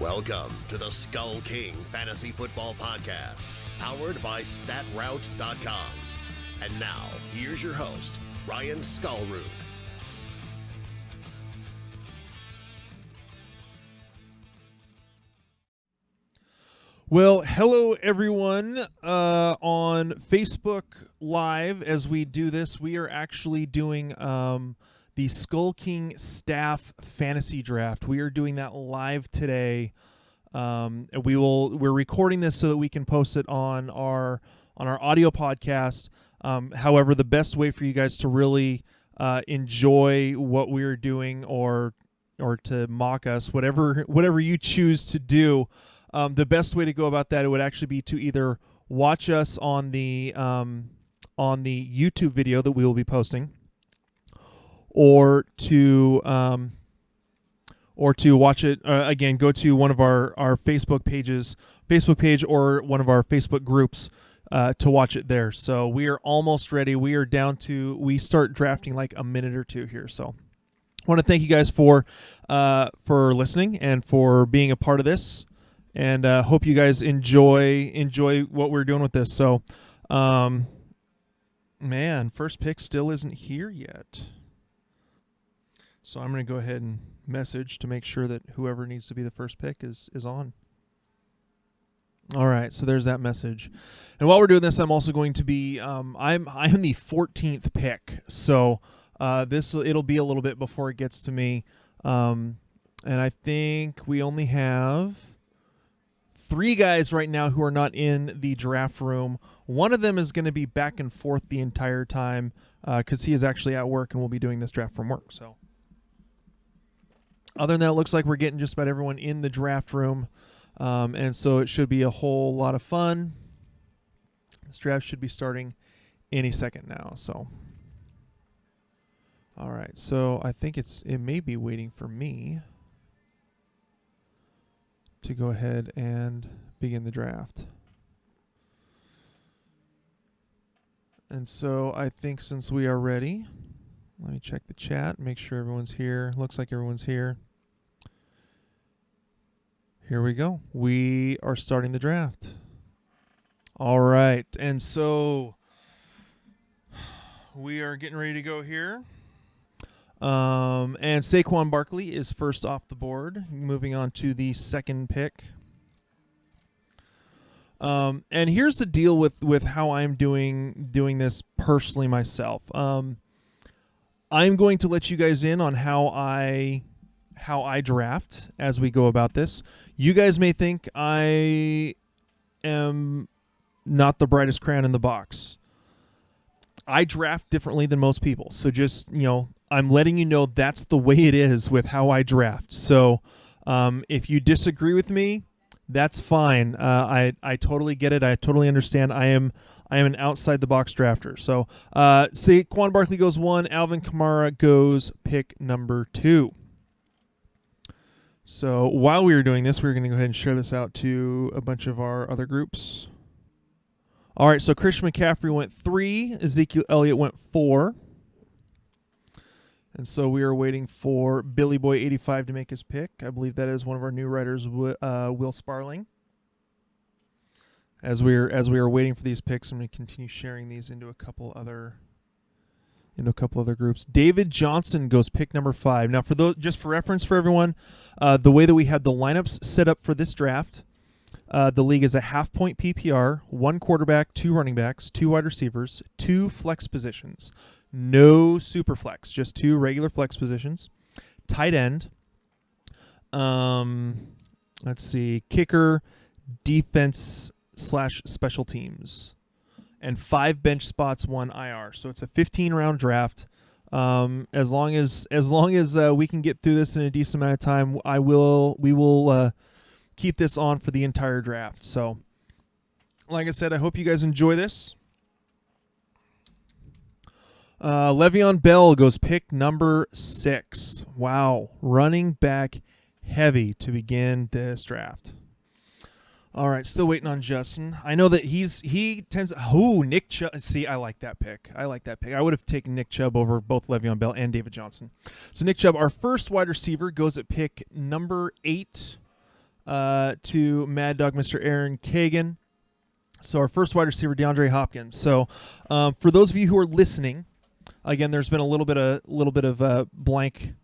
Welcome to the SkullKing Fantasy Football Podcast, powered by StatRoute.com. And now, here's your host, Ryan Skullroot. Well, hello everyone on Facebook Live. As we do this, we are actually doing the SkullKing Staff Fantasy Draft. We are doing that live today. We're recording this so that we can post it on our audio podcast. However, the best way for you guys to really enjoy what we're doing or to mock us, whatever you choose to do. The best way to go about that, it would actually be to either watch us on the YouTube video that we will be posting, or to watch it again. Go to one of our Facebook page, or one of our Facebook groups to watch it there. So we are almost ready. We start drafting like a minute or two here. So I want to thank you guys for listening and for being a part of this. And hope you guys enjoy what we're doing with this. So, man, first pick still isn't here yet. So I'm going to go ahead and message to make sure that whoever needs to be the first pick is on. All right, so there's that message. And while we're doing this, I'm also going to be I'm the 14th pick. So it'll be a little bit before it gets to me. And I think we only have 3 guys right now who are not in the draft room. One of them is going to be back and forth the entire time because he is actually at work and will be doing this draft from work. So other than that, it looks like we're getting just about everyone in the draft room. And so it should be a whole lot of fun. This draft should be starting any second now. So, all right. So I think it may be waiting for me to go ahead and begin the draft. And so I think since we are ready, let me check the chat, make sure everyone's here. Looks like everyone's here. Here we go. We are starting the draft. All right. And so we are getting ready to go here. And Saquon Barkley is first off the board, moving on to the second pick. And here's the deal with how I'm doing this personally myself. I'm going to let you guys in on how I draft as we go about this. You guys may think I am not the brightest crayon in the box. I draft differently than most people. So just, I'm letting you know that's the way it is with how I draft. So if you disagree with me, that's fine. I totally get it. I totally understand. I am an outside the box drafter. So Saquon Barkley goes 1, Alvin Kamara goes pick number 2. So while we were doing this, we're going to go ahead and share this out to a bunch of our other groups. All right, so Christian McCaffrey went 3, Ezekiel Elliott went 4. And so we are waiting for Billy Boy 85 to make his pick. I believe that is one of our new writers, Will Sparling. As we are waiting for these picks, I'm going to continue sharing these into a couple other groups. David Johnson goes pick number 5. Now, for those, just for reference for everyone, the way that we have the lineups set up for this draft, the league is a half-point PPR, 1 quarterback, 2 running backs, 2 wide receivers, 2 flex positions. No super flex, just 2 regular flex positions. Tight end. Let's see. Kicker, defense / special teams. And 5 bench spots, 1 IR. So it's a 15-round draft. As long as we can get through this in a decent amount of time, we will keep this on for the entire draft. So, like I said, I hope you guys enjoy this. Le'Veon Bell goes pick number 6. Wow, running back heavy to begin this draft. All right, still waiting on Justin. I know that he tends. Oh, Nick Chubb. See, I like that pick. I would have taken Nick Chubb over both Le'Veon Bell and David Johnson. So Nick Chubb, our first wide receiver, goes at pick number 8. to Mad Dog Mr. Aaron Kagan. So our first wide receiver, DeAndre Hopkins. So for those of you who are listening, again, there's been a little bit of blank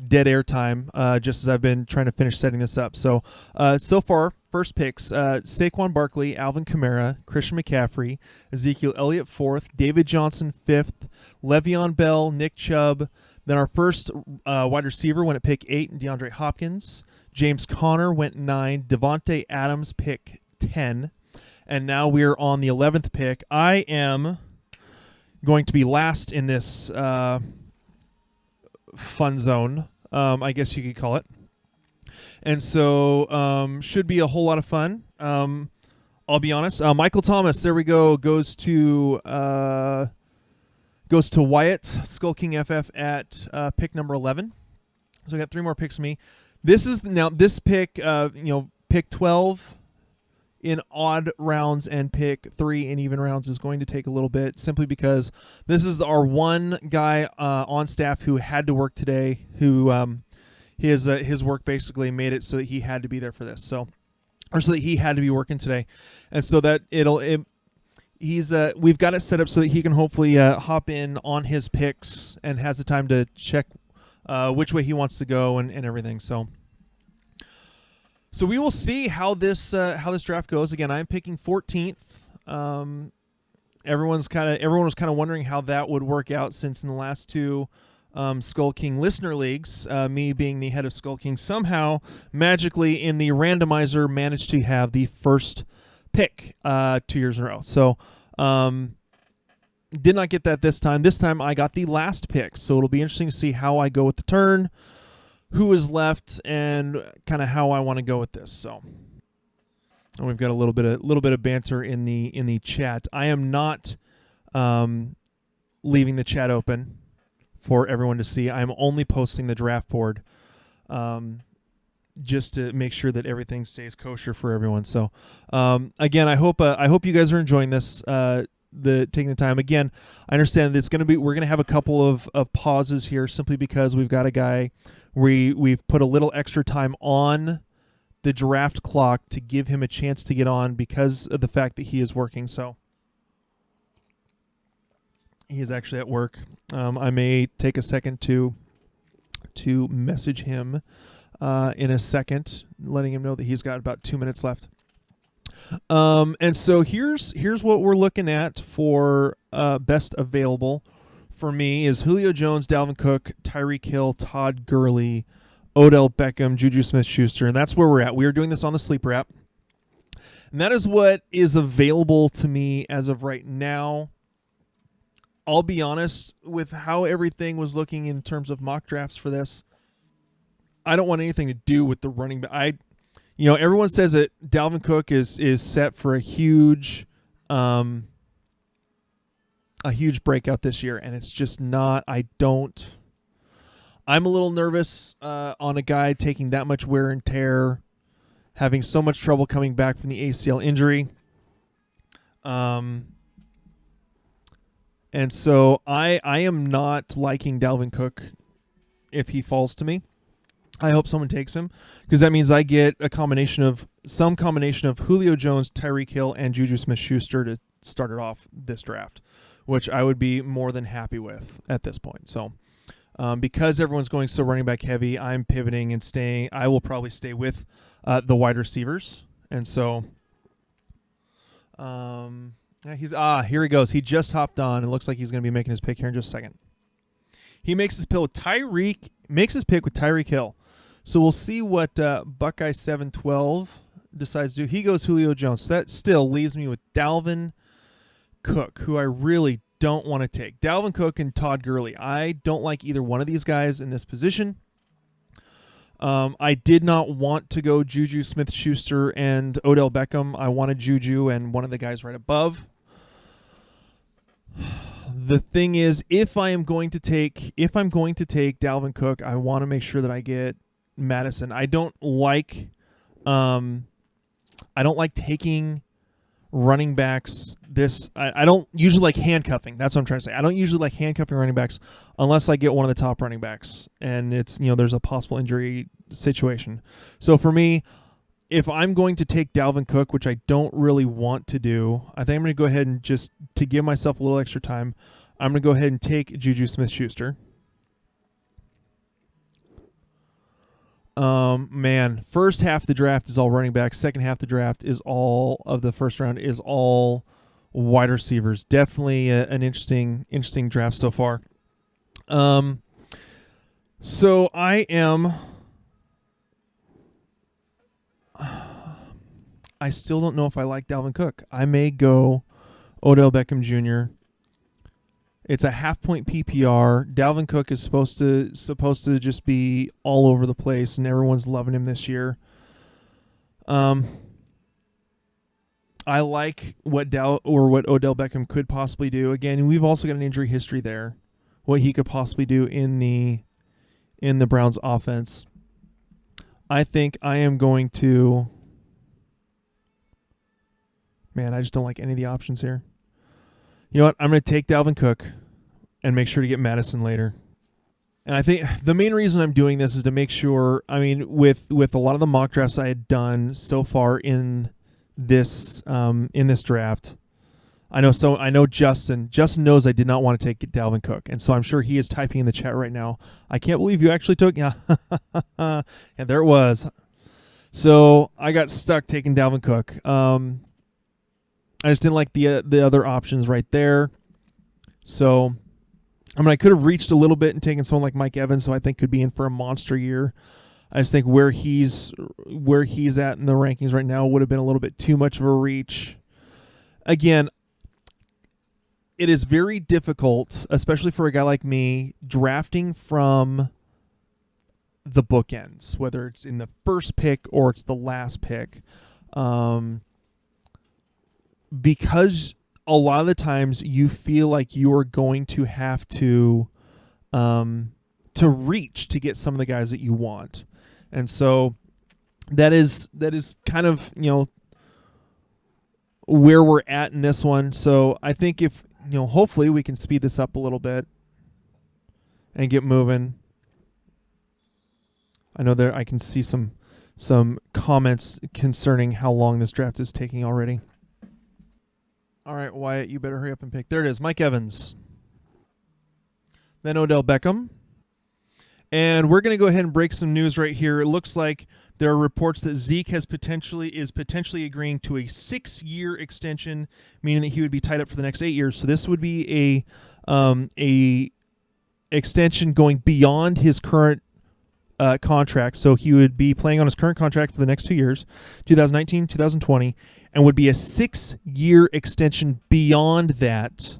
dead air time just as I've been trying to finish setting this up. So so far, first picks, Saquon Barkley, Alvin Kamara, Christian McCaffrey, Ezekiel Elliott 4th, David Johnson 5th, Le'Veon Bell, Nick Chubb. Then our first wide receiver went at pick 8, DeAndre Hopkins. James Conner went 9, Devontae Adams pick 10. And now we're on the 11th pick. I am going to be last in this fun zone, I guess you could call it. And so should be a whole lot of fun. I'll be honest. Michael Thomas, there we go, goes to Wyatt, SkullKing FF at pick number 11. So I got 3 more picks for me. This is this pick, pick 12 in odd rounds and pick 3 in even rounds is going to take a little bit, simply because this is our one guy on staff who had to work today, who his work basically made it so that he had to be there for this, so that he had to be working today, and so that we've got it set up so that he can hopefully hop in on his picks and has the time to check which way he wants to go and everything. So we will see how this draft goes. Again, I'm picking 14th. Everyone was kind of wondering how that would work out, since in the last 2 SkullKing listener leagues, me being the head of SkullKing, somehow magically in the randomizer managed to have the first pick 2 years in a row. So did not get that this time. This time I got the last pick. So it'll be interesting to see how I go with the turn, who is left, and kind of how I want to go with this. So, and we've got a little bit of banter in the chat. I am not leaving the chat open for everyone to see. I am only posting the draft board, just to make sure that everything stays kosher for everyone. So, again, I hope you guys are enjoying this. Taking the time. Again, I understand that we're gonna have a couple of pauses here, simply because we've got a guy. We've put a little extra time on the draft clock to give him a chance to get on, because of the fact that he is working. So he is actually at work. I may take a second to message him in a second, letting him know that he's got about 2 minutes left. And so here's what we're looking at for best available. For me is Julio Jones, Dalvin Cook, Tyreek Hill, Todd Gurley, Odell Beckham, Juju Smith-Schuster, and that's where we're at. We are doing this on the Sleeper app, and that is what is available to me as of right now. I'll be honest, with how everything was looking in terms of mock drafts for this, I don't want anything to do with the running back. Everyone says that Dalvin Cook is set for a huge breakout this year, and it's just not. I'm a little nervous on a guy taking that much wear and tear, having so much trouble coming back from the ACL injury. And so I am not liking Dalvin Cook if he falls to me. I hope someone takes him, because that means I get some combination of Julio Jones, Tyreek Hill, and Juju Smith-Schuster to start it off this draft, which I would be more than happy with at this point. So because everyone's going so running back heavy, I'm pivoting and staying. I will probably stay with the wide receivers. And so here he goes. He just hopped on. It looks like he's going to be making his pick here in just a second. He makes his pick with Tyreek Hill. So we'll see what Buckeye 712 decides to do. He goes Julio Jones. So that still leaves me with Dalvin Cook, who I really don't want to take. Dalvin Cook and Todd Gurley. I don't like either one of these guys in this position. I did not want to go Juju Smith-Schuster and Odell Beckham. I wanted Juju and one of the guys right above. The thing is, if I'm going to take Dalvin Cook, I want to make sure that I get Madison. I don't like taking running backs. I don't usually like handcuffing. That's what I'm trying to say. I don't usually like handcuffing running backs unless I get one of the top running backs and it's there's a possible injury situation. So for me, if I'm going to take Dalvin Cook, which I don't really want to do, I think I'm going to go ahead and just to give myself a little extra time, I'm going to go ahead and take Juju Smith-Schuster. Man, first half of the draft is all running back. Second half of the draft is all of the first round is all wide receivers. Definitely an interesting draft so far. So I still don't know if I like Dalvin Cook. I may go Odell Beckham Jr. It's a half-point PPR. Dalvin Cook is supposed to just be all over the place, and everyone's loving him this year. I like what Odell Beckham could possibly do. Again, we've also got an injury history there. What he could possibly do in the Browns offense. I think I am going to. Man, I just don't like any of the options here. You know what? I'm going to take Dalvin Cook and make sure to get Madison later. And I think the main reason I'm doing this is to make sure, I mean, with a lot of the mock drafts I had done so far in this draft, I know Justin knows I did not want to take Dalvin Cook, and so I'm sure he is typing in the chat right now, I can't believe you actually took, yeah, and there it was. So I got stuck taking Dalvin Cook. I just didn't like the other options right there. So, I mean, I could have reached a little bit and taken someone like Mike Evans, who I think could be in for a monster year. I just think where he's at in the rankings right now would have been a little bit too much of a reach. Again, it is very difficult, especially for a guy like me, drafting from the bookends, whether it's in the first pick or it's the last pick. Because a lot of the times you feel like you are going to have to reach to get some of the guys that you want. And so that is kind of, where we're at in this one. So I think if, hopefully we can speed this up a little bit and get moving. I know there I can see some comments concerning how long this draft is taking already. All right, Wyatt, you better hurry up and pick. There it is, Mike Evans. Then Odell Beckham. And we're going to go ahead and break some news right here. It looks like there are reports that Zeke is potentially agreeing to a 6-year extension, meaning that he would be tied up for the next 8 years. So this would be a extension going beyond his current contract. So he would be playing on his current contract for the next 2 years, 2019, 2020, and would be a 6-year extension beyond that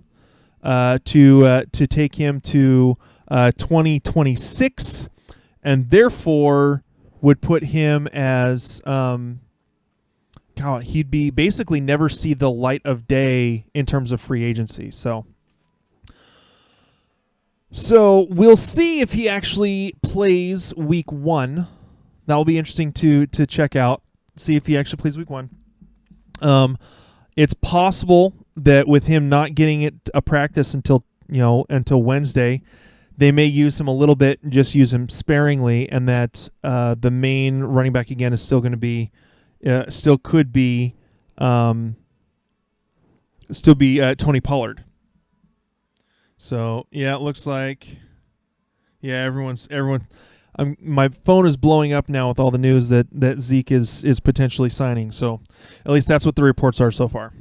to take him to 2026, and therefore would put him as he'd be basically never see the light of day in terms of free agency. So we'll see if he actually plays week 1. That will be interesting to check out. See if he actually plays week 1. It's possible that with him not getting a practice until Wednesday, they may use him a little bit and just use him sparingly, and that the main running back again is still going to be, could be Tony Pollard. So yeah, it looks like everyone. My phone is blowing up now with all the news that Zeke is potentially signing. So at least that's what the reports are so far.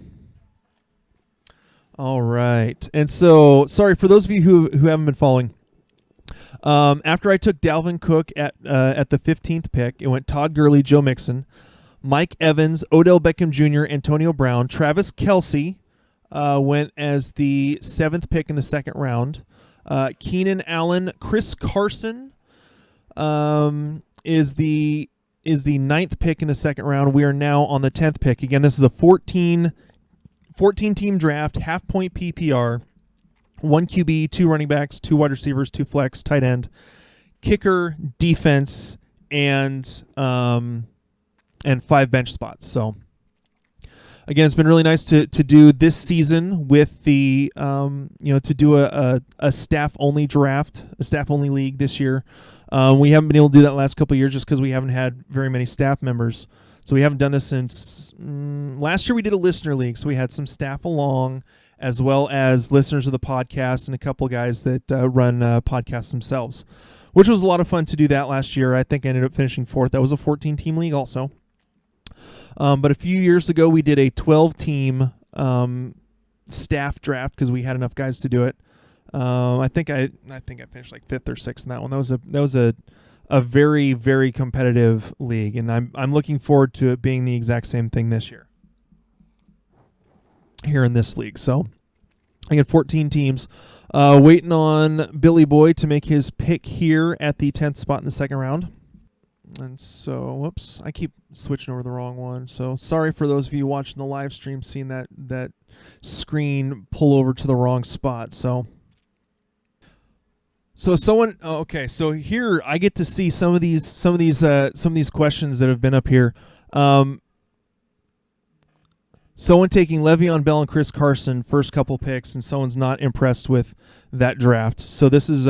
All right, and so sorry for those of you who haven't been following. After I took Dalvin Cook at the 15th pick, it went Todd Gurley, Joe Mixon, Mike Evans, Odell Beckham Jr., Antonio Brown, Travis Kelce went as the 7th pick in the second round. Keenan Allen, Chris Carson is the 9th pick in the second round. We are now on the 10th pick. Again, this is a 14-team draft, half-point PPR, 1 QB, 2 running backs, 2 wide receivers, 2 flex, tight end, kicker, defense, and 5 bench spots. So again, it's been really nice to do this season with the to do a staff only draft, a staff only league this year. We haven't been able to do that the last couple of years just because we haven't had very many staff members. So we haven't done this since last year. We did a listener league, so we had some staff along, as well as listeners of the podcast and a couple guys that run podcasts themselves, which was a lot of fun to do that last year. I think I ended up finishing 4th. That was a 14-team league also. But a few years ago, we did a 12-team staff draft because we had enough guys to do it. I think I finished like 5th or 6th in that one. That was a very, very competitive league, and I'm looking forward to it being the exact same thing this year here in this league. So I got 14 teams. Waiting on Billy Boy to make his pick here at the 10th spot in the second round. And so, whoops, I keep switching over the wrong one. So sorry for those of you watching the live stream, seeing that screen pull over to the wrong spot. So someone, okay, so here I get to see some of these questions that have been up here. Someone taking Le'Veon Bell and Chris Carson first couple picks, and someone's not impressed with that draft. So this is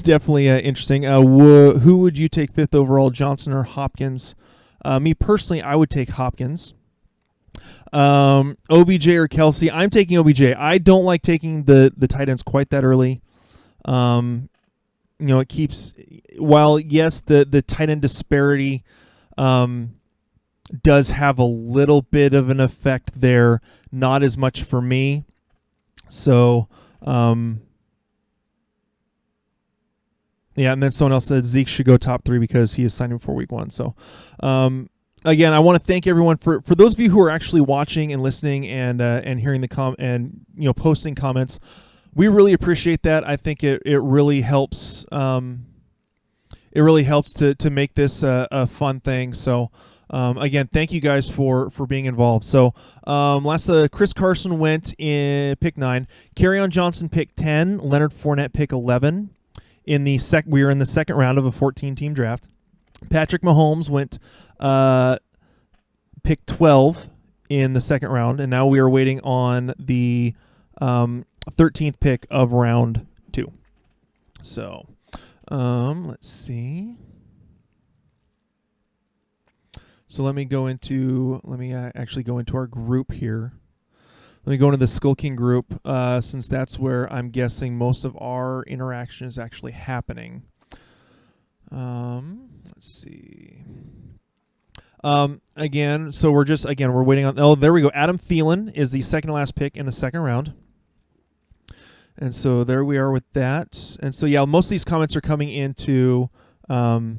definitely interesting. Who would you take 5th overall, Johnson or Hopkins? Me personally, I would take Hopkins. OBJ or Kelsey? I'm taking OBJ. I don't like taking the tight ends quite that early. It keeps, while yes, the tight end disparity does have a little bit of an effect there, not as much for me. So, yeah, and then someone else said Zeke should go top 3 because he is signed before week 1. So, again, I want to thank everyone for those of you who are actually watching and listening and hearing the posting comments. We really appreciate that. I think it really helps. It really helps to make this a fun thing. So, again, thank you guys for being involved. So, Chris Carson went in pick 9, Kerryon Johnson pick 10, Leonard Fournette pick 11. We were in the second round of a 14-team draft. Patrick Mahomes went pick 12 in the second round, and now we are waiting on the 13th pick of round 2. So, let's see. So let me actually go into our group here. Let me go into the SkullKing group, since that's where I'm guessing most of our interaction is actually happening. Let's see. Again, so we're waiting on. Oh, there we go. Adam Thielen is the second to last pick in the second round. And so there we are with that. And so yeah, most of these comments are coming into our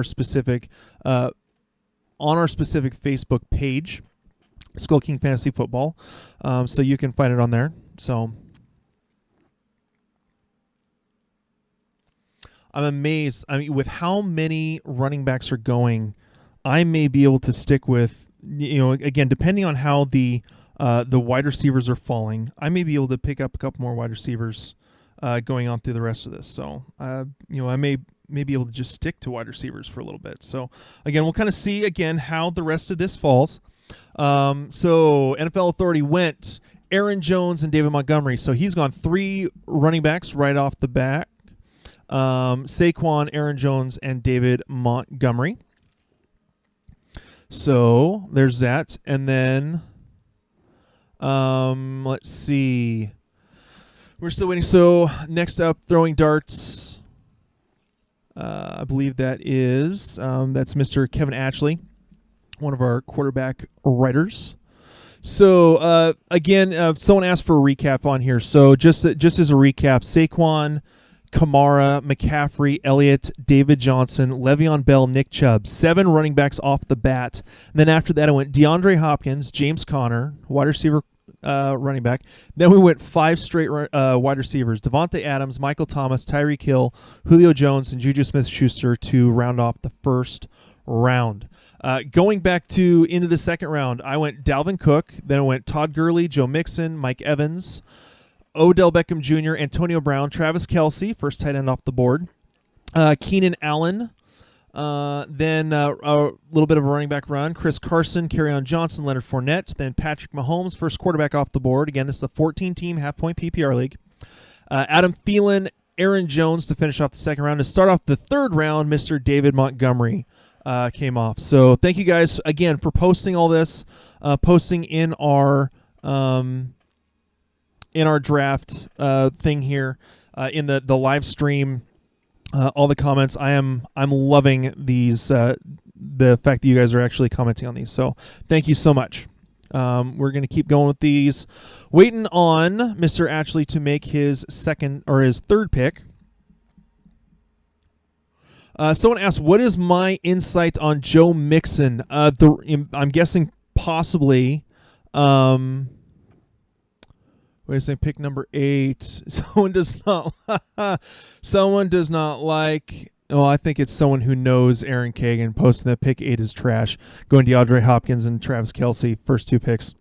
specific on our specific Facebook page, SkullKing Fantasy Football. So you can find it on there. So I'm amazed. I mean, with how many running backs are going, I may be able to stick with, again, depending on how the wide receivers are falling, I may be able to pick up a couple more wide receivers going on through the rest of this. So, I may be able to just stick to wide receivers for a little bit. So, again, we'll kind of see, again, how the rest of this falls. So, NFL Authority went Aaron Jones and David Montgomery. So, he's gone 3 running backs right off the bat. Saquon, Aaron Jones, and David Montgomery. So, there's that. And then, let's see. We're still waiting. So, next up, throwing darts. I believe that's Mr. Kevin Ashley, one of our quarterback writers. So, again, someone asked for a recap on here. So, just as a recap, Saquon, Kamara, McCaffrey, Elliott, David Johnson, Le'Veon Bell, Nick Chubb, 7 running backs off the bat. And then after that, I went DeAndre Hopkins, James Conner, wide receiver, running back. Then we went 5 straight wide receivers: Devontae Adams, Michael Thomas, Tyreek Hill, Julio Jones, and Juju Smith-Schuster to round off the first round. Going back into the second round, I went Dalvin Cook. Then I went Todd Gurley, Joe Mixon, Mike Evans, Odell Beckham Jr., Antonio Brown, Travis Kelce, first tight end off the board, Keenan Allen, then a little bit of a running back run, Chris Carson, Kerryon Johnson, Leonard Fournette, then Patrick Mahomes, first quarterback off the board. Again, this is a 14-team half-point PPR league. Adam Thielen, Aaron Jones to finish off the second round. To start off the third round, Mr. David Montgomery came off. So thank you guys again for posting all this, posting in our draft thing here in the live stream. All the comments. I'm loving these. The fact that you guys are actually commenting on these. So thank you so much. We're going to keep going with these. Waiting on Mr. Ashley to make his third pick. Someone asked, what is my insight on Joe Mixon? I'm guessing possibly, wait a second, pick number 8. Someone does not like, well, I think it's someone who knows Aaron Kagan posting that pick 8 is trash. Going DeAndre Hopkins and Travis Kelce, first 2 picks.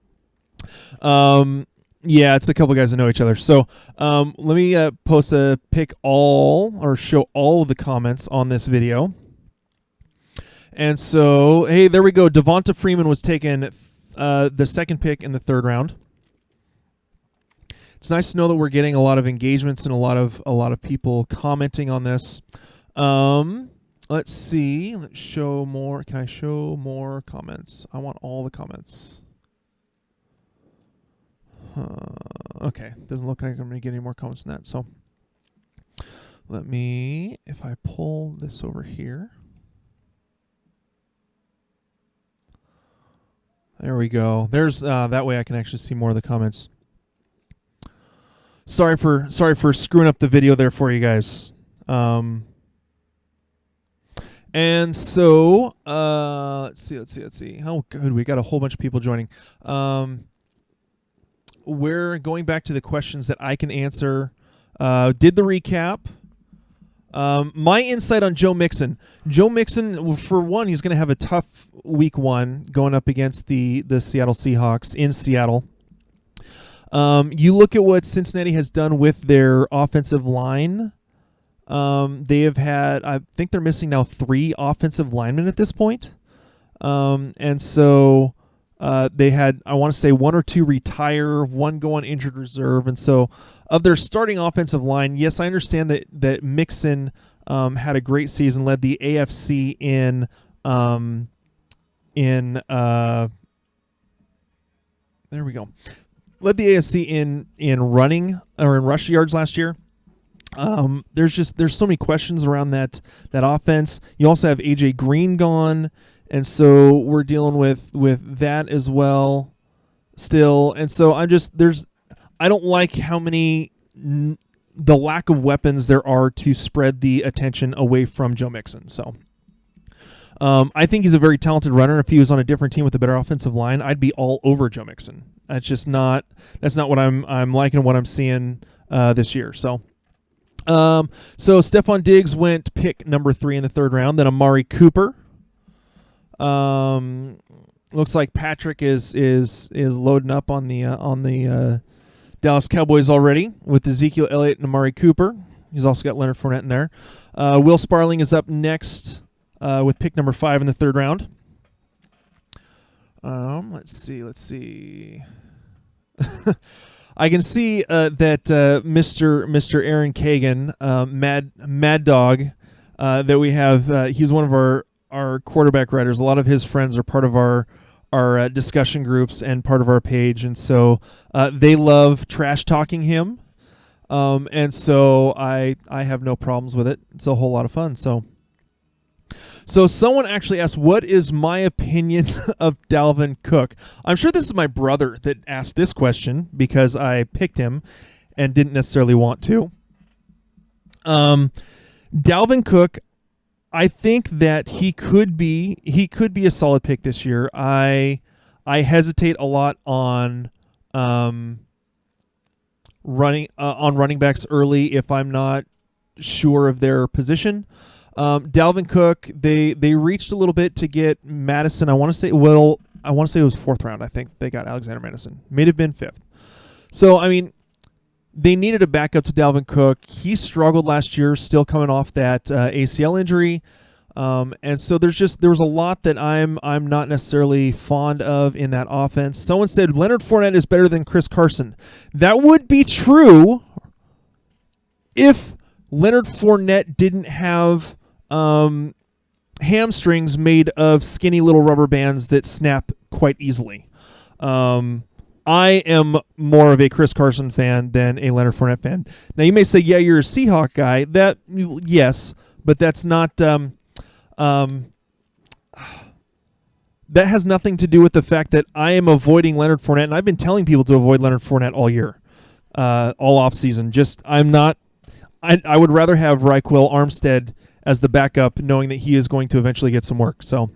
Yeah, it's a couple guys that know each other. So let me post a pick all or show all of the comments on this video. And so, hey, there we go. Devonta Freeman was taken the second pick in the 3rd round. It's nice to know that we're getting a lot of engagements and a lot of people commenting on this. Let's see. Let's show more. Can I show more comments? I want all the comments. Okay, doesn't look like I'm going to get any more comments than that. So let me, if I pull this over here. There we go. There's that way I can actually see more of the comments. Sorry for screwing up the video there for you guys. And so let's see. Oh, good. We got a whole bunch of people joining. We're going back to the questions that I can answer. Did the recap. My insight on Joe Mixon. Joe Mixon, for one, he's going to have a tough week 1 going up against the Seattle Seahawks in Seattle. You look at what Cincinnati has done with their offensive line. They have had, I think they're missing now 3 offensive linemen at this point. And so they had, I want to say, 1 or 2 retire, 1 go on injured reserve. And so of their starting offensive line, yes, I understand that Mixon had a great season, led the AFC in there we go. Led the AFC in running or in rush yards last year. There's so many questions around that offense. You also have AJ Green gone, and so we're dealing with that as well still. And so I don't like how many the lack of weapons there are to spread the attention away from Joe Mixon. So I think he's a very talented runner. If he was on a different team with a better offensive line, I'd be all over Joe Mixon. That's not what I'm liking, what I'm seeing this year. So Stephon Diggs went pick number 3 in the 3rd round. Then Amari Cooper. Looks like Patrick is loading up on the Dallas Cowboys already with Ezekiel Elliott and Amari Cooper. He's also got Leonard Fournette in there. Will Sparling is up next with pick number 5 in the 3rd round. Let's see. I can see that Mr. Aaron Kagan, Mad Dog, that we have. He's one of our quarterback writers. A lot of his friends are part of our discussion groups and part of our page, and so they love trash talking him. And so I have no problems with it. It's a whole lot of fun. So someone actually asked, what is my opinion of Dalvin Cook? I'm sure this is my brother that asked this question because I picked him and didn't necessarily want to. Dalvin Cook, I think that he could be a solid pick this year. I hesitate a lot on running backs early if I'm not sure of their position. Dalvin Cook, they reached a little bit to get Madison. I want to say it was 4th round. I think they got Alexander Madison. May have been 5th. So, I mean, they needed a backup to Dalvin Cook. He struggled last year, still coming off that ACL injury. And so there was a lot that I'm not necessarily fond of in that offense. Someone said Leonard Fournette is better than Chris Carson. That would be true if Leonard Fournette didn't have hamstrings made of skinny little rubber bands that snap quite easily. I am more of a Chris Carson fan than a Leonard Fournette fan. Now, you may say, yeah, you're a Seahawk guy. Yes, but that's not that has nothing to do with the fact that I am avoiding Leonard Fournette, and I've been telling people to avoid Leonard Fournette all year, all offseason. I would rather have Raquel Armstead as the backup, knowing that he is going to eventually get some work. So,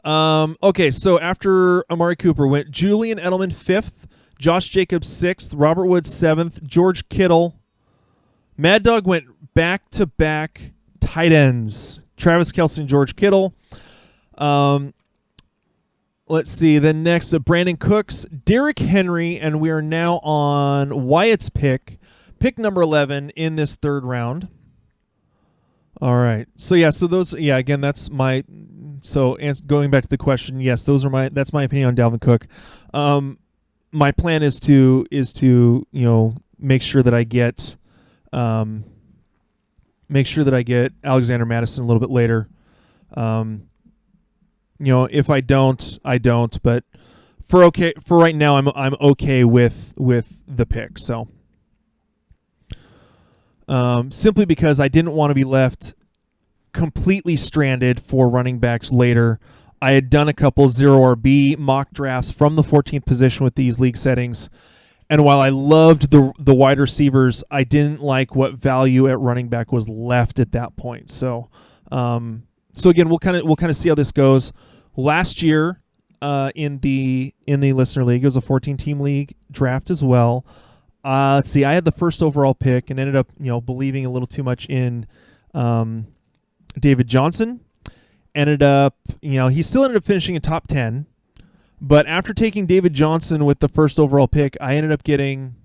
okay, so after Amari Cooper went Julian Edelman 5th, Josh Jacobs 6th, Robert Woods 7th, George Kittle. Mad Dog went back-to-back tight ends, Travis Kelce and George Kittle. Let's see, then next, Brandon Cooks, Derrick Henry, and we are now on Wyatt's pick number 11 in this third round. All right. So again, that's my. So going back to the question, yes, that's my opinion on Dalvin Cook. My plan is to make sure that I get Alexander Mattison a little bit later. If I don't, I don't. But for right now, I'm okay with the pick. So. Simply because I didn't want to be left completely stranded for running backs later. I had done a couple 0RB mock drafts from the 14th position with these league settings, and while I loved the wide receivers, I didn't like what value at running back was left at that point. So again, we'll kind of see how this goes. Last year, in the listener league, it was a 14-team league draft as well. Let's see. I had the first overall pick and ended up, believing a little too much in David Johnson. He still ended up finishing in top 10. But after taking David Johnson with the first overall pick, I ended up getting,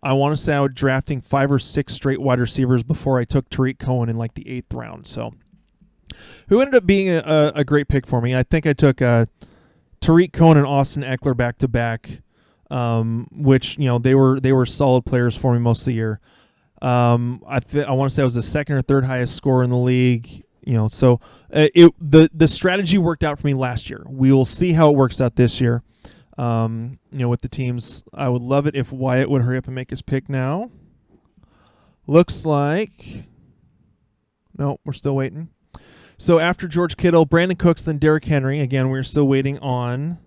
I want to say I was drafting 5 or 6 straight wide receivers before I took Tariq Cohen in like the 8th round. So, who ended up being a great pick for me. I think I took Tariq Cohen and Austin Eckler back to back. Which they were solid players for me most of the year. I want to say I was the second or third highest scorer in the league. So the strategy worked out for me last year. We will see how it works out this year. With the teams, I would love it if Wyatt would hurry up and make his pick now. Looks like no, we're still waiting. So after George Kittle, Brandon Cooks, then Derrick Henry. Again, we're still waiting on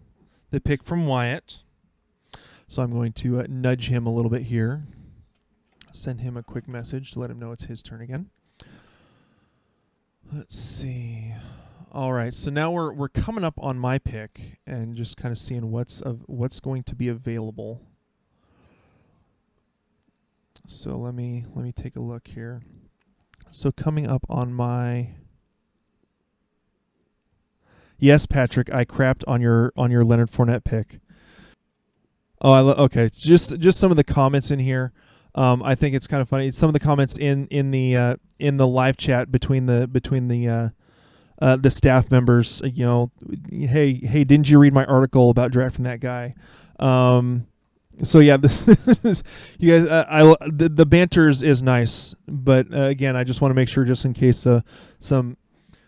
the pick from Wyatt. So I'm going to nudge him a little bit here. Send him a quick message to let him know it's his turn again. Let's see. All right, so now we're coming up on my pick and just kind of seeing what's going to be available. So let me take a look here. So coming up on my. Yes, Patrick, I crapped on your Leonard Fournette pick. Oh, okay. It's just some of the comments in here. I think it's kind of funny. Some of the comments in the live chat between the staff members. Hey, didn't you read my article about drafting that guy? So yeah, this you guys. The banter is nice, but again, I just want to make sure, just in case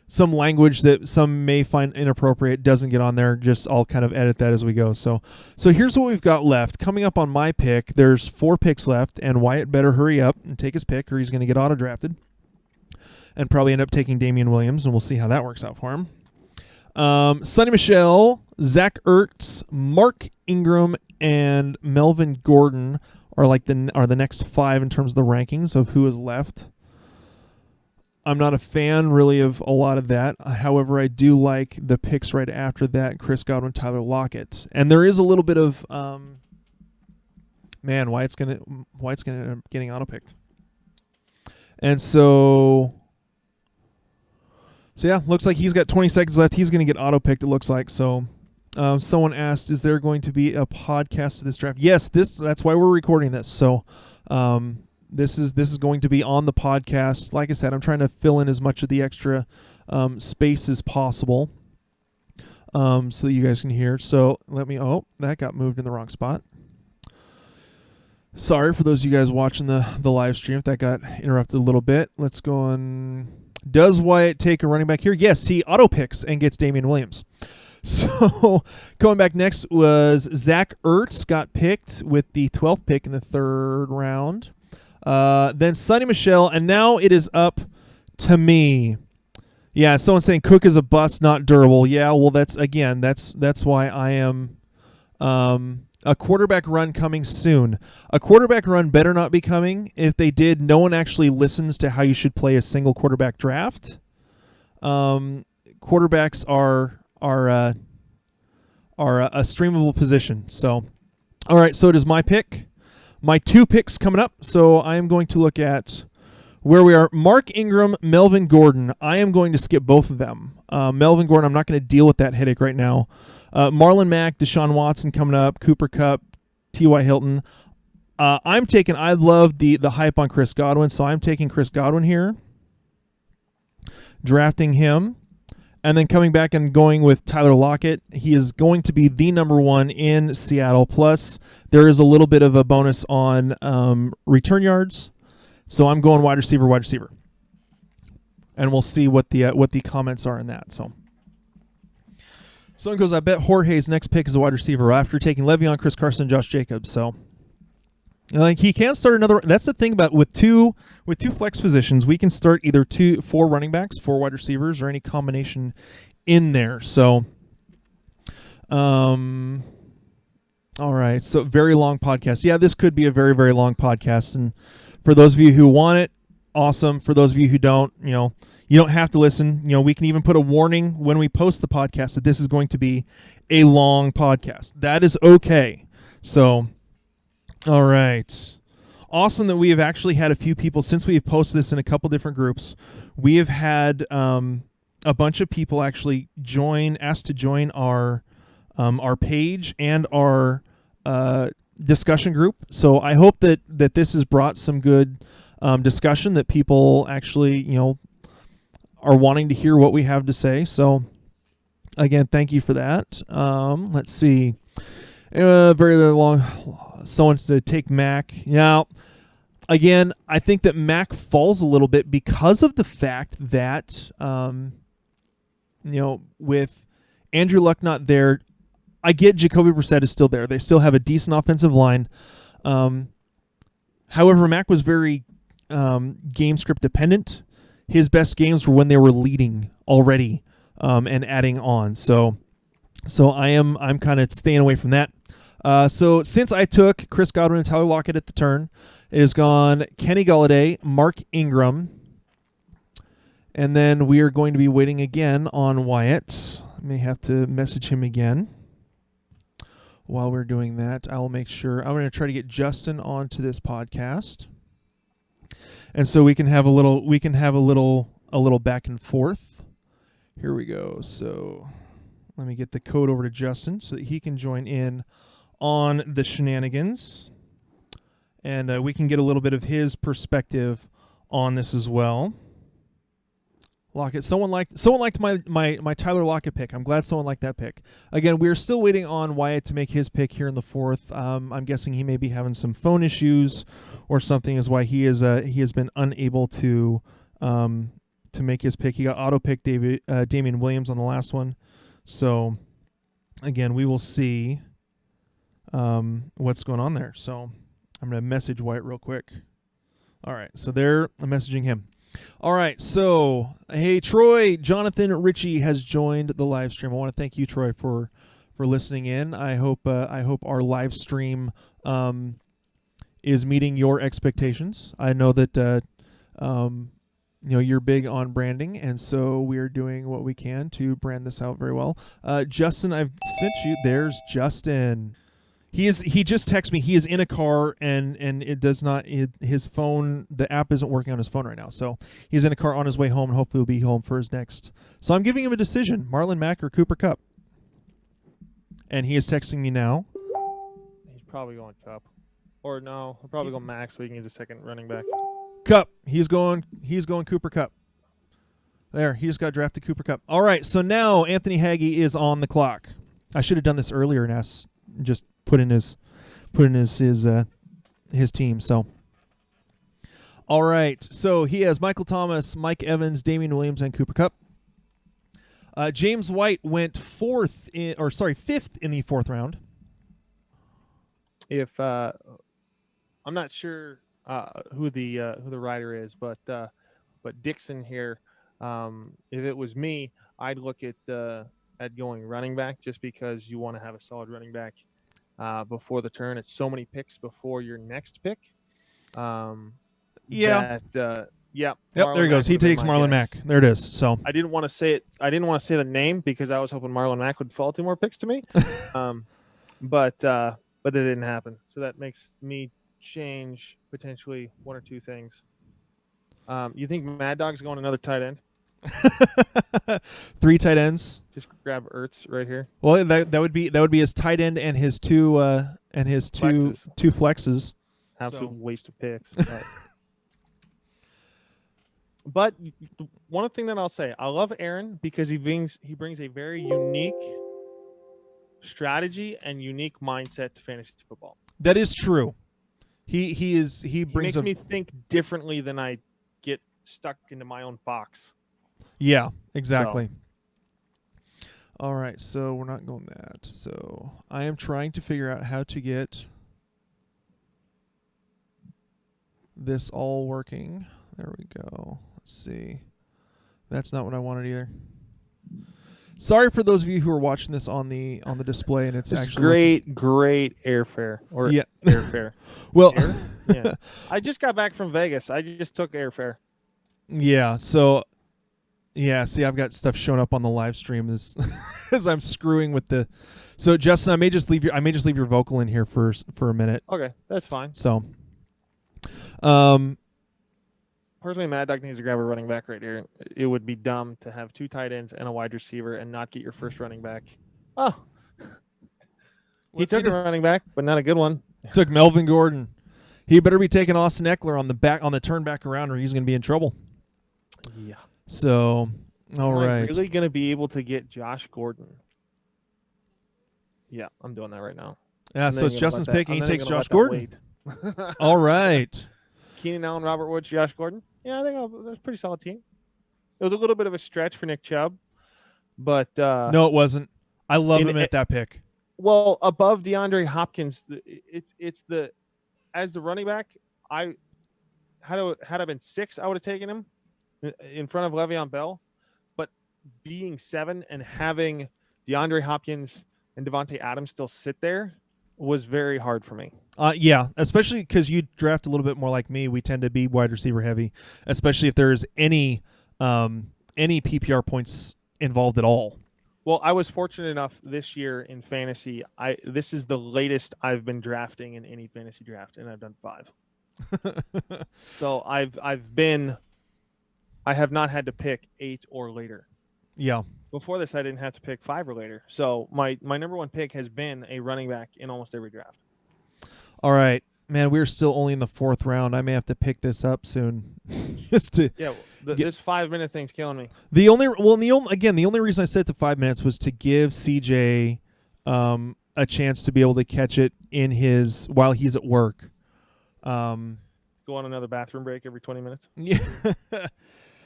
some language that some may find inappropriate doesn't get on there, just I'll kind of edit that as we go. So here's what we've got left. Coming up on my pick, there's 4 picks left, and Wyatt better hurry up and take his pick or he's going to get auto-drafted and probably end up taking Damian Williams, and we'll see how that works out for him. Sonny Michel, Zach Ertz, Mark Ingram, and Melvin Gordon are the next 5 in terms of the rankings of who is left. I'm not a fan really of a lot of that. However, I do like the picks right after that: Chris Godwin, Tyler Lockett, and there is a little bit of Wyatt's gonna end up getting auto picked, and so yeah, looks like he's got 20 seconds left. He's gonna get auto picked. It looks like so. Someone asked, "Is there going to be a podcast to this draft?" Yes, that's why we're recording this. So. This is going to be on the podcast. Like I said, I'm trying to fill in as much of the extra space as possible so that you guys can hear. So that got moved in the wrong spot. Sorry for those of you guys watching the live stream if that got interrupted a little bit. Let's go on Does Wyatt take a running back here? Yes, he auto picks and gets Damian Williams. So going back next was Zach Ertz got picked with the 12th pick in the 3rd round. Then Sonny Michel, and now it is up to me. Yeah, someone's saying Cook is a bust, not durable. Yeah, well, that's why I am a quarterback run coming soon. A quarterback run better not be coming. If they did, no one actually listens to how you should play a single quarterback draft. Quarterbacks are a streamable position. So, all right, so it is my pick. My 2 picks coming up. So I am going to look at where we are. Mark Ingram, Melvin Gordon. I am going to skip both of them. Melvin Gordon, I'm not going to deal with that headache right now. Marlon Mack, Deshaun Watson coming up, Cooper Kupp, T.Y. Hilton. I love the hype on Chris Godwin, so I'm taking Chris Godwin here, drafting him, and then coming back and going with Tyler Lockett. He is going to be the number 1 in Seattle. Plus, there is a little bit of a bonus on return yards, so I'm going wide receiver. And we'll see what the comments are in that. So someone goes, I bet Jorge's next pick is a wide receiver after taking Le'Veon, Chris Carson, and Josh Jacobs. So like he can start another. That's the thing about with two flex positions, we can start either 4 running backs, 4 wide receivers, or any combination in there. So, all right. So very long podcast. Yeah, this could be a very, very long podcast. And for those of you who want it, awesome. For those of you who don't, you don't have to listen. We can even put a warning when we post the podcast that this is going to be a long podcast. That is okay. So, all right. Awesome that we have actually had a few people, since we have posted this in a couple different groups, we have had a bunch of people actually asked to join our page and our discussion group. So I hope that this has brought some good discussion, that people actually, are wanting to hear what we have to say. So again, thank you for that. Let's see. Very long. Someone said take Mac. Now, again, I think that Mac falls a little bit because of the fact that, with Andrew Luck not there, I get Jacoby Brissett is still there. They still have a decent offensive line. However, Mac was very game script dependent. His best games were when they were leading already and adding on. So I'm kind of staying away from that. So since I took Chris Godwin and Tyler Lockett at the turn, it has gone Kenny Golladay, Mark Ingram, and then we are going to be waiting again on Wyatt. I may have to message him again. While we're doing that, I will make sure. I'm going to try to get Justin onto this podcast, and so we can have a little back and forth. Here we go. So let me get the code over to Justin so that he can join in on the shenanigans, and we can get a little bit of his perspective on this as well. Lockett. Someone liked my Tyler Lockett pick. I'm glad someone liked that pick. Again, we're still waiting on Wyatt to make his pick here in the 4th. I'm guessing he may be having some phone issues or something, is why he has been unable to make his pick. He got auto picked Damian Williams on the last one. So again, we will see what's going on there. So I'm going to message Wyatt real quick. All right, so I'm messaging him. All right, so hey, Troy, Jonathan Ritchie has joined the live stream. I want to thank you, Troy, for listening in. I hope our live stream is meeting your expectations. I know that you're big on branding, and so we are doing what we can to brand this out very well. Justin, I've sent you. There's Justin. He just texted me. He is in a car, and it does not. His phone, the app isn't working on his phone right now. So he's in a car on his way home, and hopefully he'll be home for his next. So I'm giving him a decision: Marlon Mack or Cooper Kupp. And he is texting me now. He's probably going Kupp, or no, he'll probably go Mack so he can get a second running back. Kupp. He's going Cooper Kupp. There, he just got drafted Cooper Kupp. All right, so now Anthony Hagee is on the clock. I should have done this earlier and just put in his team. So, All right. So he has Michael Thomas, Mike Evans, Damian Williams, and Cooper Kupp. James White went fifth in the fourth round. If I'm not sure who the rider is, but Dixon here. If it was me, I'd look at going running back, just because you want to have a solid running back before the turn. It's so many picks before your next pick. Yeah. Yep. There he goes. He takes Marlon Mack. There it is. So I didn't want to say it. I didn't want to say the name because I was hoping Marlon Mack would fall 2 more picks to me. But it didn't happen. So that makes me change potentially 1 or 2 things. You think Mad Dog's going another tight end? 3 tight ends. Just grab Ertz right here. Well, that would be his tight end and his two Flexes. two flexes. Absolute waste of picks. But one thing that I'll say, I love Aaron because he brings a very unique strategy and unique mindset to fantasy football. That is true. He makes me think differently than I get stuck into my own box. Yeah, exactly. So. All right, so we're not going that. So I am trying to figure out how to get this all working. There we go. Let's see. That's not what I wanted either. Sorry for those of you who are watching this on the display, and it's actually great airfare or airfare. Well, yeah. I just got back from Vegas. I just took airfare. Yeah. So, yeah. See, I've got stuff showing up on the live stream as I'm screwing with the. So, Justin, I may just leave your vocal in here for a minute. Okay, that's fine. So, personally, Mad Dog needs to grab a running back right here. It would be dumb to have 2 tight ends and a wide receiver and not get your first running back. Oh, he took a running back, but not a good one. Took Melvin Gordon. He better be taking Austin Eckler on the turn back around, or he's going to be in trouble. Yeah. So, all right. Am I really going to be able to get Josh Gordon? Yeah, I'm doing that right now. Yeah, so it's Justin's pick, and he takes Josh Gordon. All right. Keenan Allen, Robert Woods, Josh Gordon. Yeah, I think that's a pretty solid team. It was a little bit of a stretch for Nick Chubb, but no, it wasn't. I love him at that pick. Well, above DeAndre Hopkins, it's the as the running back. Had I been 6, I would have taken him in front of Le'Veon Bell, but being 7 and having DeAndre Hopkins and Devontae Adams still sit there was very hard for me. Yeah, especially because you draft a little bit more like me. We tend to be wide receiver heavy, especially if there's any PPR points involved at all. Well, I was fortunate enough this year in fantasy. This is the latest I've been drafting in any fantasy draft, and I've done 5. So I have not had to pick 8 or later. Yeah. Before this, I didn't have to pick 5 or later. So my number 1 pick has been a running back in almost every draft. All right, man. We're still only in the 4th round. I may have to pick this up soon. Just to this 5-minute thing's killing me. The only reason I set it to 5 minutes was to give CJ a chance to be able to catch it while he's at work. Go on another bathroom break every 20 minutes. Yeah,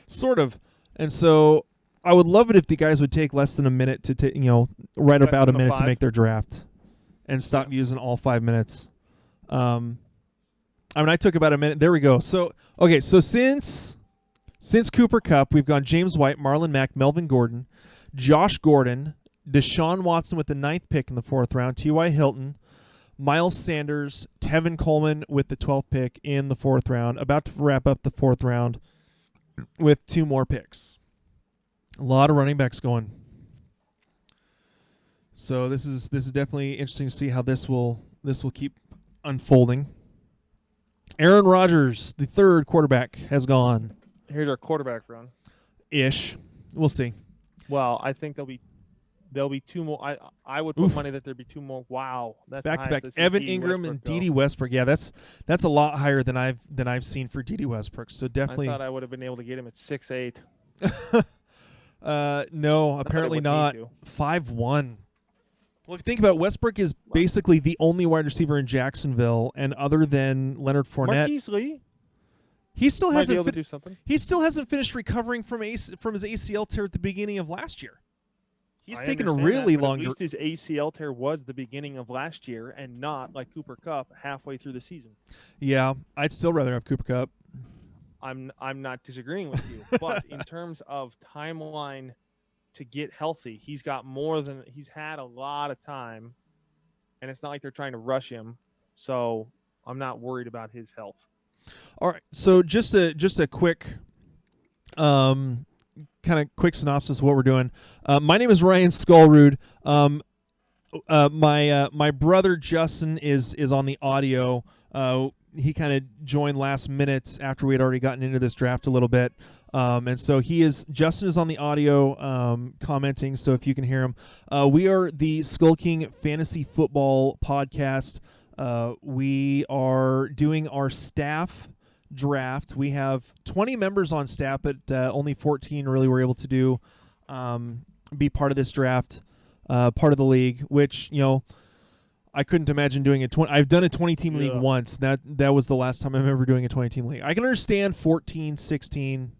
sort of. And so I would love it if the guys would take less than a minute to right about a minute to make their draft, and stop using all 5 minutes. I took about a minute. There we go. So since Cooper Kupp, we've gone James White, Marlon Mack, Melvin Gordon, Josh Gordon, Deshaun Watson with the 9th pick in the 4th round, T.Y. Hilton, Miles Sanders, Tevin Coleman with the 12th pick in the 4th round. About to wrap up the 4th round with 2 more picks. A lot of running backs going. So this is definitely interesting to see how this will keep unfolding. Aaron Rodgers, the 3rd quarterback, has gone. Here's our quarterback run. Ish. We'll see. Well, I think there'll be 2 more. I would put money that there'd be 2 more. Wow, that's back to back. Evan Ingram and Dede Westbrook. Yeah, that's a lot higher than I've seen for Dede Westbrook. So definitely. I thought I would have been able to get him at 6'8". No, apparently not. 5'1". Well, if you think about it, Westbrook is basically the only wide receiver in Jacksonville, and other than Leonard Fournette. Marquise Lee? He still Might be hasn't able to do something. he still hasn't finished recovering from his ACL tear at the beginning of last year. He's I taken a understand really that, but long. At least his ACL tear was the beginning of last year, and not like Cooper Kupp halfway through the season. Yeah, I'd still rather have Cooper Kupp. I'm not disagreeing with you, but in terms of timeline to get healthy, he's had a lot of time, and it's not like they're trying to rush him. So I'm not worried about his health. All right, so just a quick, kind of quick synopsis of what we're doing. My name is Ryan Skullrude. My brother Justin is on the audio. He kind of joined last minute after we had already gotten into this draft a little bit. And so Justin is on the audio commenting, so if you can hear him. We are the SkullKing Fantasy Football Podcast. We are doing our staff draft. We have 20 members on staff, but only 14 really were able to be part of this draft, part of the league, which, I couldn't imagine doing I've done a 20-team league once. That was the last time I remember doing a 20-team league. I can understand 14, 16.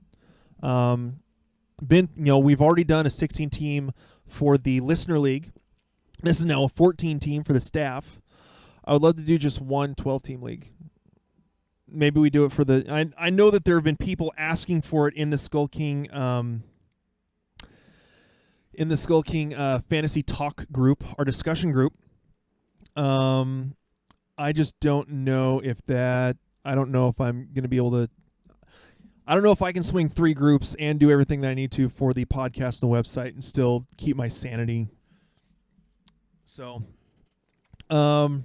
We've already done a 16-team for the listener league. This is now a 14-team for the staff. I would love to do just one 12-team league. Maybe we do it for the. I know that there have been people asking for it in the SkullKing Fantasy Talk group, our discussion group. I just don't know if that. I don't know if I'm going to be able to. I don't know if I can swing 3 groups and do everything that I need to for the podcast and the website and still keep my sanity. So, So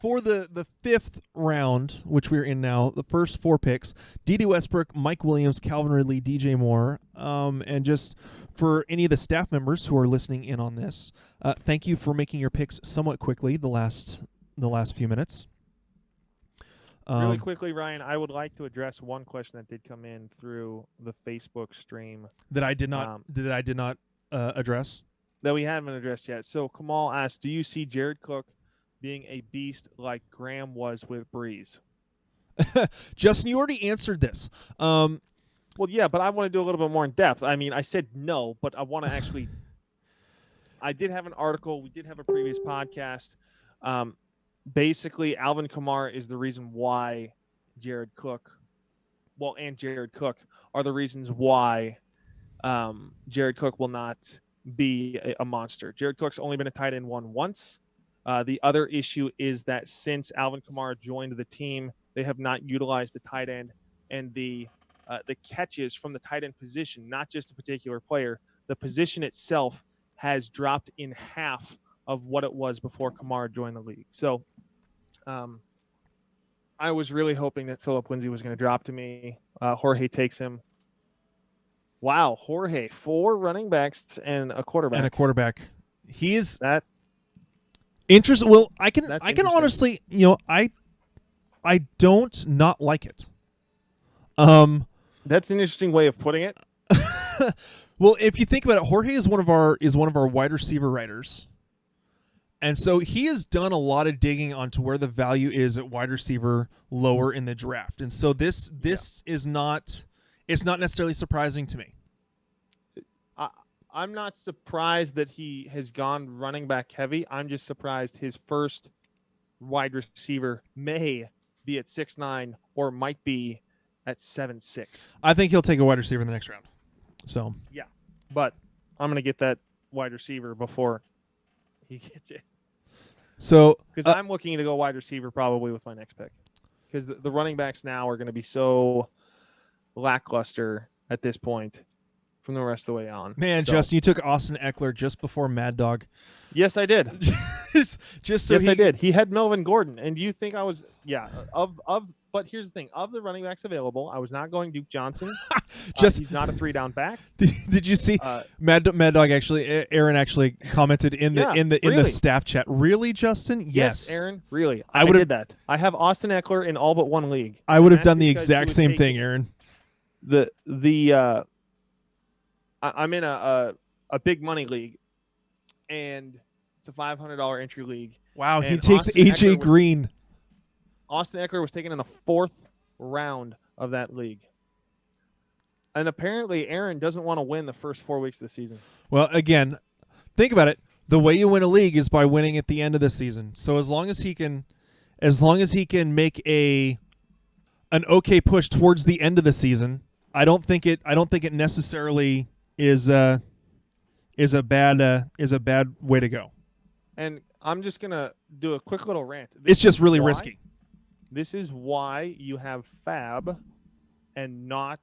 for the 5th round, which we're in now, the first 4 picks, D.D. Westbrook, Mike Williams, Calvin Ridley, DJ Moore, and just for any of the staff members who are listening in on this, thank you for making your picks somewhat quickly the last few minutes. Really quickly, Ryan, I would like to address one question that did come in through the Facebook stream that I did not address. That we haven't addressed yet. So Kamal asked, do you see Jared Cook being a beast like Graham was with Breeze? Justin, you already answered this. Well, yeah, but I want to do a little bit more in depth. I mean, I said no, but I want to actually. I did have an article. We did have a previous podcast. Basically, Alvin Kamara is the reason why Jared Cook are the reasons why Jared Cook will not be a monster. Jared Cook's only been a tight end one once. The other issue is that since Alvin Kamara joined the team, they have not utilized the tight end, and the catches from the tight end position, not just a particular player, the position itself has dropped in half of what it was before Kamara joined the league. So I was really hoping that Philip Lindsay was going to drop to me. Jorge takes him. Wow, Jorge, 4 running backs and a quarterback. He is that interesting. Well, I can honestly, I don't not like it. That's an interesting way of putting it. Well, if you think about it, Jorge is one of our wide receiver writers. And so he has done a lot of digging onto where the value is at wide receiver lower in the draft. And so this is not necessarily surprising to me. I'm not surprised that he has gone running back heavy. I'm just surprised his first wide receiver may be at 6'9" or might be at 7'6". I think he'll take a wide receiver in the next round. So yeah, but I'm going to get that wide receiver before he gets it. So because I'm looking to go wide receiver probably with my next pick, because the running backs now are going to be so lackluster at this point from the rest of the way on. Man, so. Justin, you took Austin Eckler just before Mad Dog. Yes, I did. I did. He had Melvin Gordon, and do you think I was? Yeah. But here's the thing: of the running backs available, I was not going Duke Johnson. He's not a 3-down back. Did you see Mad Dog? Actually, Aaron actually commented in the staff chat. Really, Justin? Yes, Aaron. Really, I did that. I have Austin Eckler in all but one league. I would have done the exact same thing, Aaron. I'm in a big money league, and it's a $500 entry league. Wow, he takes AJ Green. Austin Eckler was taken in the 4th round of that league. And apparently Aaron doesn't want to win the first 4 weeks of the season. Well, again, think about it. The way you win a league is by winning at the end of the season. So as long as he can make an okay push towards the end of the season, I don't think it necessarily is a bad way to go. And I'm just gonna do a quick little rant. It's just really risky. This is why you have FAB and not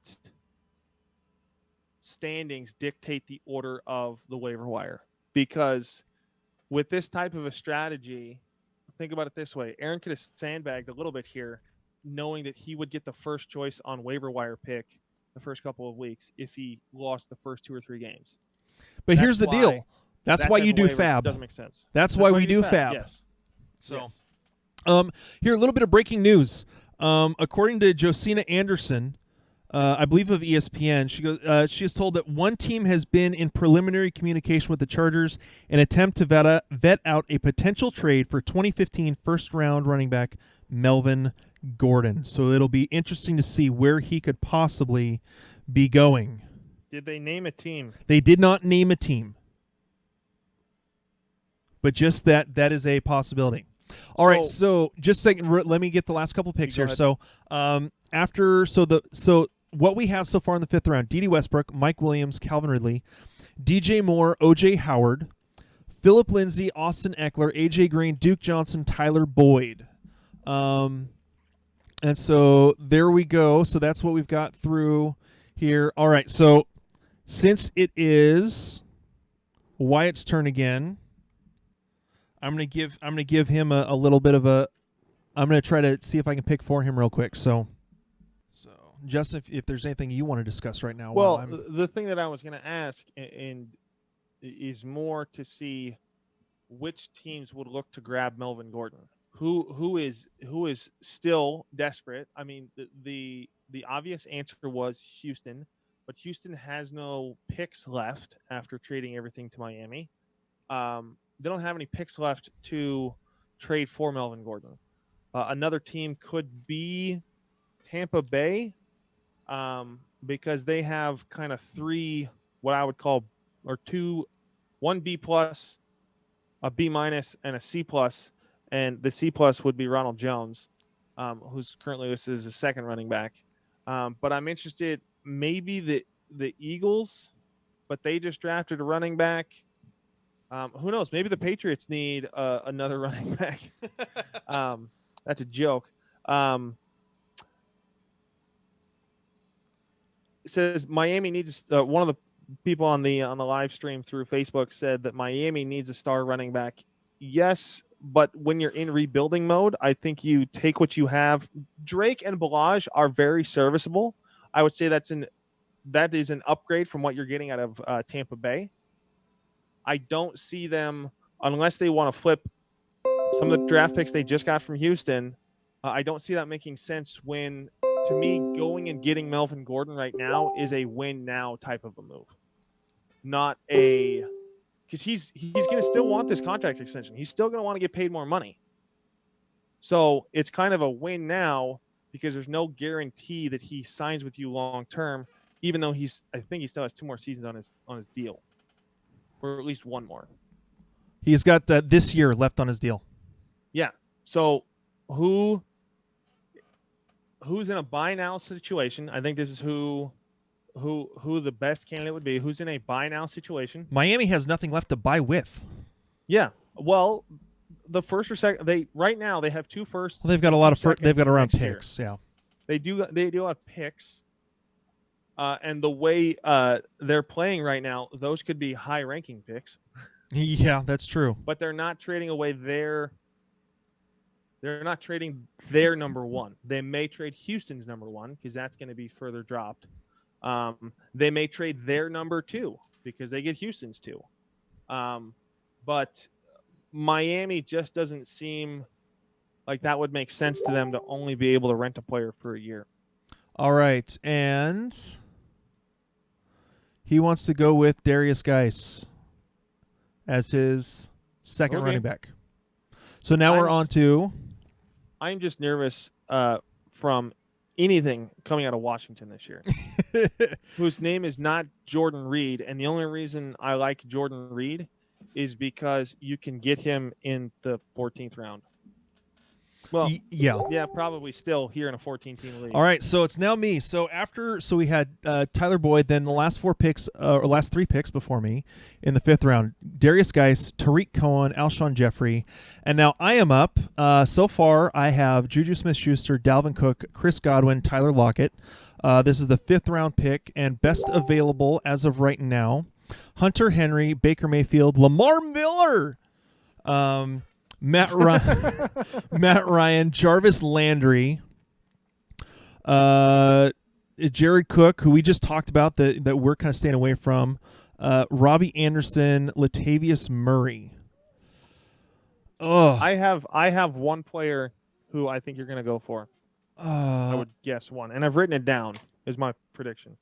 standings dictate the order of the waiver wire. Because with this type of a strategy, think about it this way. Aaron could have sandbagged a little bit here, knowing that he would get the first choice on waiver wire pick the first couple of weeks if he lost the first 2 or 3 games. But here's the deal. That's why you do FAB. Doesn't make sense. That's why we do FAB. Yes. So, here, a little bit of breaking news. According to Josina Anderson, I believe of ESPN, she is told that one team has been in preliminary communication with the Chargers in an attempt to vet out a potential trade for 2015 first-round running back Melvin Gordon. So it'll be interesting to see where he could possibly be going. Did they name a team? They did not name a team. But just that is a possibility. All right, so just a second, let me get the last couple picks here. Ahead. So what we have so far in the 5th round: D.D. Westbrook, Mike Williams, Calvin Ridley, DJ Moore, O.J. Howard, Phillip Lindsay, Austin Eckler, A.J. Green, Duke Johnson, Tyler Boyd. And so there we go. So that's what we've got through here. All right, so since it is Wyatt's turn again, I'm gonna give him a little bit of a. I'm gonna try to see if I can pick for him real quick. So Justin, if there's anything you want to discuss right now. Well, the thing that I was gonna ask and is more to see which teams would look to grab Melvin Gordon. Who is still desperate? I mean, the obvious answer was Houston, but Houston has no picks left after trading everything to Miami. They don't have any picks left to trade for Melvin Gordon. Another team could be Tampa Bay, because they have kind of 3 what I would call, or 2, 1 B+, a B-, and a C+. And the C+ would be Ronald Jones, who's currently listed as a second running back. But I'm interested, maybe the Eagles, but they just drafted a running back. Who knows? Maybe the Patriots need another running back. That's a joke. It says Miami needs one of the people on the live stream through Facebook said that Miami needs a star running back. Yes, but when you're in rebuilding mode, I think you take what you have. Drake and Balaj are very serviceable. I would say that is an upgrade from what you're getting out of Tampa Bay. I don't see them, unless they want to flip some of the draft picks they just got from Houston. I don't see that making sense when, to me, going and getting Melvin Gordon right now is a win now type of a move. Not a, because he's going to still want this contract extension. He's still going to want to get paid more money. So it's kind of a win now because there's no guarantee that he signs with you long term, even though I think he still has 2 more seasons on his deal. Or at least 1 more. He's got this year left on his deal. Yeah. So who's in a buy now situation? I think this is who the best candidate would be. Who's in a buy now situation? Miami has nothing left to buy with. Yeah. Well, the first or second, right now they have 2 firsts. Well, they've got a lot of they've got around picks. Yeah. They do have picks. And the way they're playing right now, those could be high-ranking picks. Yeah, that's true. But they're not trading away they're not trading their number 1. They may trade Houston's number 1 because that's going to be further dropped. They may trade their number 2 because they get Houston's 2. But Miami just doesn't seem like that would make sense to them to only be able to rent a player for a year. All right, and he wants to go with Darius Geis as his second running back. So now we're on to... I'm just nervous from anything coming out of Washington this year, whose name is not Jordan Reed. And the only reason I like Jordan Reed is because you can get him in the 14th round. Well, yeah, probably still here in a 14-team league. All right, so it's now me. So we had Tyler Boyd, then the last 4 picks, or last 3 picks before me in the 5th round: Darius Geis, Tariq Cohen, Alshon Jeffrey, and now I am up. So far, I have Juju Smith-Schuster, Dalvin Cook, Chris Godwin, Tyler Lockett. This is the 5th round pick and best available as of right now: Hunter Henry, Baker Mayfield, Lamar Miller. Matt Ryan, Jarvis Landry, Jared Cook, who we just talked about that we're kind of staying away from, Robbie Anderson, Latavius Murray. Oh, I have one player who I think you're going to go for. I would guess one, and I've written it down. Is my prediction.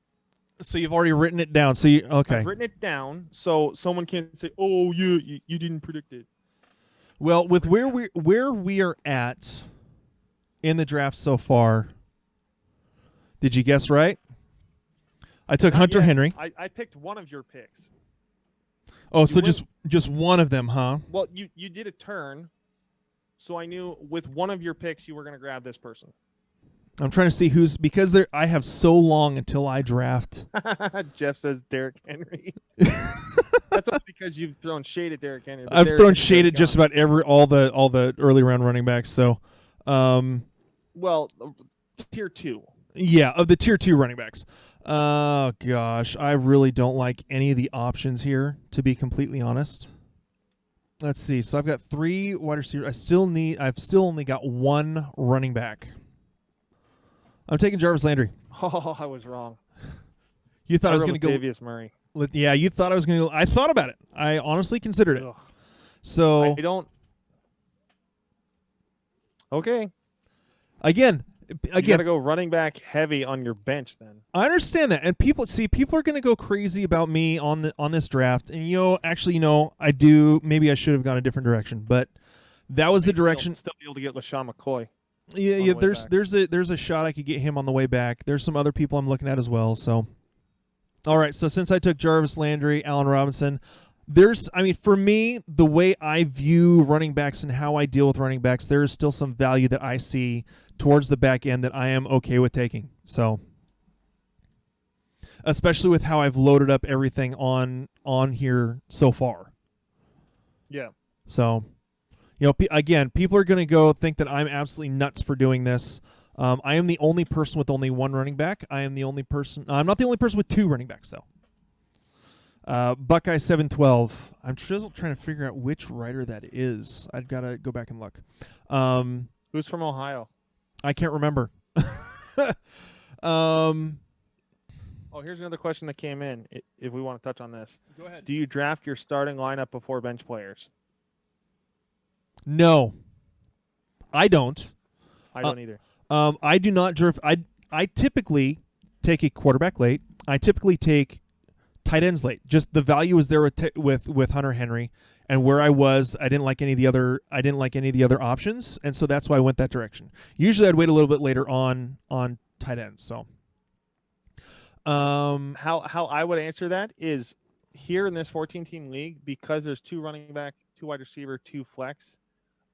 So you've already written it down. So okay. I've written it down so someone can't say, "Oh, you didn't predict it." Well, with where we are at in the draft so far, did you guess right? I took Not Hunter yet. Henry. I picked one of your picks. Oh, so went- just one of them, huh? Well, you did a turn, so I knew with one of your picks you were going to grab this person. I'm trying to see because I have so long until I draft. Jeff says Derrick Henry. That's only because you've thrown shade at Derrick Henry. I've thrown shade at just about all the early round running backs. So, well, tier 2. yeah, of the tier 2 running backs. Oh gosh, I really don't like any of the options here, to be completely honest. Let's see. So I've got 3 wide receivers. I've still only got 1 running back. I'm taking Jarvis Landry. Oh, I was wrong. You thought I was going to go Latavius Murray. Yeah, you thought I was going to go. I thought about it. I honestly considered it. Ugh. So I don't. Okay. Again, You got to go running back heavy on your bench then. I understand that, and people are going to go crazy about me on this draft. And actually, maybe I should have gone a different direction, but that was the direction. Still be able to get LaShawn McCoy. Yeah. There's a shot I could get him on the way back. There's some other people I'm looking at as well. So, all right. So since I took Jarvis Landry, Allen Robinson, for me, the way I view running backs and how I deal with running backs, there is still some value that I see towards the back end that I am okay with taking. So, especially with how I've loaded up everything on here so far. Yeah. So, again, people are going to think that I'm absolutely nuts for doing this. I am the only person with only 1 running back. I'm not the only person with 2 running backs, though. Buckeye 712. I'm still trying to figure out which writer that is. I've got to go back and look. Who's from Ohio? I can't remember. Oh, here's another question that came in. If we want to touch on this, go ahead. Do you draft your starting lineup before bench players? No, I don't. I don't either. I do not draft. I typically take a quarterback late. I typically take tight ends late. Just the value is there with Hunter Henry, and where I was, I didn't like any of the other options, and so that's why I went that direction. Usually, I'd wait a little bit later on tight ends. So, how I would answer that is here in this 14-team league, because there's 2 running back, 2 wide receiver, 2 flex.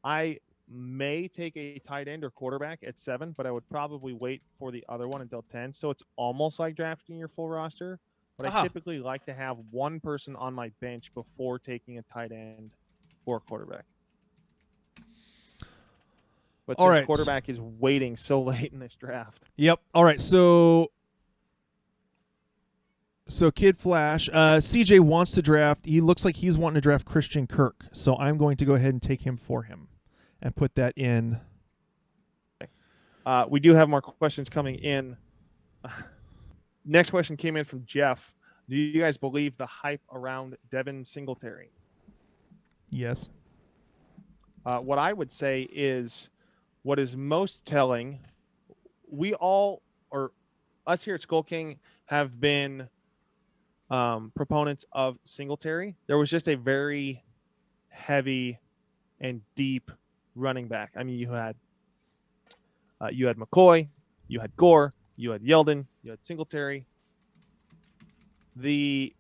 I may take a tight end or quarterback at 7, but I would probably wait for the other one until 10. So it's almost like drafting your full roster. But I typically like to have 1 person on my bench before taking a tight end or quarterback. But since quarterback is waiting so late in this draft. Yep. All right. So Kid Flash, CJ wants to draft. He looks like he's wanting to draft Christian Kirk. So I'm going to go ahead and take him for him and put that in. We do have more questions coming in. Next question came in from Jeff. Do you guys believe the hype around Devin Singletary? Yes. What I would say is what is most telling, we all, or us here at SkullKing, have been proponents of Singletary. There was just a very heavy and deep running back. I mean, you had McCoy, You had Gore, you had Yeldon, you had Singletary. The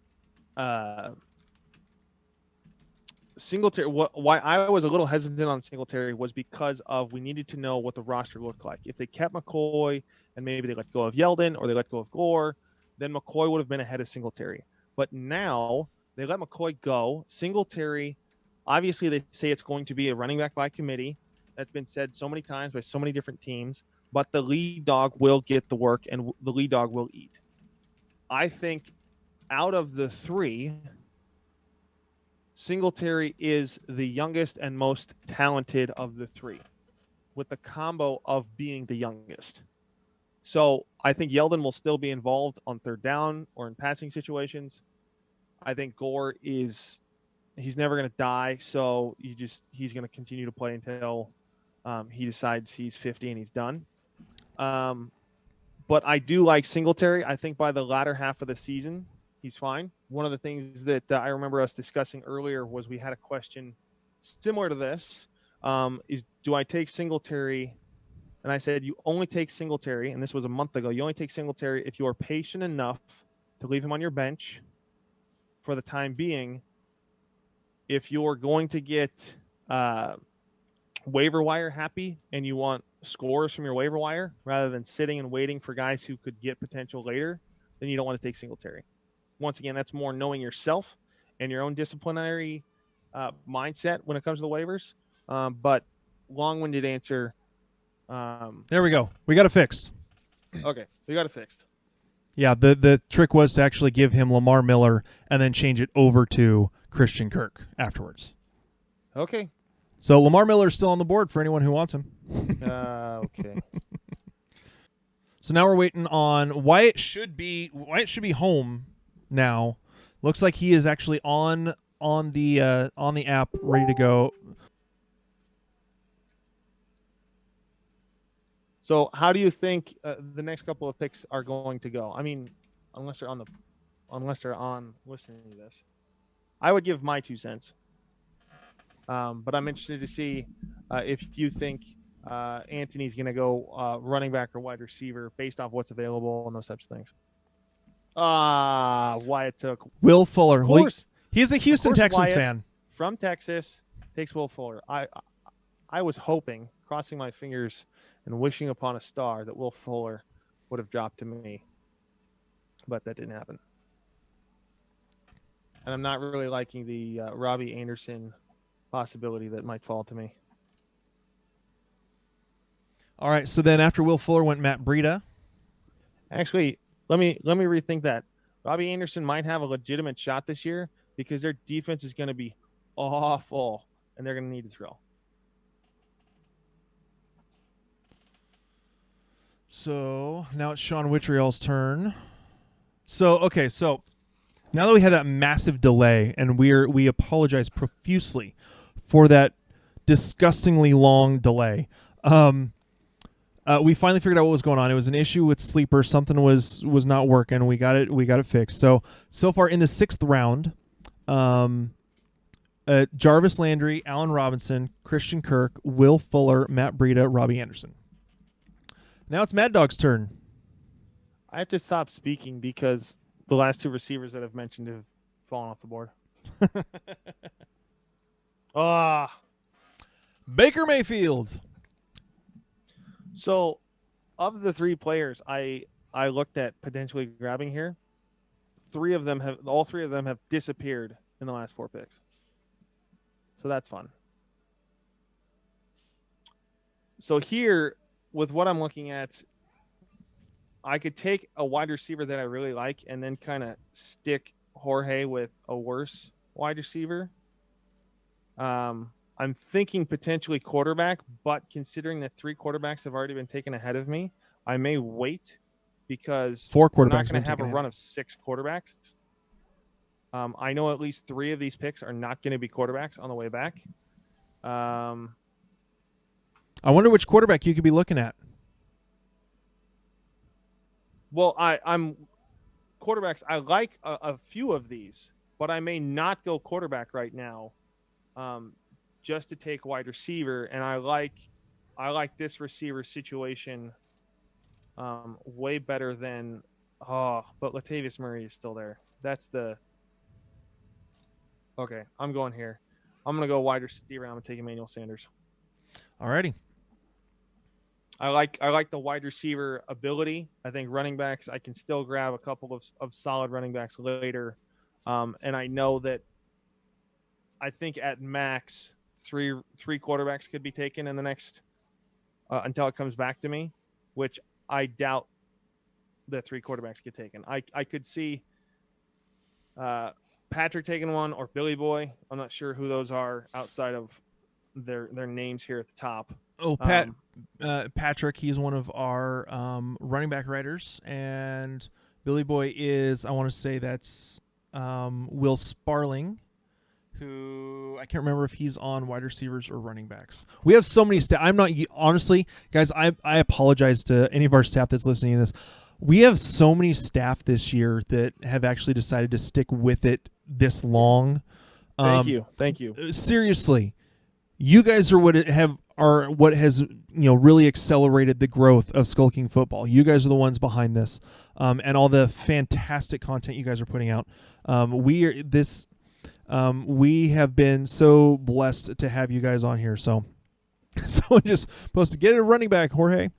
Singletary, why I was a little hesitant on Singletary was because of we needed to know what the roster looked like. If they kept McCoy and maybe they let go of Yeldon or they let go of Gore, then McCoy would have been ahead of Singletary. But now they let McCoy go. Singletary, obviously they say it's going to be a running back by committee. That's been said so many times by so many different teams. But the lead dog will get the work and the lead dog will eat. I think out of the three, Singletary is the youngest and most talented of the three, with the combo of being the youngest. So I think Yeldon will still be involved on third down or in passing situations. I think Gore he's never going to die, so he's going to continue to play until he decides he's 50 and he's done. But I do like Singletary. I think by the latter half of the season, he's fine. One of the things that I remember us discussing earlier was we had a question similar to this, is do I take Singletary? And I said, you only take Singletary, and this was a month ago, you only take Singletary if you are patient enough to leave him on your bench for the time being. If you're going to get waiver wire happy and you want scores from your waiver wire rather than sitting and waiting for guys who could get potential later, then you don't want to take Singletary. Once again, that's more knowing yourself and your own disciplinary mindset when it comes to the waivers. But long-winded answer. There we go. We got it fixed. Okay, we got it fixed. Yeah, the trick was to actually give him Lamar Miller and then change it over to Christian Kirk afterwards. Okay. So Lamar Miller is still on the board for anyone who wants him. Okay. So now we're waiting on Wyatt should be home now. Looks like he is actually on the app, ready to go. So how do you think the next couple of picks are going to go? I mean, unless they're on listening to this, I would give my 2 cents. But I'm interested to see if you think Anthony's going to go running back or wide receiver based off what's available and those types of things. Wyatt took Will Fuller. Of course, he's a Houston Texans Wyatt, fan. From Texas, takes Will Fuller. I was hoping, crossing my fingers and wishing upon a star that Will Fuller would have dropped to me. But that didn't happen. And I'm not really liking the Robbie Anderson possibility that might fall to me. All right, so then after Will Fuller went Matt Breida. Actually, let me rethink that. Robbie Anderson might have a legitimate shot this year because their defense is going to be awful and they're going to need to throw. So now it's Sean Wittriell's turn. So now that we had that massive delay, and we apologize profusely for that disgustingly long delay. We finally figured out what was going on. It was an issue with Sleeper. Something was not working. We got it fixed. So far in the 6th round, Jarvis Landry, Allen Robinson, Christian Kirk, Will Fuller, Matt Breida, Robbie Anderson. Now it's Mad Dog's turn. I have to stop speaking because the last 2 receivers that I've mentioned have fallen off the board. Baker Mayfield. So, of the 3 players I looked at potentially grabbing here, all three of them have disappeared in the last 4 picks. So that's fun. So here, with what I'm looking at, I could take a wide receiver that I really like and then kind of stick Jorge with a worse wide receiver. I'm thinking potentially quarterback, but considering that 3 quarterbacks have already been taken ahead of me, I may wait because 4 we're quarterbacks not going been to have a taken run of 6 quarterbacks. I know at least 3 of these picks are not going to be quarterbacks on the way back. I wonder which quarterback you could be looking at. Well, I'm quarterbacks. I like a few of these, but I may not go quarterback right now, just to take wide receiver. And I like this receiver situation way better than. Oh, but Latavius Murray is still there. That's the. Okay, I'm going here. I'm going to go wide receiver. I'm going to take Emmanuel Sanders. Alrighty. I like the wide receiver ability. I think running backs, I can still grab a couple of solid running backs later. And I know that I think at max three quarterbacks could be taken in the next until it comes back to me, which I doubt that 3 quarterbacks get taken. I could see Patrick taking one or Billy Boy. I'm not sure who those are outside of their names here at the top. Oh, Patrick, he's one of our running back writers, and Billy Boy is, I want to say that's Will Sparling, who I can't remember if he's on wide receivers or running backs. We have so many staff. I'm not, honestly, guys, I apologize to any of our staff that's listening to this. We have so many staff this year that have actually decided to stick with it this long. Thank you. Seriously, you guys are what has really accelerated the growth of SkullKing football. You guys are the ones behind this, and all the fantastic content you guys are putting out. We have been so blessed to have you guys on here. So someone just posted, get a running back, Jorge.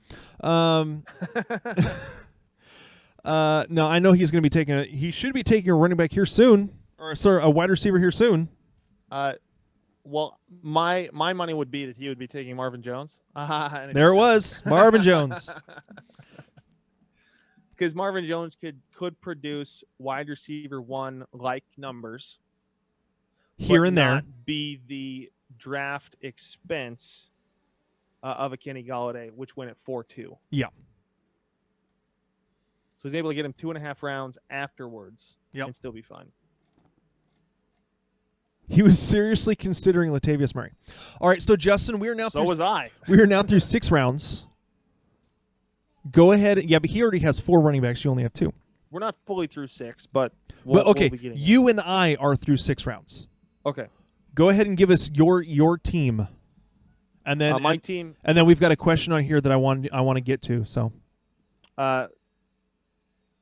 No, I know he's going to be he should be taking a running back here soon, or sorry, a wide receiver here soon. Well, my money would be that he would be taking Marvin Jones. There it was, Marvin Jones. Because Marvin Jones could produce wide receiver 1 like numbers here and there, not be the draft expense of a Kenny Golladay, which went at 4.2. Yeah. So he's able to get him 2.5 rounds afterwards, yep, and still be fine. He was seriously considering Latavius Murray. All right, so Justin, we are now. We are now through 6 rounds. Go ahead. Yeah, but he already has 4 running backs. You only have 2. We're not fully through 6, but okay, we'll be you and I are through 6 rounds. Okay. Go ahead and give us your team, and then my team. And then we've got a question on here that I want to get to. So,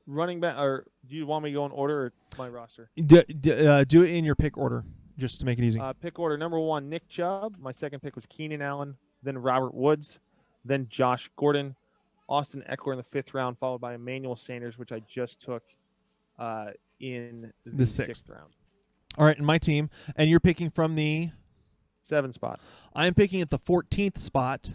running back, or do you want me to go in order or my roster? Do it in your pick order, just to make it easy. Pick order number 1, Nick Chubb. My second pick was Keenan Allen, then Robert Woods, then Josh Gordon, Austin Eckler in the 5th round, followed by Emmanuel Sanders, which I just took in the 6th round. All right, and my team, and you're picking from the 7 spot. I am picking at the 14th spot.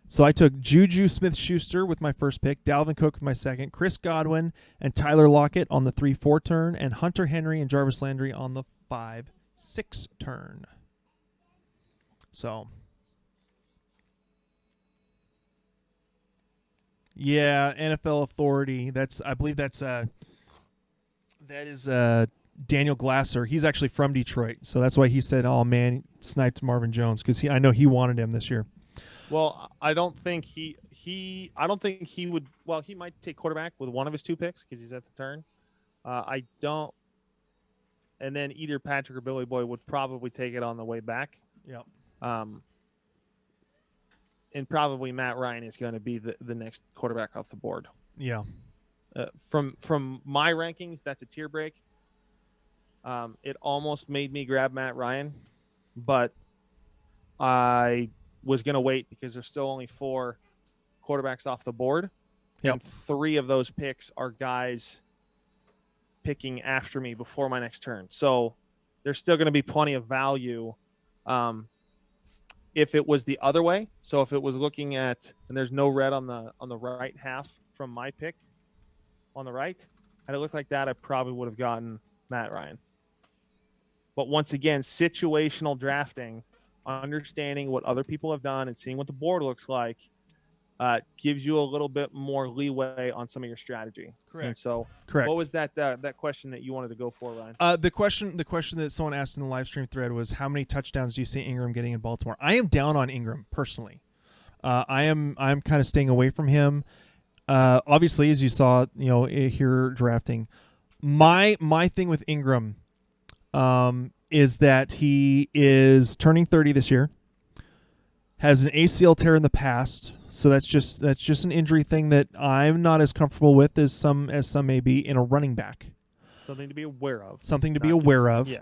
So I took Juju Smith-Schuster with my first pick, Dalvin Cook with my second, Chris Godwin and Tyler Lockett on the 3-4 turn, and Hunter Henry and Jarvis Landry on the 5-6 turn. So, yeah, NFL authority. I believe that is Daniel Glasser. He's actually from Detroit, so that's why he said, "Oh man, sniped Marvin Jones," because I know he wanted him this year. Well, I don't think he would. Well, he might take quarterback with one of his 2 picks because he's at the turn. I don't. And then either Patrick or Billy Boy would probably take it on the way back. Yep. And probably Matt Ryan is going to be the next quarterback off the board. Yeah. From my rankings, that's a tier break. It almost made me grab Matt Ryan, but I was going to wait because there's still only 4 quarterbacks off the board. Yep. And 3 of those picks are guys picking after me before my next turn. So there's still going to be plenty of value if it was the other way. So if it was looking at, and there's no red on the right half from my pick on the right, had it looked like that, I probably would have gotten Matt Ryan. But once again, situational drafting, understanding what other people have done and seeing what the board looks like gives you a little bit more leeway on some of your strategy. Correct. And so, correct. What was that question that you wanted to go for, Ryan? The question that someone asked in the live stream thread was, how many touchdowns do you see Ingram getting in Baltimore? I am down on Ingram personally. I'm kind of staying away from him. Obviously, as you saw, here drafting, my thing with Ingram is that he is turning 30 this year, has an ACL tear in the past, So that's just an injury thing that I'm not as comfortable with as some may be in a running back. Something to be aware of. Something to be aware of. Yeah.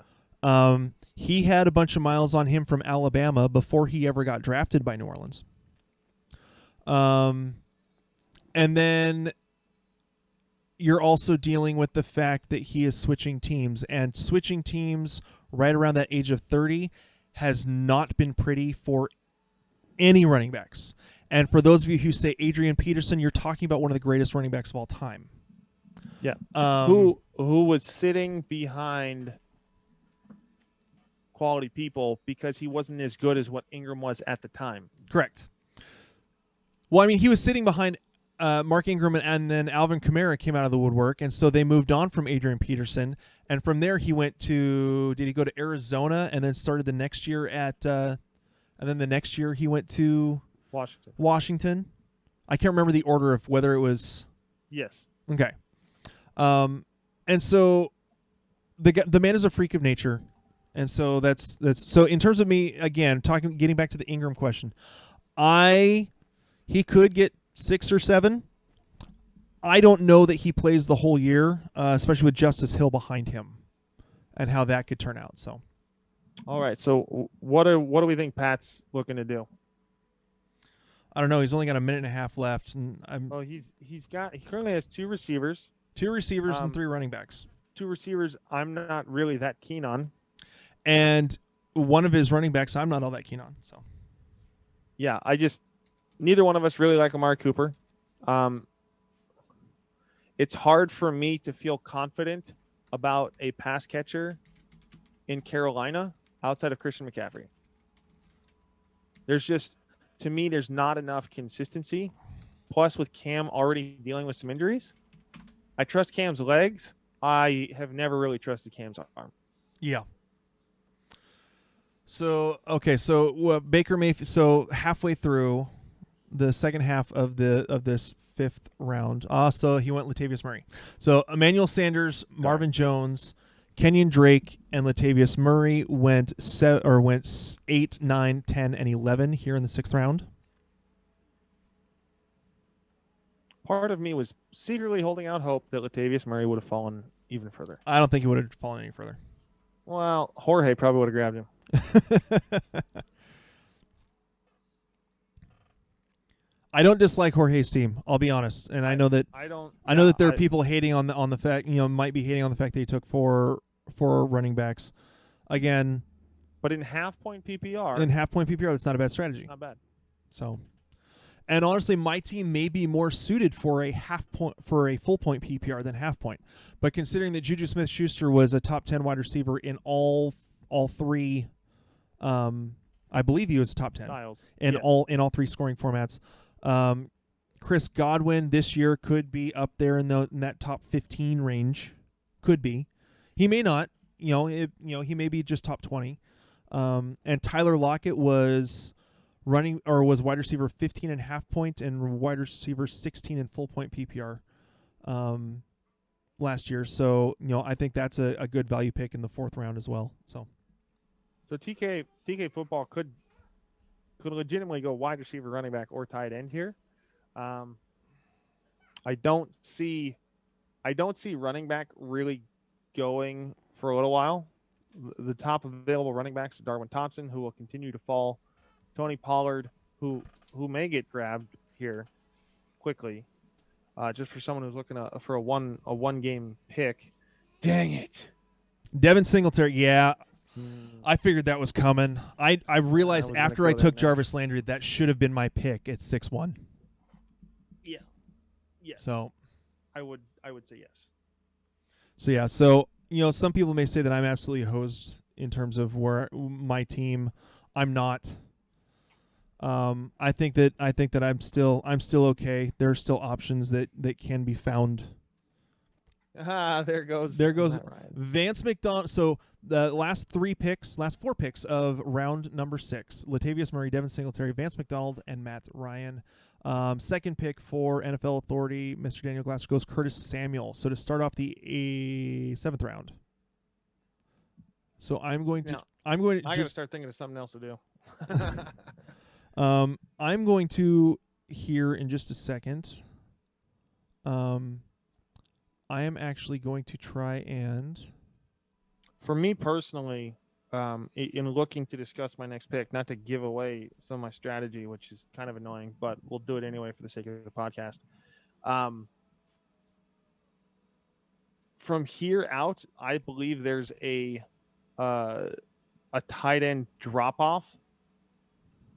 He had a bunch of miles on him from Alabama before he ever got drafted by New Orleans. And then you're also dealing with the fact that he is switching teams, and switching teams right around that age of 30 has not been pretty for any running backs. And for those of you who say Adrian Peterson, you're talking about one of the greatest running backs of all time. Yeah. Who was sitting behind quality people because he wasn't as good as what Ingram was at the time. Correct. Well, I mean, he was sitting behind Mark Ingram, and then Alvin Kamara came out of the woodwork, and so they moved on from Adrian Peterson. And from there, he went to, did he go to Arizona and then started the next year at, and then the next year he went to Washington. I can't remember the order of whether it was. Yes. Okay. And so the man is a freak of nature. And so that's so in terms of me, again, getting back to the Ingram question, he could get 6 or 7. I don't know that he plays the whole year, especially with Justice Hill behind him, and how that could turn out. So, all right. So what do we think Pat's looking to do? I don't know. He's only got a minute and a half left, and he currently has 2 receivers, and 3 running backs. 2 receivers I'm not really that keen on, and one of his running backs I'm not all that keen on. So, yeah, neither one of us really like Amari Cooper. It's hard for me to feel confident about a pass catcher in Carolina outside of Christian McCaffrey. To me, there's not enough consistency. Plus, with Cam already dealing with some injuries, I trust Cam's legs. I have never really trusted Cam's arm. Yeah. So, okay, so Baker Mayfield. So halfway through the second half of this 5th round, so he went Latavius Murray. So Emmanuel Sanders, Marvin Jones, Kenyon Drake, and Latavius Murray went 8, 9, 10, and 11 here in the 6th round. Part of me was secretly holding out hope that Latavius Murray would have fallen even further. I don't think he would have fallen any further. Well, Jorge probably would have grabbed him. I don't dislike Jorge's team. I'll be honest, and I know that there are people hating on the fact, might be hating on the fact that he took four running backs. Again, but in half-point PPR, that's not a bad strategy. Not bad. So, and honestly, my team may be more suited for a full point PPR than half point. But considering that Juju Smith-Schuster was a top 10 wide receiver in all 3, I believe he was a top 10 styles in all 3 scoring formats. Chris Godwin this year could be up there in that top 15 range. Could be. He may not. He may be just top 20. And Tyler Lockett was wide receiver 15 and half point and wide receiver 16 in full point PPR last year. So, I think that's a good value pick in the 4th round as well. So TK football could legitimately go wide receiver, running back, or tight end here. I don't see running back really going for a little while. The top available running backs are Darwin Thompson, who will continue to fall, Tony Pollard, who may get grabbed here quickly, just for someone who's looking for a one game pick. Dang it, Devin Singletary. Yeah. I figured that was coming. I realized after I took Jarvis Landry that should have been my pick at 6-1. Yeah. Yes. So I would say yes. So yeah, so some people may say that I'm absolutely hosed in terms of where my team. I'm not. I think that I'm still okay. There are still options that can be found. There goes Vance McDonald. So the last 4 picks of round number 6, Latavius Murray, Devin Singletary, Vance McDonald, and Matt Ryan. Second pick for NFL Authority, Mr. Daniel Glasser, goes Curtis Samuel. So to start off the 7th round. So I'm going to. I got to start thinking of something else to do. I'm going to here in just a second. I am actually going to try and... For me personally, in looking to discuss my next pick, not to give away some of my strategy, which is kind of annoying, but we'll do it anyway for the sake of the podcast. From here out, I believe there's a tight end drop off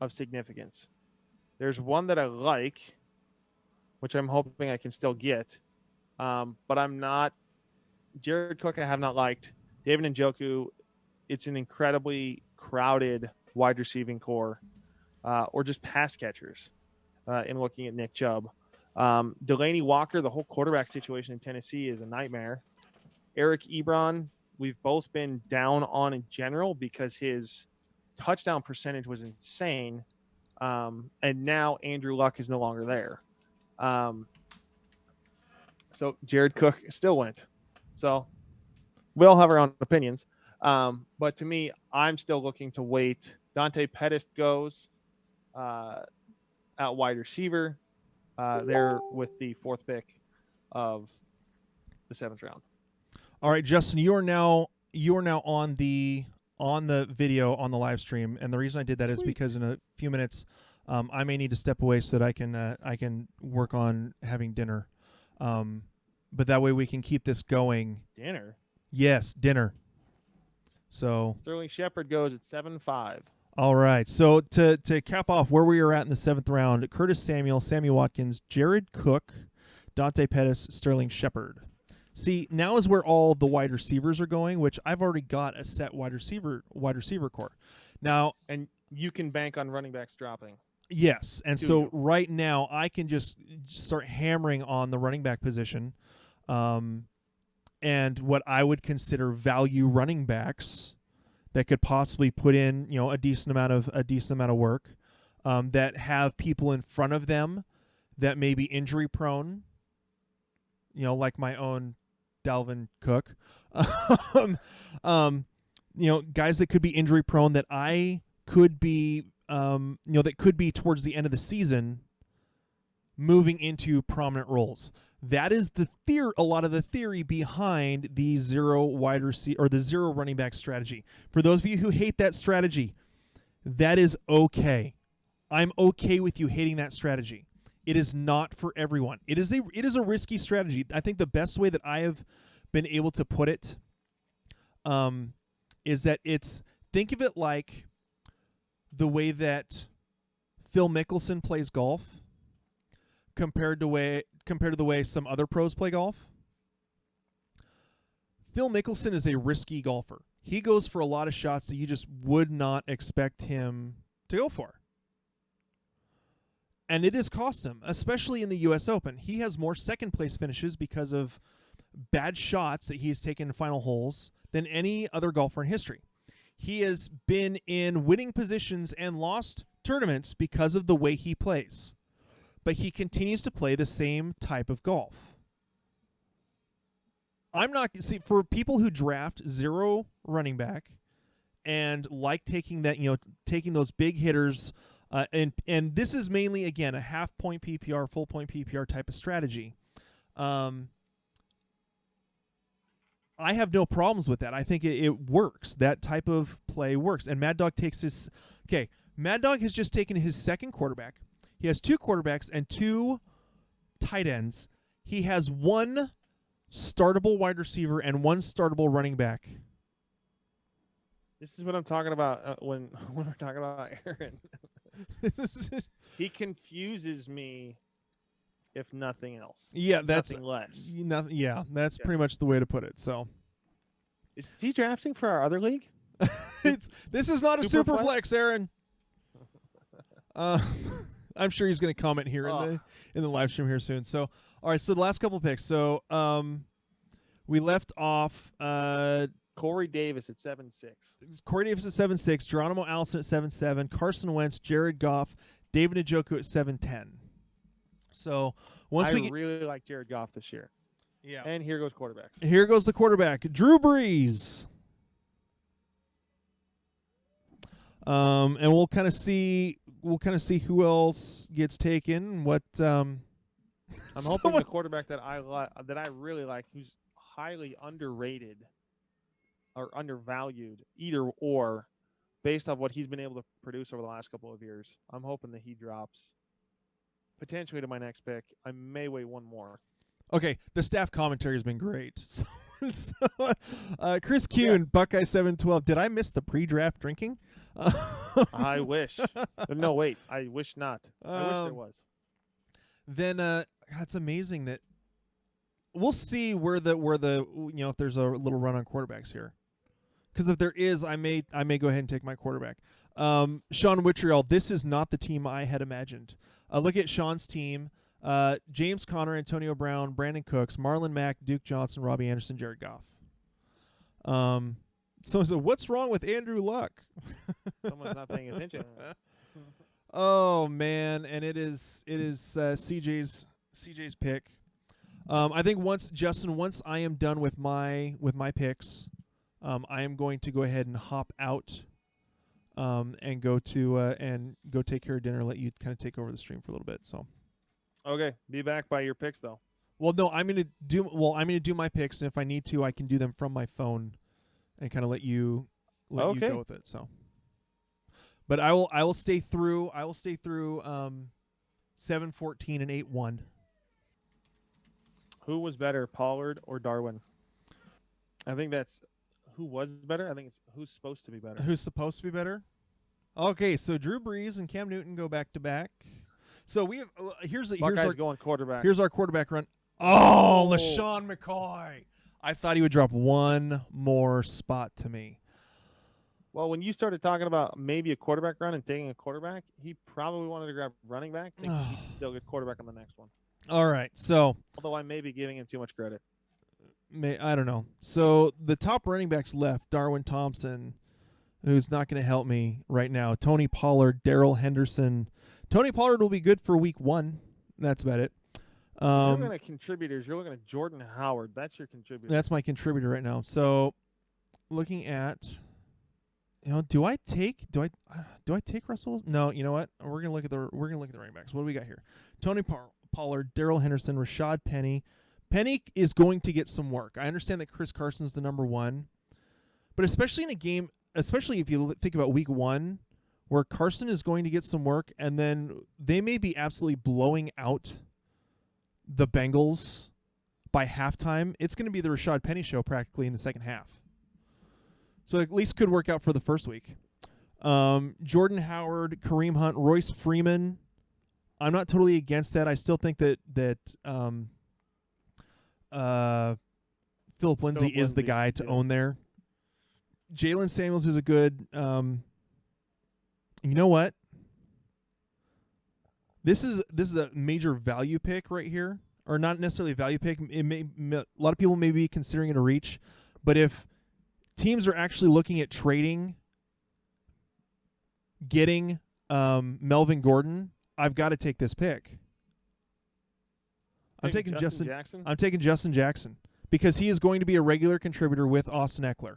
of significance. There's one that I like, which I'm hoping I can still get, but I'm not. Jared Cook, I have not liked. David Njoku, it's an incredibly crowded wide receiving core, or just pass catchers. In looking at Nick Chubb, Delaney Walker, the whole quarterback situation in Tennessee is a nightmare. Eric Ebron, we've both been down on in general because his touchdown percentage was insane. And now Andrew Luck is no longer there. So Jared Cook still went. So we all have our own opinions. But to me, I'm still looking to wait. Dante Pettis goes at wide receiver there with the 4th pick of the 7th round. All right, Justin, you are now on the video on the live stream, and the reason I did that is because in a few minutes I may need to step away so that I can work on having dinner. But that way we can keep this going. Dinner? Yes, dinner. So Sterling Shepard goes at 7-5. All right. So to cap off where we are at in the 7th round, Curtis Samuel, Sammy Watkins, Jared Cook, Dante Pettis, Sterling Shepard. See, now is where all the wide receivers are going, which I've already got a set wide receiver core. Now, and you can bank on running backs dropping. Yes, and so right now I can just start hammering on the running back position, and what I would consider value running backs that could possibly put in, a decent amount of work, that have people in front of them that may be injury prone, like my own Dalvin Cook, guys that could be injury prone that I could be, that could be towards the end of the season moving into prominent roles. That is a lot of the theory behind the zero wide receiver or the zero running back strategy. For those of you who hate that strategy, that is okay. I'm okay with you hating that strategy. It is not for everyone. It is a risky strategy. I think the best way that I have been able to put it is that think of it like the way that Phil Mickelson plays golf compared to the way some other pros play golf. Phil Mickelson is a risky golfer. He goes for a lot of shots that you just would not expect him to go for. And it has cost him, especially in the U.S. Open. He has more second-place finishes because of bad shots that he has taken in final holes than any other golfer in history. He has been in winning positions and lost tournaments because of the way he plays. But he continues to play the same type of golf. For people who draft zero running back and like taking those big hitters, and this is mainly, again, a half-point PPR, full-point PPR type of strategy. I have no problems with that. I think it works. That type of play works. And Mad Dog Mad Dog has just taken his second quarterback. He has 2 quarterbacks and 2 tight ends. He has 1 startable wide receiver and 1 startable running back. This is what I'm talking about when we're talking about Aaron. He confuses me, if nothing else. Yeah, that's nothing less. That's pretty much the way to put it. So, is he drafting for our other league? This is not a super flex, Aaron. I'm sure he's going to comment here in the live stream here soon. So, all right. So the last couple picks. So, we left off Corey Davis at 7-6. Corey Davis at 7-6. Geronimo Allison at 7-7. Carson Wentz, Jared Goff, David Njoku at 7-10. So I really like Jared Goff this year. Yeah. And here goes quarterbacks. Here goes the quarterback, Drew Brees. And we'll kind of see we'll kind of see who else gets taken. What I'm hoping the quarterback that I really like, who's highly underrated or undervalued, either or, based on what he's been able to produce over the last couple of years. I'm hoping that he drops potentially to my next pick. I may wait one more. Okay, the staff commentary has been great. Chris Q and Buckeye 712. Did I miss the pre-draft drinking? I wish. No, wait. I wish not. I wish there was. Then it's amazing that we'll see where the if there's a little run on quarterbacks here. Because if there is, I may go ahead and take my quarterback. Sean Wittriell, this is not the team I had imagined. Look at Sean's team. James Conner, Antonio Brown, Brandon Cooks, Marlon Mack, Duke Johnson, Robbie Anderson, Jared Goff. Someone said, what's wrong with Andrew Luck? Someone's not paying attention. Oh, man, and it is CJ's pick. I think once I am done with my picks, I am going to go ahead and hop out and go take care of dinner. Let you kind of take over the stream for a little bit. So, okay, be back by your picks though. Well, no, I'm gonna do my picks, and if I need to, I can do them from my phone, and kind of let you go with it. So, but I will stay through 7-14 and 8-1. Who was better, Pollard or Darwin? I think that's who was better. I think it's who's supposed to be better. Who's supposed to be better? Okay, so Drew Brees and Cam Newton go back to back. So we have here's our going quarterback. Here's our quarterback run. Oh, LaShawn McCoy. I thought he would drop one more spot to me. Well, when you started talking about maybe a quarterback run and taking a quarterback, he probably wanted to grab running back. I think he'll get quarterback on the next one. All right, so although I may be giving him too much credit. I don't know. So the top running backs left: Darwin Thompson, who's not going to help me right now. Tony Pollard, Darrell Henderson. Tony Pollard will be good for week 1. That's about it. You're looking at contributors. You're looking at Jordan Howard. That's your contributor. That's my contributor right now. So, looking at, do I take Russell? No. You know what? We're gonna look at the running backs. What do we got here? Tony Pollard, Darrell Henderson, Rashad Penny. Penny is going to get some work. I understand that Chris Carson's the number 1, but especially in a game, especially if you think about week 1, where Carson is going to get some work, and then they may be absolutely blowing out the Bengals by halftime. It's going to be the Rashad Penny show practically in the second half. So at least could work out for the first week. Jordan Howard, Kareem Hunt, Royce Freeman. I'm not totally against that. I still think that Philip Lindsay is the guy to own there. Jalen Samuels is a good. You know what? This is a major value pick right here, or not necessarily a value pick. A lot of people may be considering it a reach, but if teams are actually looking at getting Melvin Gordon, I've got to take this pick. I'm taking Justin Jackson. I'm taking Justin Jackson because he is going to be a regular contributor with Austin Eckler.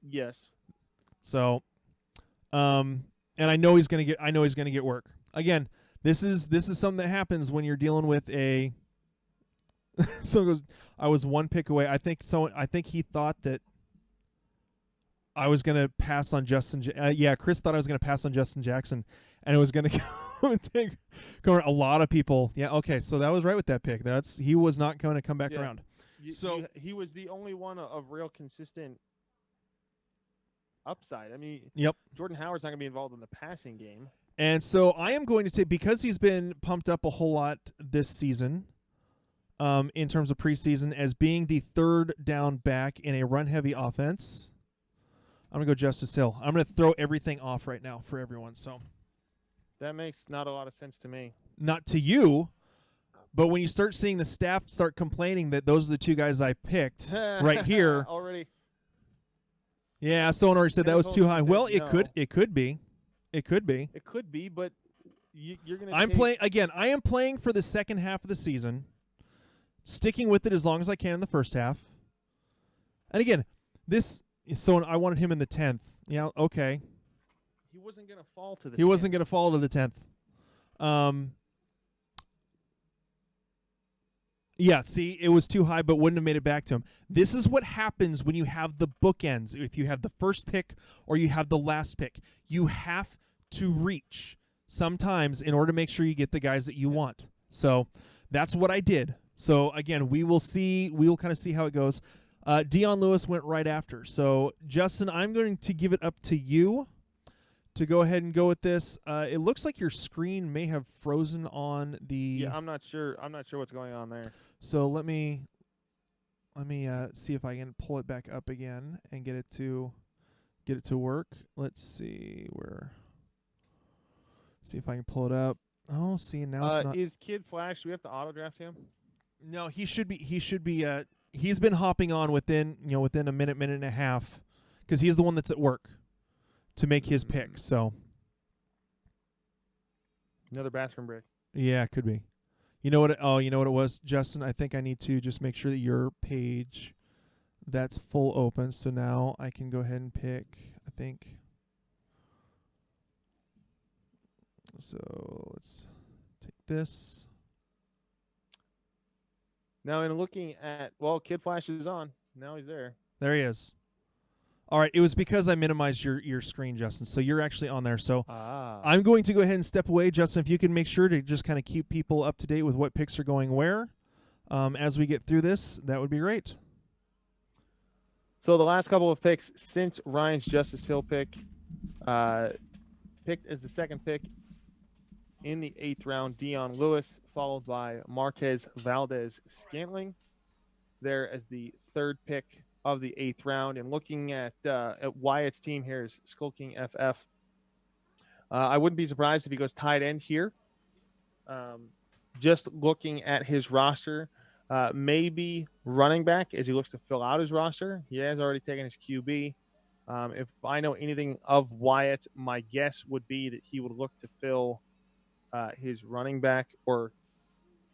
Yes. So, and I know he's going to get work. Again, this is something that happens when you're dealing with a. Someone goes, I was one pick away. I think he thought that I was going to pass on Justin. Chris thought I was going to pass on Justin Jackson, and it was going to come and take a lot of people. Yeah, okay, so that was right with that pick. He was not going to come back around. He was the only one of real consistent upside. I mean, yep. Jordan Howard's not going to be involved in the passing game. And so I am going to take, because he's been pumped up a whole lot this season, in terms of preseason, as being the third down back in a run-heavy offense. I'm going to go Justice Hill. I'm going to throw everything off right now for everyone. So that makes not a lot of sense to me. Not to you, but when you start seeing the staff start complaining that those are the two guys I picked right here. Already. Yeah, someone already said that was too high. Well, it could be. It could be, but you're going to I am playing for the second half of the season, sticking with it as long as I can in the first half. And again, I wanted him in the 10th. Yeah, okay. He wasn't going to fall to the. He 10th. wasn't going to fall to the 10th. Yeah, see, it was too high, but wouldn't have made it back to him. This is what happens when you have the bookends. If you have the first pick or you have the last pick, you have to reach sometimes in order to make sure you get the guys that you want. So that's what I did. So again, we will kind of see how it goes. Dion Lewis went right after. So Justin, I'm going to give it up to you to go ahead and go with this. It looks like your screen may have frozen on the. Yeah, I'm not sure. I'm not sure what's going on there. So let me see if I can pull it back up again and get it to work. Let's see See if I can pull it up. Oh, see, now it's not. Is Kid Flash? Do we have to auto draft him? No, he should be. He's been hopping on within a minute and a half, because he's the one that's at work to make his pick. So another bathroom break. Yeah, it could be. You know what it was, Justin? I think I need to just make sure that your page that's full open. So now I can go ahead and pick, I think. So let's take this. Now, in looking at, Kid Flash is on. Now he's there. There he is. All right, it was because I minimized your screen, Justin. So you're actually on there. So I'm going to go ahead and step away, Justin. If you can make sure to just kind of keep people up to date with what picks are going where as we get through this, that would be great. So the last couple of picks since Ryan's Justice Hill pick, picked as the second pick in the 8th round, Dion Lewis, followed by Marquez Valdez-Scantling there as the third pick of the 8th round. And looking at Wyatt's team here is SkullKing FF. I wouldn't be surprised if he goes tight end here. Just looking at his roster, maybe running back as he looks to fill out his roster. He has already taken his QB. If I know anything of Wyatt, my guess would be that he would look to fill his running back or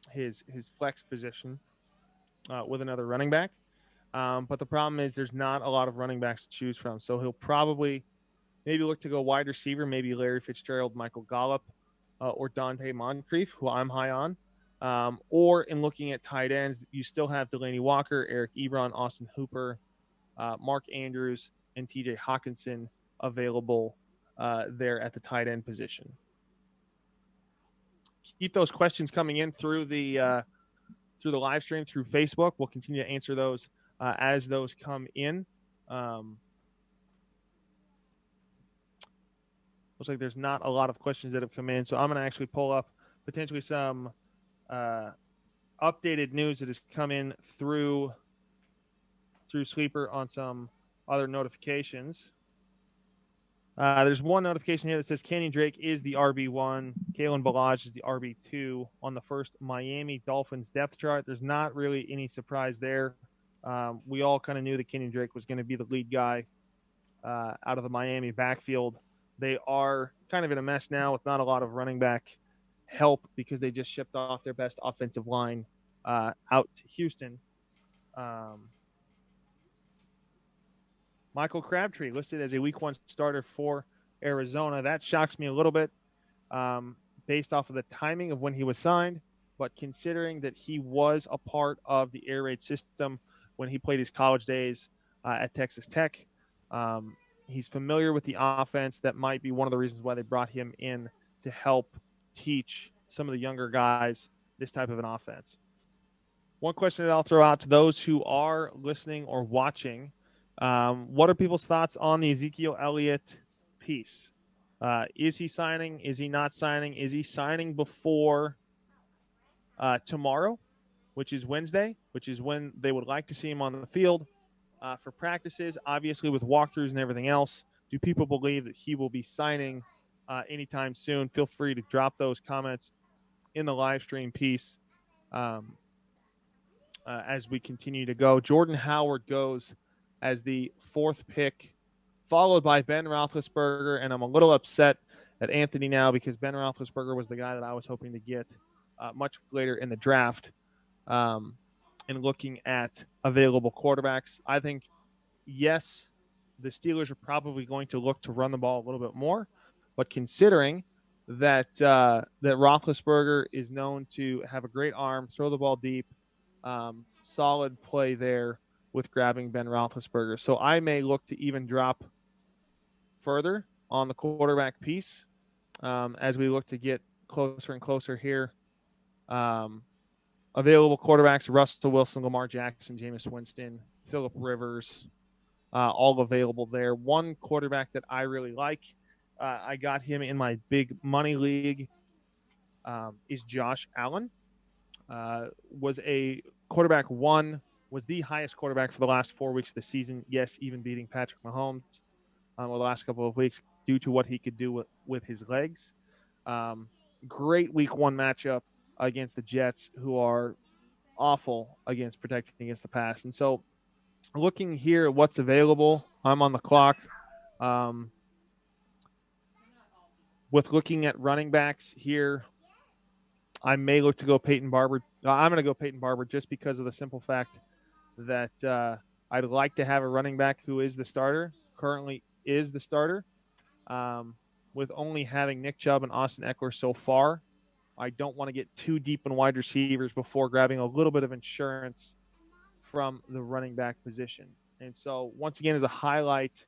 his flex position with another running back. But the problem is there's not a lot of running backs to choose from. So he'll probably maybe look to go wide receiver, maybe Larry Fitzgerald, Michael Gallup, or Dante Moncrief, who I'm high on. Or in looking at tight ends, you still have Delaney Walker, Eric Ebron, Austin Hooper, Mark Andrews, and TJ Hawkinson available there at the tight end position. Keep those questions coming in through the live stream through Facebook. We'll continue to answer those as those come in. Looks like there's not a lot of questions that have come in, so I'm going to actually pull up potentially some updated news that has come in through Sleeper on some other notifications. There's one notification here that says Kenyon Drake is the RB1. Kalen Ballage is the RB2 on the first Miami Dolphins depth chart. There's not really any surprise there. We all kind of knew that Kenyon Drake was going to be the lead guy out of the Miami backfield. They are kind of in a mess now with not a lot of running back help because they just shipped off their best offensive line out to Houston. Michael Crabtree listed as a week 1 starter for Arizona. That shocks me a little bit based off of the timing of when he was signed, but considering that he was a part of the air raid system when he played his college days at Texas Tech, he's familiar with the offense. That might be one of the reasons why they brought him in to help teach some of the younger guys this type of an offense. One question that I'll throw out to those who are listening or watching, what are people's thoughts on the Ezekiel Elliott piece? Is he signing? Is he not signing? Is he signing before tomorrow, which is Wednesday, which is when they would like to see him on the field for practices, obviously with walkthroughs and everything else? Do people believe that he will be signing anytime soon? Feel free to drop those comments in the live stream piece as we continue to go. Jordan Howard goes as the 4th pick, followed by Ben Roethlisberger, and I'm a little upset at Anthony now because Ben Roethlisberger was the guy that I was hoping to get much later in the draft. And looking at available quarterbacks, I think, yes, the Steelers are probably going to look to run the ball a little bit more, But considering that that Roethlisberger is known to have a great arm, throw the ball deep, solid play there with grabbing Ben Roethlisberger. So I may look to even drop further on the quarterback piece as we look to get closer and closer here. Available quarterbacks: Russell Wilson, Lamar Jackson, Jameis Winston, Phillip Rivers, all available there. One quarterback that I really like, I got him in my big money league, is Josh Allen. Was a quarterback one, was the highest quarterback for the last 4 weeks of the season. Yes, even beating Patrick Mahomes over the last couple of weeks due to what he could do with his legs. Great week one matchup against the Jets, who are awful against protecting against the pass. And so looking here at what's available, I'm on the clock. With looking at running backs here, I may look to go Peyton Barber. I'm going to go Peyton Barber just because of the simple fact that I'd like to have a running back who is the starter, currently is the starter. With only having Nick Chubb and Austin Eckler so far, I don't want to get too deep in wide receivers before grabbing a little bit of insurance from the running back position. And so once again, as a highlight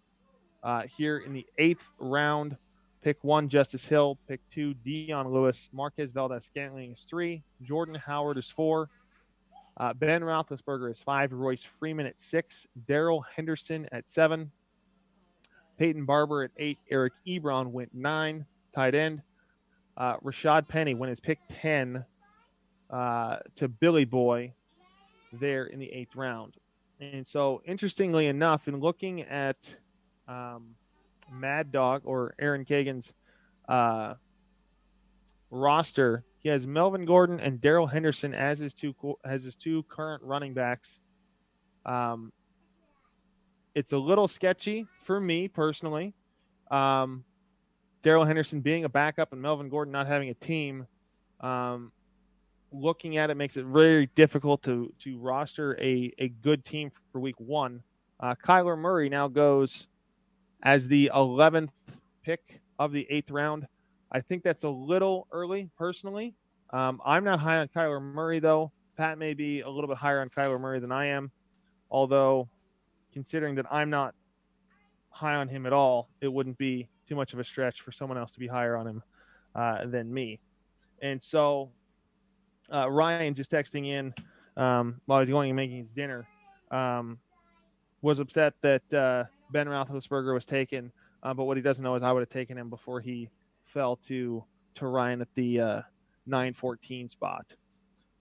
here in the 8th round, pick 1, Justice Hill. Pick 2, Dion Lewis. Marquez Valdez-Scantling is 3. Jordan Howard is 4. Ben Roethlisberger is 5. Royce Freeman at 6. Darrell Henderson at 7. Peyton Barber at 8. Eric Ebron went 9. Tight end. Rashad Penny went his pick 10 to Billy Boy there in the 8th round. And so, interestingly enough, in looking at Mad Dog or Aaron Kagan's roster, he has Melvin Gordon and Darrell Henderson as his two current running backs. It's a little sketchy for me personally. Darrell Henderson being a backup and Melvin Gordon not having a team, looking at it makes it very difficult to roster a good team for week one. Kyler Murray now goes as the 11th pick of the 8th round. I think that's a little early personally. I'm not high on Kyler Murray though. Pat may be a little bit higher on Kyler Murray than I am, although considering that I'm not high on him at all, it wouldn't be too much of a stretch for someone else to be higher on him than me. And so Ryan just texting in while he's going and making his dinner was upset that Ben Roethlisberger was taken, but what he doesn't know is I would have taken him before he fell to Ryan at the 9-14 spot.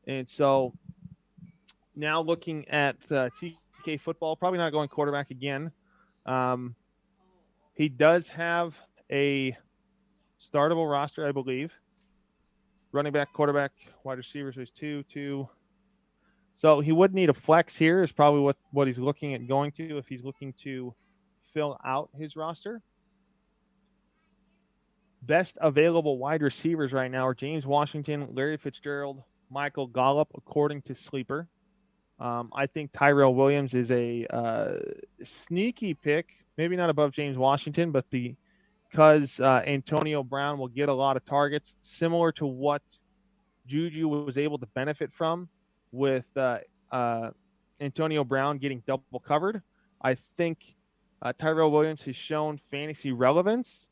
And so now looking at TK football, probably not going quarterback again. He does have a startable roster, I believe. Running back, quarterback, wide receivers, there's 2. So he would need a flex here is probably what he's looking at going to if he's looking to fill out his roster. Best available wide receivers right now are James Washington, Larry Fitzgerald, Michael Gallup, according to Sleeper. I think Tyrell Williams is a sneaky pick, maybe not above James Washington, but because Antonio Brown will get a lot of targets, similar to what Juju was able to benefit from with Antonio Brown getting double covered. I think Tyrell Williams has shown fantasy relevance,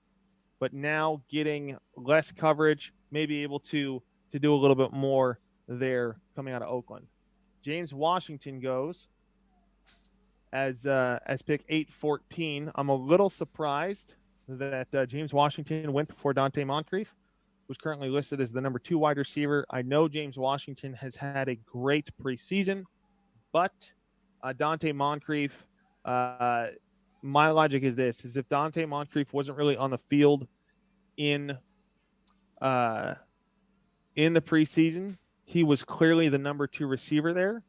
but now getting less coverage, may be able to do a little bit more there coming out of Oakland. James Washington goes as pick 8-14. I'm a little surprised that James Washington went before Dante Moncrief, who's currently listed as the number 2 wide receiver. I know James Washington has had a great preseason, but Dante Moncrief, my logic is this, is if Dante Moncrief wasn't really on the field in the preseason, he was clearly the number 2 receiver there.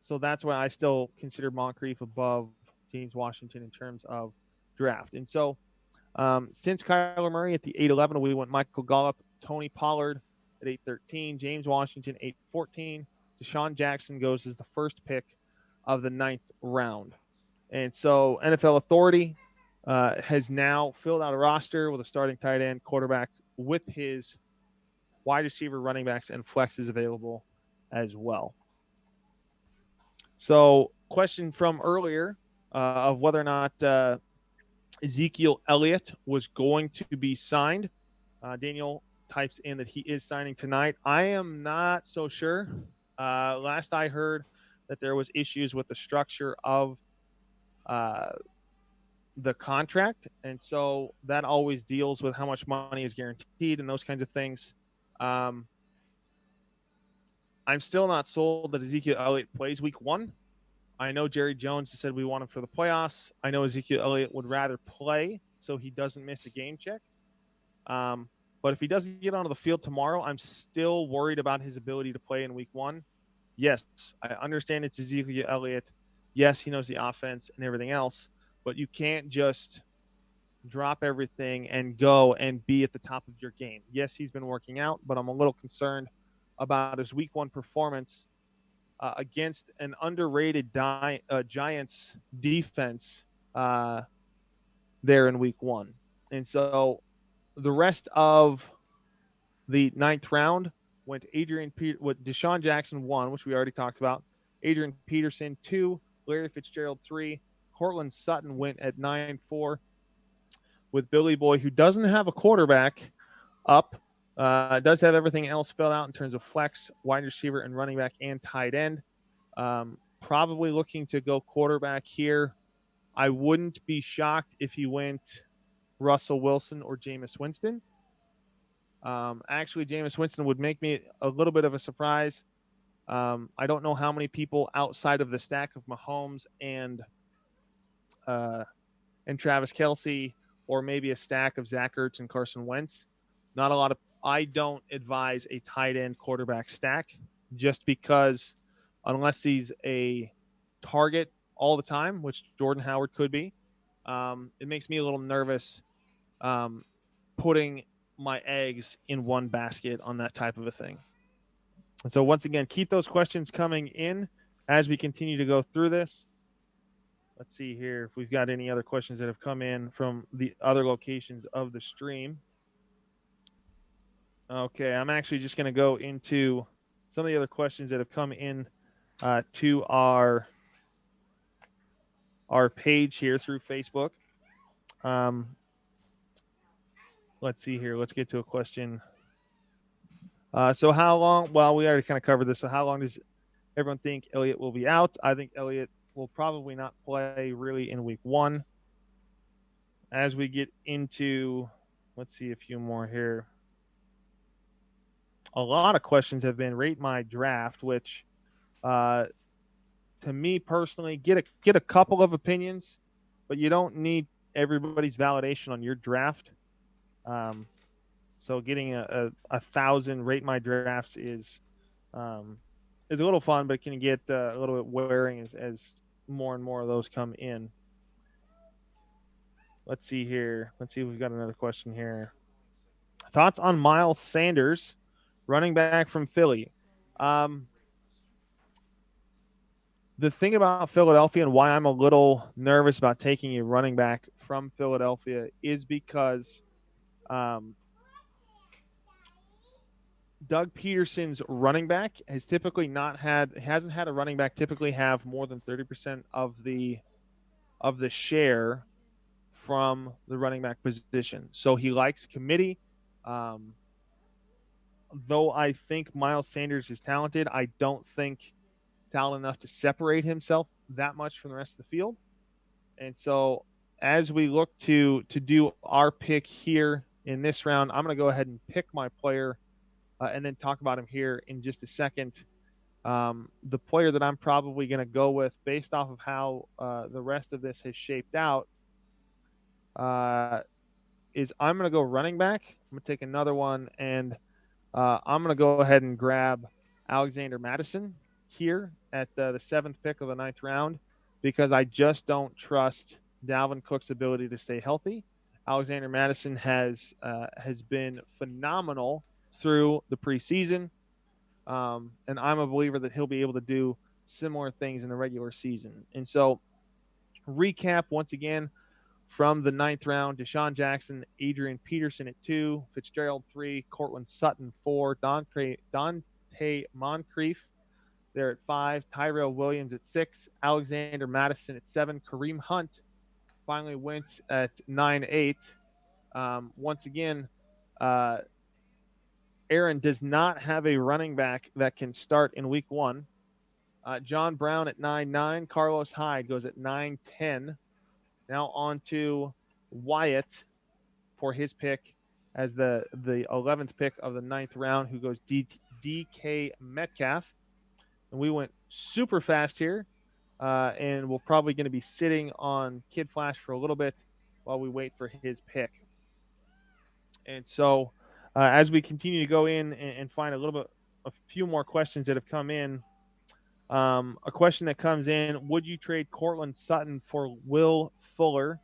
So that's why I still consider Moncrief above James Washington in terms of draft. And so since Kyler Murray at the 8-11, we went Michael Gallup, Tony Pollard at 8-13, James Washington 8-14. Deshaun Jackson goes as the first pick of the 9th round. And so NFL Authority has now filled out a roster with a starting tight end, quarterback, with his wide receiver, running backs, and flexes available as well. So, question from earlier of whether or not Ezekiel Elliott was going to be signed. Daniel types in that he is signing tonight. I am not so sure. Last I heard that there was issues with the structure of the contract, and so that always deals with how much money is guaranteed and those kinds of things. I'm still not sold that Ezekiel Elliott plays week 1. I know Jerry Jones said we want him for the playoffs. I know Ezekiel Elliott would rather play so he doesn't miss a game check. But if he doesn't get onto the field tomorrow, I'm still worried about his ability to play in week 1. Yes, I understand it's Ezekiel Elliott. Yes, he knows the offense and everything else, but you can't just drop everything and go and be at the top of your game. Yes, he's been working out, but I'm a little concerned about his week 1 performance against an underrated Giants defense there in week 1. And so the rest of the 9th round went Deshaun Jackson 1, which we already talked about. Adrian Peterson 2, Larry Fitzgerald 3, Cortland Sutton went at 9-4 with Billy Boy, who doesn't have a quarterback up. Does have everything else filled out in terms of flex, wide receiver, and running back and tight end. Probably looking to go quarterback here. I wouldn't be shocked if he went Russell Wilson or Jameis Winston. Actually, Jameis Winston would make me a little bit of a surprise. I don't know how many people outside of the stack of Mahomes and Travis Kelce, or maybe a stack of Zach Ertz and Carson Wentz. Not a lot of. I don't advise a tight end quarterback stack just because unless he's a target all the time, which Jordan Howard could be, it makes me a little nervous putting my eggs in one basket on that type of a thing. And so once again, keep those questions coming in as we continue to go through this. Let's see here if we've got any other questions that have come in from the other locations of the stream. Okay, I'm actually just going to go into some of the other questions that have come in to our page here through Facebook. Let's see here. Let's get to a question. So how long? Well, we already kind of covered this. So how long does everyone think Elliott will be out? I think Elliott will probably not play really in week 1. As we get into, let's see a few more here. A lot of questions have been rate my draft, which to me personally, get a couple of opinions, but you don't need everybody's validation on your draft. So getting a 1,000 rate my drafts is a little fun, but it can get a little bit wearing as more and more of those come in. Let's see here. Let's see if we've got another question here. Thoughts on Miles Sanders, running back from Philly? The thing about Philadelphia and why I'm a little nervous about taking a running back from Philadelphia is because Doug Peterson's running back hasn't had a running back typically have more than 30% of the share from the running back position. So he likes committee. Though I think Miles Sanders is talented, I don't think talented enough to separate himself that much from the rest of the field. And so as we look to do our pick here in this round, I'm going to go ahead and pick my player and then talk about him here in just a second. The player that I'm probably going to go with based off of how the rest of this has shaped out is I'm going to go running back. I'm going to take another one, and I'm going to go ahead and grab Alexander Mattison here at the 7th pick of the 9th round because I just don't trust Dalvin Cook's ability to stay healthy. Alexander Mattison has been phenomenal through the preseason, and I'm a believer that he'll be able to do similar things in the regular season. And so, recap once again, From the 9th round, Deshaun Jackson, Adrian Peterson at 2, Fitzgerald 3, Cortland Sutton 4, Dante Moncrief there at 5, Tyrell Williams at 6, Alexander Madison at 7, Kareem Hunt finally went at 9-8. Once again, Aaron does not have a running back that can start in week 1. John Brown at 9-9. Carlos Hyde goes at 9-10. Now on to Wyatt for his pick as the 11th pick of the 9th round, who goes DK Metcalf. And we went super fast here, and we're probably going to be sitting on Kid Flash for a little bit while we wait for his pick. And so as we continue to go in and find a few more questions that have come in, a question that comes in: would you trade Cortland Sutton for Will Fuller?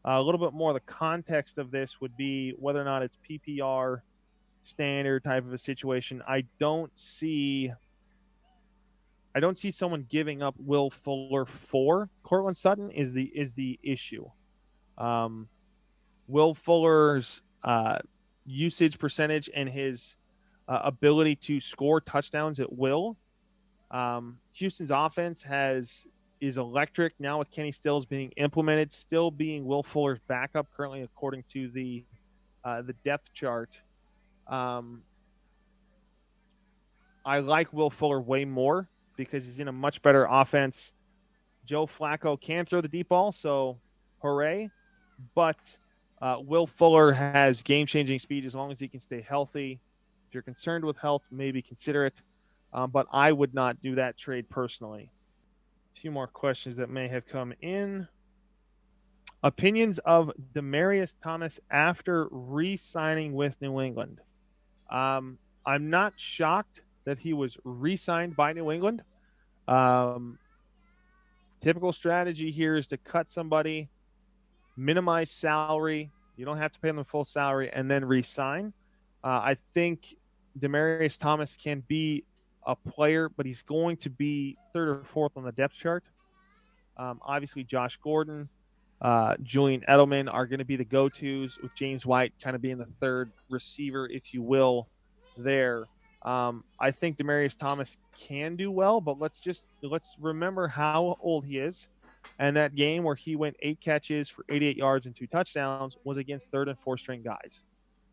A little bit more of the context of this would be whether or not it's PPR standard type of a situation. I don't see someone giving up Will Fuller for Cortland Sutton is the issue. Will Fuller's usage percentage and his ability to score touchdowns at will. Houston's offense is electric now with Kenny Stills being implemented, still being Will Fuller's backup currently according to the depth chart. I like Will Fuller way more because he's in a much better offense. Joe Flacco can throw the deep ball, so hooray. But Will Fuller has game-changing speed as long as he can stay healthy. If you're concerned with health, maybe consider it. But I would not do that trade personally. A few more questions that may have come in. Opinions of Demaryius Thomas after re-signing with New England. I'm not shocked that he was re-signed by New England. Typical strategy here is to cut somebody, minimize salary. You don't have to pay them the full salary, and then re-sign. I think Demaryius Thomas can be a player, but he's going to be 3rd or 4th on the depth chart. Obviously, Josh Gordon, Julian Edelman are going to be the go-tos, with James White kind of being the 3rd receiver, if you will, there. I think Demaryius Thomas can do well, but let's remember how old he is. And that game where he went 8 catches for 88 yards and 2 touchdowns was against 3rd and 4th string guys.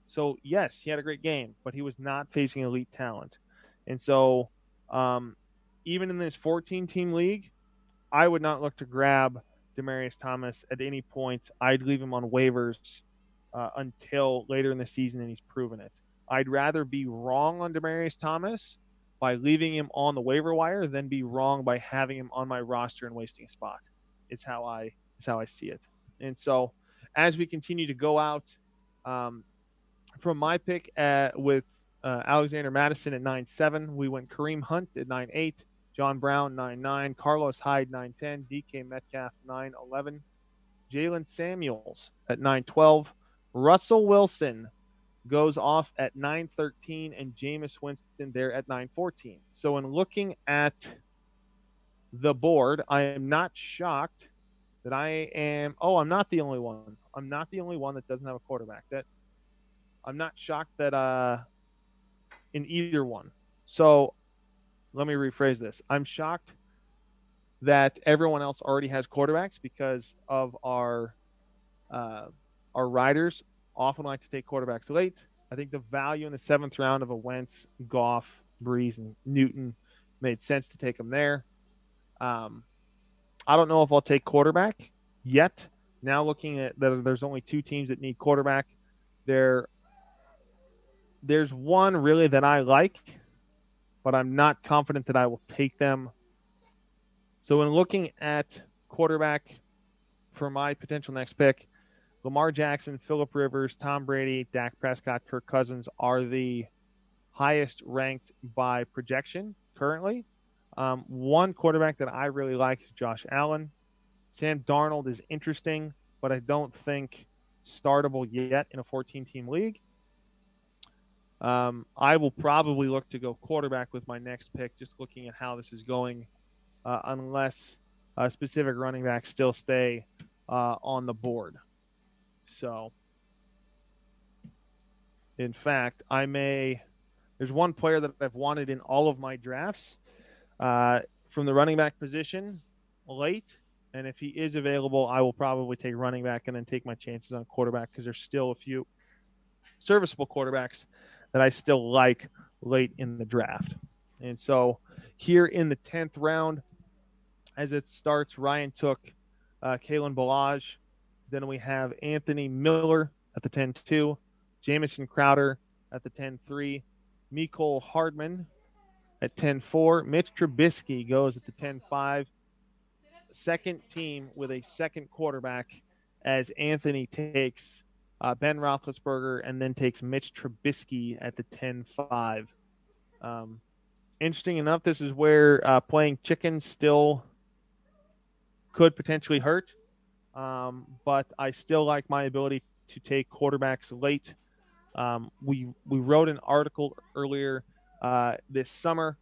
So, yes, he had a great game, but he was not facing elite talent. And so even in this 14-team league, I would not look to grab Demaryius Thomas at any point. I'd leave him on waivers until later in the season, and he's proven it. I'd rather be wrong on Demaryius Thomas by leaving him on the waiver wire than be wrong by having him on my roster and wasting a spot. Is how I see it. And so as we continue to go out, from my pick with Alexander Madison at 9-7, we went Kareem Hunt at 9-8, John Brown 9-9, Carlos Hyde 9-10, DK Metcalf 9-11, Jalen Samuels at 9-12, Russell Wilson goes off at 9-13, and Jameis Winston there at 9-14. So in looking at the board, I am not shocked that I'm not the only one. I'm not the only one that doesn't have a quarterback. I'm not shocked that in either one. So let me rephrase this. I'm shocked that everyone else already has quarterbacks because of our riders often like to take quarterbacks late. I think the value in the 7th round of a Wentz, Goff, Breeze, and Newton made sense to take them there. I don't know if I'll take quarterback yet. Now looking at that, there's only 2 teams that need quarterback. There's one really that I like, but I'm not confident that I will take them. So when looking at quarterback for my potential next pick, Lamar Jackson, Phillip Rivers, Tom Brady, Dak Prescott, Kirk Cousins are the highest ranked by projection currently. One quarterback that I really like is Josh Allen. Sam Darnold is interesting, but I don't think startable yet in a 14-team league. I will probably look to go quarterback with my next pick, just looking at how this is going, unless specific running backs still stay on the board. So, in fact, there's one player that I've wanted in all of my drafts from the running back position late. And if he is available, I will probably take running back and then take my chances on quarterback because there's still a few serviceable quarterbacks that I still like late in the draft. And so here in the 10th round, as it starts, Ryan took Kalen Ballage. Then we have Anthony Miller at the 10-2, Jamison Crowder at the 10-3, Mecole Hardman at 10-4. Mitch Trubisky goes at the 10-5. Second team with a second quarterback as Anthony takes Ben Roethlisberger and then takes Mitch Trubisky at the 10-5. Interesting enough, this is where playing chicken still could potentially hurt. But I still like my ability to take quarterbacks late. We wrote an article earlier this summer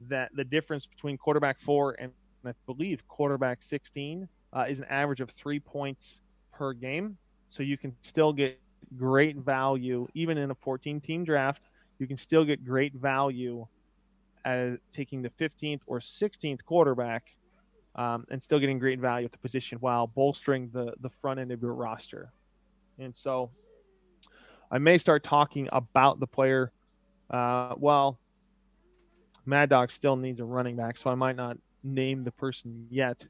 that the difference between quarterback 4 and I believe quarterback 16 is an average of 3 points per game. So you can still get great value, even in a 14-team draft. You can still get great value as taking the 15th or 16th quarterback and still getting great value at the position while bolstering the front end of your roster. And so I may start talking about the player. Well, Mad Dog still needs a running back, so I might not name the person yet.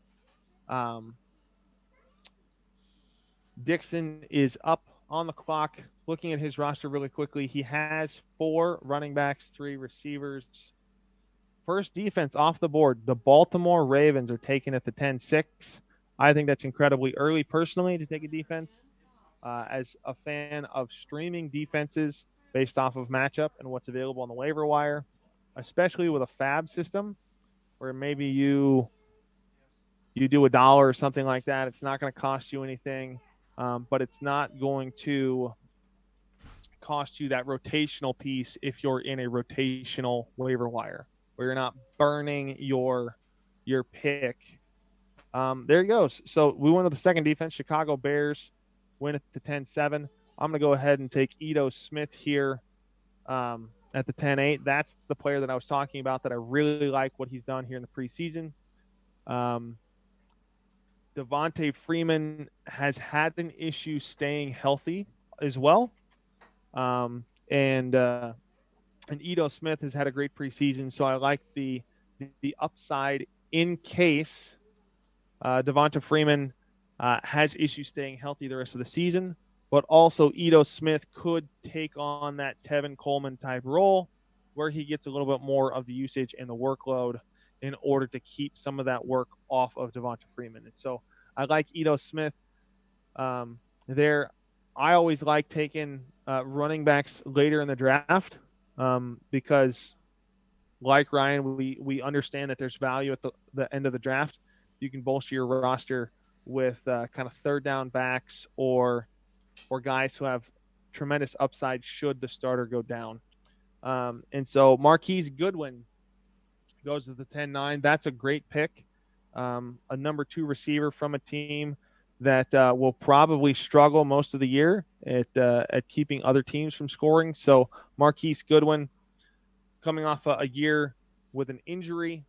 Dixon is up on the clock. Looking at his roster really quickly, he has 4 running backs, 3 receivers. First defense off the board, the Baltimore Ravens are taken at the 10-6. I think that's incredibly early personally to take a defense. As a fan of streaming defenses based off of matchup and what's available on the waiver wire, especially with a fab system where maybe you do $1 or something like that. It's not going to cost you anything, but it's not going to cost you that rotational piece if you're in a rotational waiver wire where you're not burning your pick. There he goes. So we went with the second defense. Chicago Bears win at the 10-7. I'm going to go ahead and take Ito Smith here at the 10-8. That's the player that I was talking about that I really like what he's done here in the preseason. Devontae Freeman has had an issue staying healthy as well. And Ito Smith has had a great preseason, so I like the upside in case Devonta Freeman has issues staying healthy the rest of the season, but also Ito Smith could take on that Tevin Coleman type role where he gets a little bit more of the usage and the workload in order to keep some of that work off of Devonta Freeman. And so I like Ito Smith there. I always like taking running backs later in the draft because, like Ryan, we understand that there's value at the end of the draft. You can bolster your roster with kind of third down backs or guys who have tremendous upside should the starter go down. And so Marquise Goodwin goes to the 10-9. That's a great pick. A number 2 receiver from a team that will probably struggle most of the year at keeping other teams from scoring. So Marquise Goodwin coming off a year with an injury,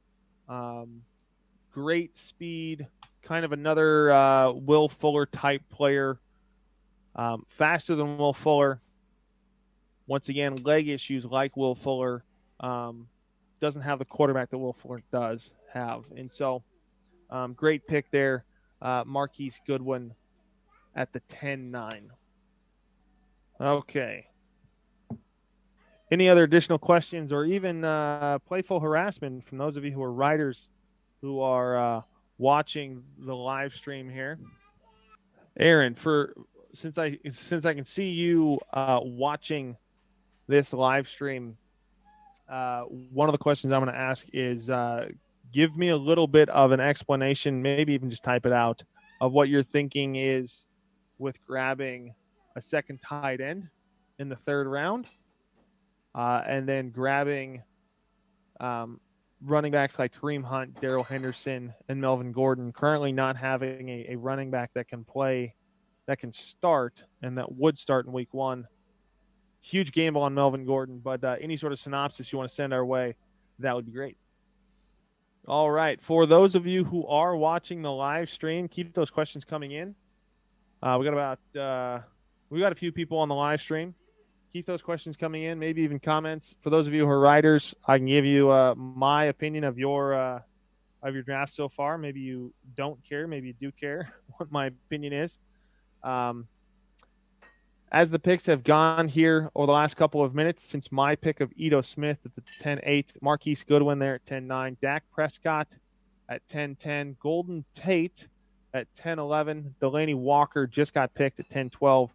great speed, kind of another Will Fuller type player, faster than Will Fuller. Once again, leg issues like Will Fuller, doesn't have the quarterback that Will Fuller does have. And so great pick there, Marquise Goodwin at the 10-9. Okay. Any other additional questions or even playful harassment from those of you who are writers who are watching the live stream here? Aaron, since I can see you watching this live stream, one of the questions I'm going to ask is give me a little bit of an explanation, maybe even just type it out, of what your thinking is with grabbing a second tight end in the 3rd round and then grabbing running backs like Kareem Hunt, Darrell Henderson, and Melvin Gordon, currently not having a running back that can play that can start and that would start in week 1. Huge gamble on Melvin Gordon, but any sort of synopsis you want to send our way, that would be great. All right. For those of you who are watching the live stream, keep those questions coming in. We got a few people on the live stream. Keep those questions coming in, maybe even comments. For those of you who are writers, I can give you my opinion of your draft so far. Maybe you don't care. Maybe you do care what my opinion is. As the picks have gone here over the last couple of minutes, since my pick of Ito Smith at the 10-8, Marquise Goodwin there at 10-9, Dak Prescott at 10-10, Golden Tate at 10-11, Delaney Walker just got picked at 10-12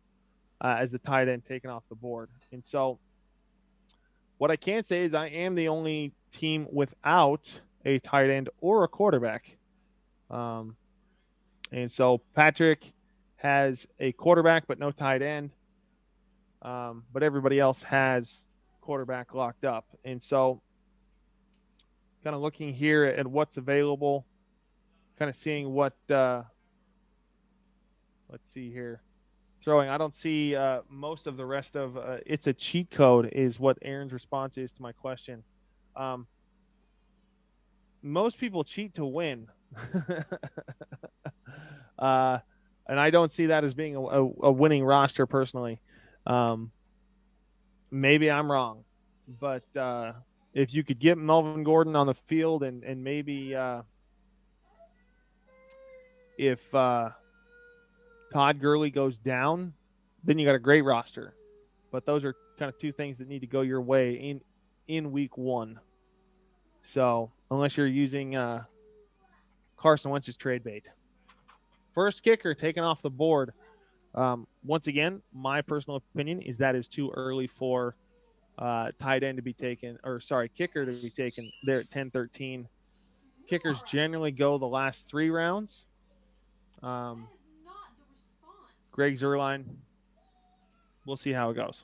as the tight end taken off the board. And so what I can say is I am the only team without a tight end or a quarterback. And so Patrick has a quarterback but no tight end. But everybody else has quarterback locked up. And so kind of looking here at what's available, kind of seeing what let's see here. Throwing, I don't see most of the rest of it's a cheat code is what Aaron's response is to my question. Most people cheat to win. And I don't see that as being a winning roster personally. Maybe I'm wrong, but if you could get Melvin Gordon on the field and maybe if Todd Gurley goes down, then you got a great roster. But those are kind of two things that need to go your way in week 1. So unless you're using Carson Wentz's trade bait. First kicker taken off the board. Once again, my personal opinion is that is too early for tight end to be taken, kicker to be taken there at 10-13. Kickers generally go the last 3 rounds. Greg Zuerlein, we'll see how it goes.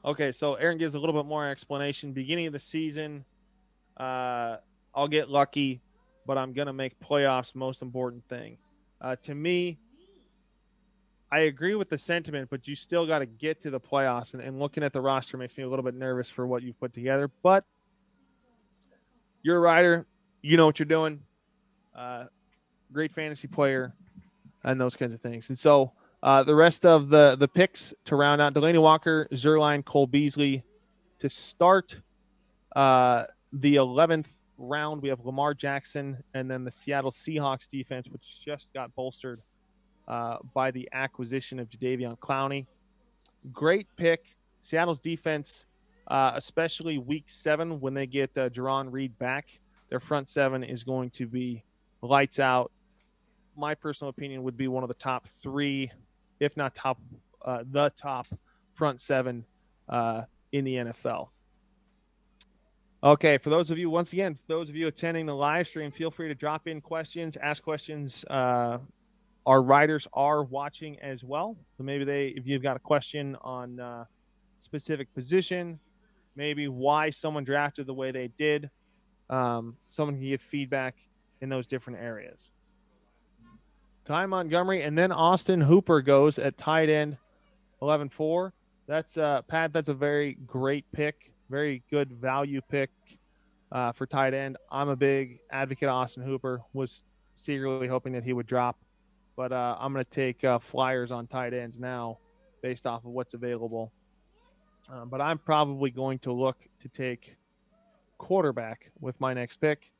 Okay, so Aaron gives a little bit more explanation. Beginning of the season, I'll get lucky, but I'm going to make playoffs most important thing. To me, I agree with the sentiment, but you still got to get to the playoffs. And looking at the roster makes me a little bit nervous for what you've put together. But you're a writer. You know what you're doing. Great fantasy player and those kinds of things. And so the rest of the picks to round out, Delaney Walker, Zuerlein, Cole Beasley. To start the 11th round, we have Lamar Jackson and then the Seattle Seahawks defense, which just got bolstered by the acquisition of Jadeveon Clowney. Great pick. Seattle's defense, especially week 7 when they get Jerron Reed back, their front 7 is going to be lights out. My personal opinion would be one of the top 3, if not the top front 7 in the NFL. Okay, for those of you, once again, for those of you attending the live stream, feel free to drop in questions, ask questions. Our writers are watching as well. So maybe if you've got a question on a specific position, maybe why someone drafted the way they did, someone can give feedback in those different areas. Ty Montgomery and then Austin Hooper goes at tight end 11-4. That's Pat, that's a very great pick, very good value pick for tight end. I'm a big advocate of Austin Hooper, was secretly hoping that he would drop. But I'm going to take flyers on tight ends now based off of what's available. But I'm probably going to look to take quarterback with my next pick.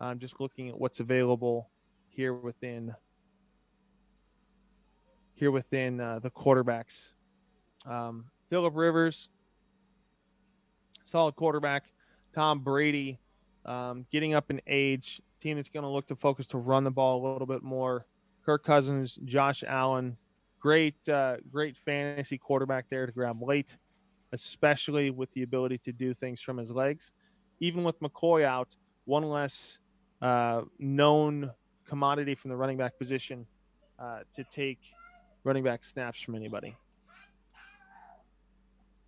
I'm just looking at what's available here within the quarterbacks. Phillip Rivers, solid quarterback. Tom Brady, getting up in age. Team that's going to look to focus to run the ball a little bit more. Kirk Cousins, Josh Allen, great fantasy quarterback there to grab late, especially with the ability to do things from his legs. Even with McCoy out, one less known commodity from the running back position to take running back snaps from anybody.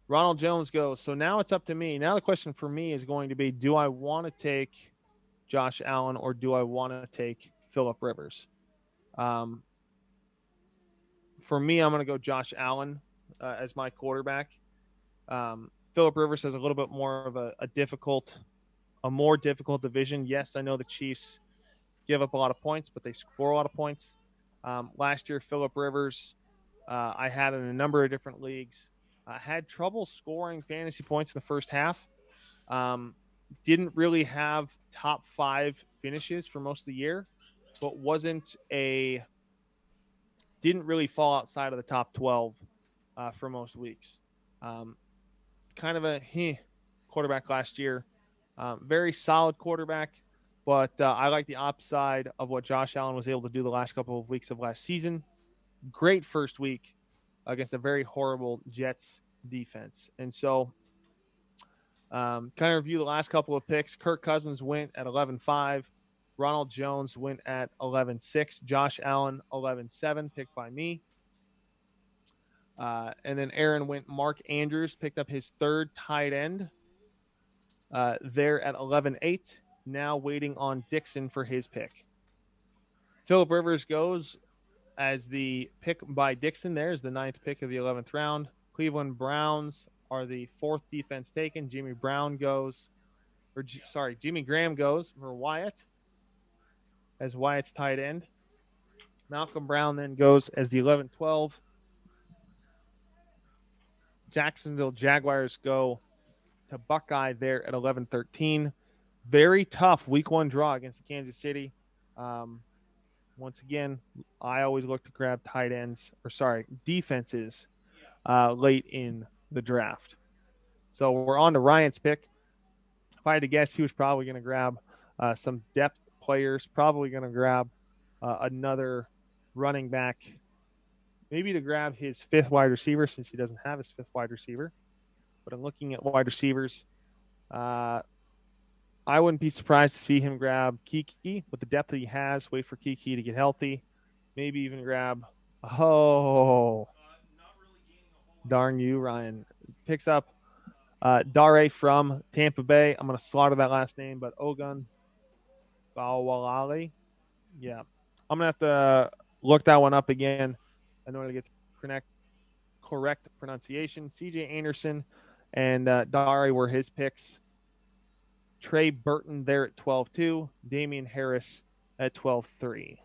Ronald Jones goes. So now it's up to me. Now the question for me is going to be, do I want to take Josh Allen or do I want to take Phillip Rivers? For me, I'm going to go Josh Allen as my quarterback. Phillip Rivers has a little bit more of a more difficult division. Yes, I know the Chiefs give up a lot of points, but they score a lot of points. Last year, Phillip Rivers, I had in a number of different leagues, had trouble scoring fantasy points in the first half. Didn't really have top 5 finishes for most of the year, but didn't really fall outside of the top 12 for most weeks. Kind of a quarterback last year. Very solid quarterback, but I like the upside of what Josh Allen was able to do the last couple of weeks of last season. Great first week against a very horrible Jets defense. And so kind of review the last couple of picks. Kirk Cousins went at 11-5. Ronald Jones went at 11-6. Josh Allen, 11-7, picked by me. And then Aaron went Mark Andrews, picked up his 3rd tight end there at 11-8. Now waiting on Dixon for his pick. Phillip Rivers goes as the pick by Dixon. There's the 9th pick of the 11th round. Cleveland Browns are the 4th defense taken. Jimmy Graham goes for Wyatt as Wyatt's tight end. Malcolm Brown then goes as the 11-12. Jacksonville Jaguars go to Buckeye there at 11-13. Very tough week 1 draw against Kansas City. Once again, I always look to grab defenses late in the draft. So we're on to Ryan's pick. If I had to guess, he was probably going to grab some depth players, probably going to grab another running back, maybe to grab his 5th wide receiver since he doesn't have his 5th wide receiver. But I'm looking at wide receivers. I wouldn't be surprised to see him grab Kiki with the depth that he has. Wait for Kiki to get healthy. Maybe even grab darn you, Ryan. Picks up Dare from Tampa Bay. I'm going to slaughter that last name, but Ogun Bawalali. Yeah. I'm going to have to look that one up again in order to get the correct pronunciation. CJ Anderson and Dare were his picks. Trey Burton there at 12-2. Damian Harris at 12-3.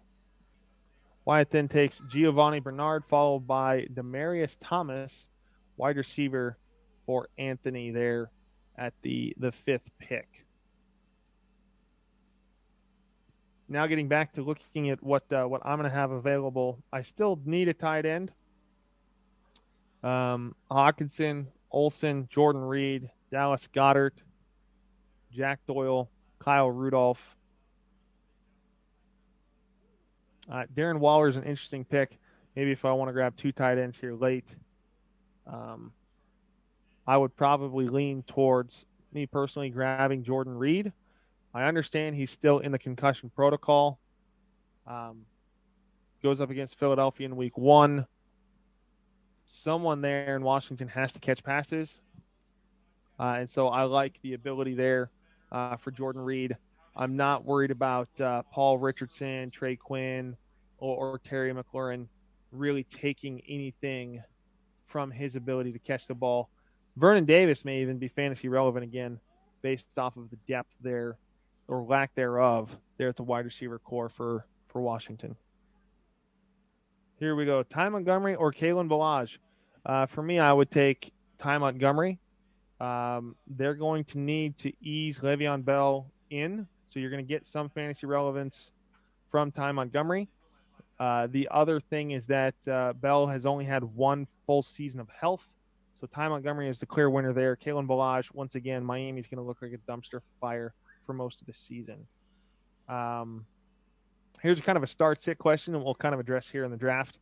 Wyatt then takes Giovanni Bernard, followed by Demarius Thomas, wide receiver for Anthony there at the 5th pick. Now getting back to looking at what I'm going to have available. I still need a tight end. Hawkinson, Olsen, Jordan Reed, Dallas Goedert, Jack Doyle, Kyle Rudolph. Darren Waller is an interesting pick. Maybe if I want to grab 2 tight ends here late. I would probably lean towards, me personally, grabbing Jordan Reed. I understand he's still in the concussion protocol. Goes up against Philadelphia in week 1. Someone there in Washington has to catch passes. And so I like the ability there for Jordan Reed. I'm not worried about Paul Richardson, Trey Quinn, or Terry McLaurin really taking anything from his ability to catch the ball. Vernon Davis may even be fantasy relevant again based off of the depth there, or lack thereof, there at the wide receiver core for Washington. Here we go. Ty Montgomery or Kalen Ballage? For me, I would take Ty Montgomery. They're going to need to ease Le'Veon Bell in, so you're going to get some fantasy relevance from Ty Montgomery. The other thing is that Bell has only had 1 full season of health, so Ty Montgomery is the clear winner there. Kalen Ballage, once again, Miami's going to look like a dumpster fire for most of the season. Here's kind of a start-sit question, and we'll kind of address here in the draft.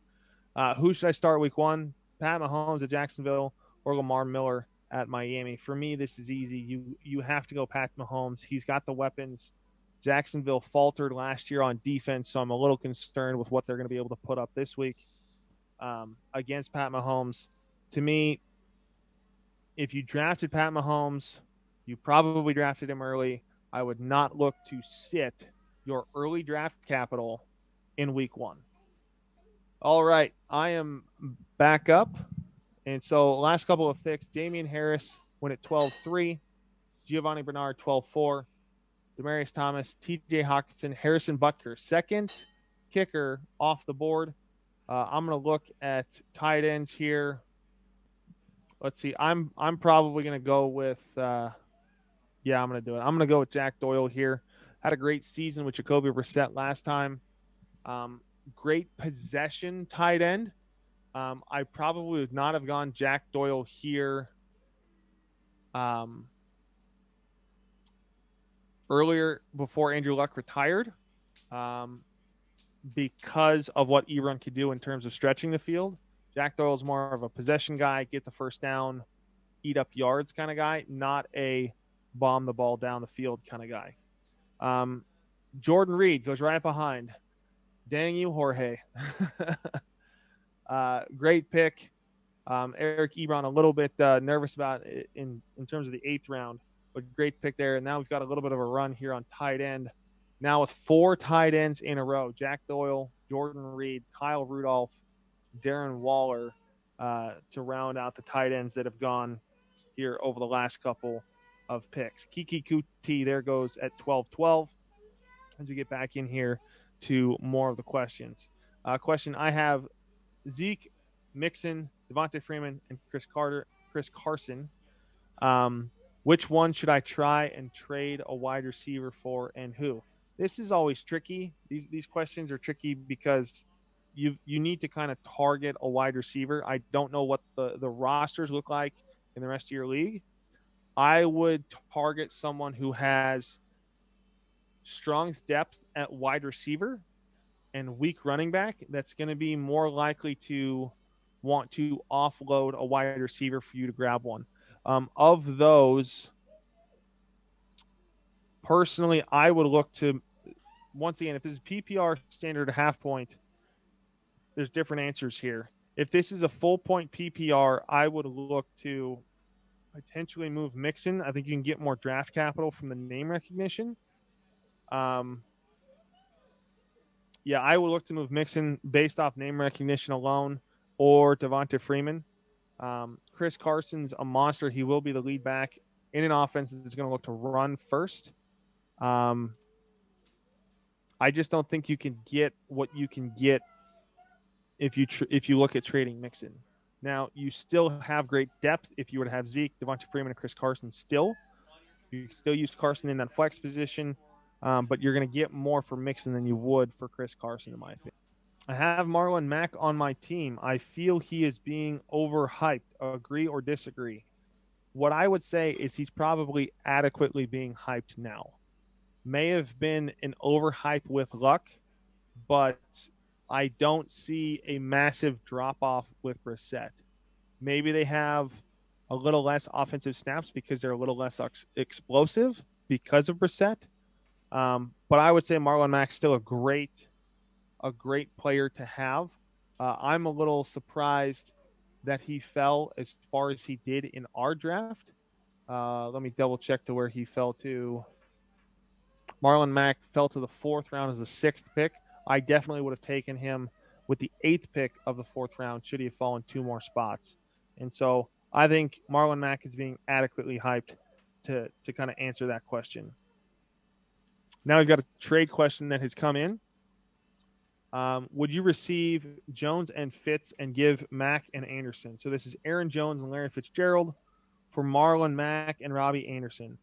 Who should I start week 1? Pat Mahomes at Jacksonville or Lamar Miller at Miami? For me, this is easy. You have to go Pat Mahomes. He's got the weapons. Jacksonville faltered last year on defense, so I'm a little concerned with what they're going to be able to put up this week against Pat Mahomes. To me, if you drafted Pat Mahomes, you probably drafted him early. I would not look to sit your early draft capital in week 1. All right, I am back up. And so last couple of picks, Damian Harris went at 12-3, Giovanni Bernard 12-4, Demaryius Thomas, TJ Hawkinson, Harrison Butker, second kicker off the board. I'm going to look at tight ends here. Let's see. I'm probably going to go with I'm going to do it. I'm going to go with Jack Doyle here. Had a great season with Jacoby Brissett last time. Great possession tight end. I probably would not have gone Jack Doyle here earlier before Andrew Luck retired because of what Ebron could do in terms of stretching the field. Jack Doyle is more of a possession guy, get the first down, eat up yards kind of guy, not a bomb the ball down the field kind of guy. Jordan Reed goes right behind. Dang you, Jorge. Great pick. Eric Ebron a little bit nervous about it in terms of the 8th round, but great pick there. And now we've got a little bit of a run here on tight end. Now with 4 tight ends in a row, Jack Doyle, Jordan Reed, Kyle Rudolph, Darren Waller to round out the tight ends that have gone here over the last couple of picks. Kiki Kuti there goes at 12-12 as we get back in here to more of the questions. Question I have, Zeke, Mixon, Devontae Freeman, and Chris Carson. Which one should I try and trade a wide receiver for, and who? This is always tricky. These questions are tricky because you need to kind of target a wide receiver. I don't know what the rosters look like in the rest of your league. I would target someone who has strong depth at wide receiver and weak running back that's going to be more likely to want to offload a wide receiver for you to grab one. Of those, personally, I would look to, once again, if this is PPR standard half point, there's different answers here. If this is a full point PPR, I would look to potentially move Mixon. I think you can get more draft capital from the name recognition. I would look to move Mixon based off name recognition alone, or Devonta Freeman. Chris Carson's a monster. He will be the lead back in an offense that's going to look to run first. I just don't think you can get what you can get if you look at trading Mixon. Now, you still have great depth if you were to have Zeke, Devonta Freeman, and Chris Carson still. You can still use Carson in that flex position, but you're going to get more for Mixon than you would for Chris Carson, in my opinion. I have Marlon Mack on my team. I feel he is being overhyped. Agree or disagree? What I would say is he's probably adequately being hyped now. May have been an overhype with Luck, but I don't see a massive drop-off with Brissett. Maybe they have a little less offensive snaps because they're a little less explosive because of Brissett. But I would say Marlon Mack's still a great player to have. I'm a little surprised that he fell as far as he did in our draft. Let me double check to where he fell to. Marlon Mack fell to the 4th round as a 6th pick. I definitely would have taken him with the 8th pick of the 4th round should he have fallen 2 more spots. And so I think Marlon Mack is being adequately hyped to kind of answer that question. Now we've got a trade question that has come in. Would you receive Jones and Fitz and give Mack and Anderson? So this is Aaron Jones and Larry Fitzgerald for Marlon Mack and Robbie Anderson.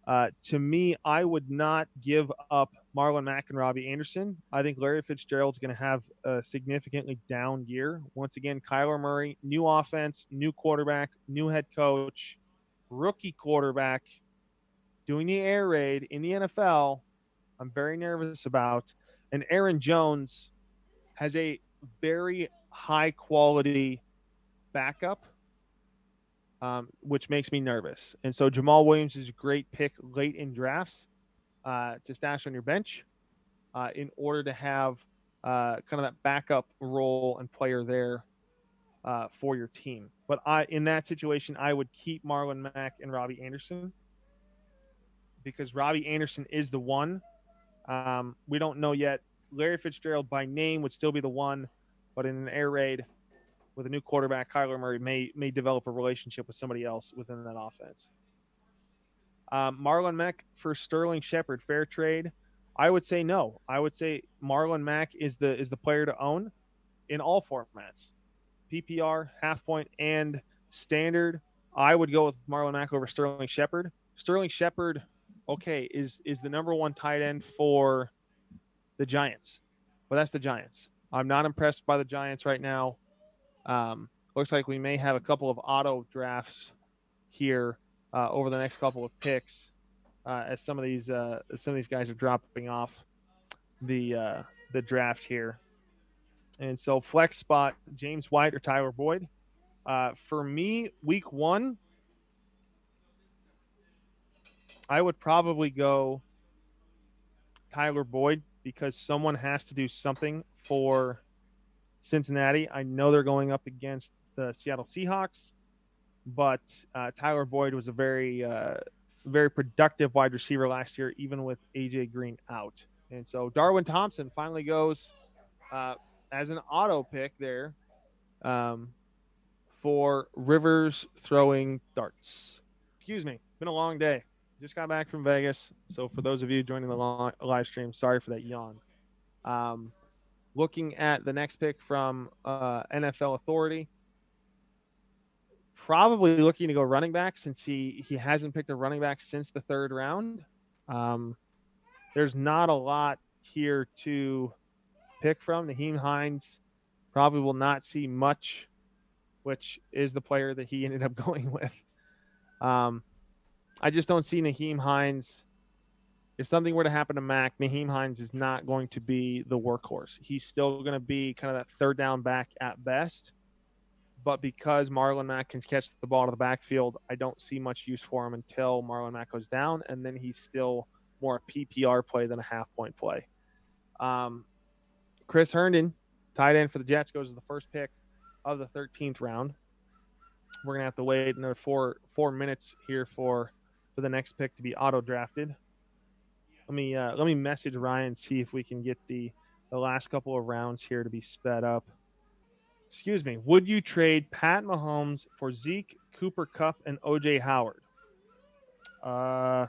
To me, I would not give up Marlon Mack and Robbie Anderson. I think Larry Fitzgerald's going to have a significantly down year. Once again, Kyler Murray, new offense, new quarterback, new head coach, rookie quarterback, doing the air raid in the NFL. I'm very nervous about. And Aaron Jones has a very high-quality backup, which makes me nervous. And so Jamal Williams is a great pick late in drafts to stash on your bench in order to have kind of that backup role and player there for your team. But in that situation, I would keep Marlon Mack and Robbie Anderson because Robbie Anderson is the one. We don't know yet. Larry Fitzgerald by name would still be the one, but in an air raid with a new quarterback, Kyler Murray may develop a relationship with somebody else within that offense. Marlon Mack for Sterling Shepard, fair trade? I would say no. I would say Marlon Mack is the player to own in all formats, PPR, half point, and standard. I would go with Marlon Mack over Sterling Shepard. Sterling Shepard, okay, is the number one tight end for the Giants. Well, that's the Giants. I'm not impressed by the Giants right now. Looks like we may have a couple of auto drafts here over the next couple of picks as some of these guys are dropping off the draft here. And so flex spot, James White or Tyler Boyd. For me, week 1, I would probably go Tyler Boyd because someone has to do something for Cincinnati. I know they're going up against the Seattle Seahawks, but Tyler Boyd was a very productive wide receiver last year, even with A.J. Green out. And so Darwin Thompson finally goes as an auto pick there for Rivers throwing darts. Excuse me. Been a long day. Just got back from Vegas. So for those of you joining the live stream, sorry for that yawn. Looking at the next pick from NFL Authority, probably looking to go running back since he hasn't picked a running back since the 3rd round. There's not a lot here to pick from. Naheem Hines probably will not see much, which is the player that he ended up going with. I just don't see Naheem Hines. If something were to happen to Mac, Naheem Hines is not going to be the workhorse. He's still going to be kind of that 3rd down back at best. But because Marlon Mack can catch the ball to the backfield, I don't see much use for him until Marlon Mack goes down, and then he's still more a PPR play than a half-point play. Chris Herndon, tight end for the Jets, goes as the first pick of the 13th round. We're going to have to wait another four minutes here for the next pick to be auto-drafted. Let me message Ryan, see if we can get the last couple of rounds here to be sped up. Excuse me. Would you trade Pat Mahomes for Zeke, Cooper Kupp, and O.J. Howard? To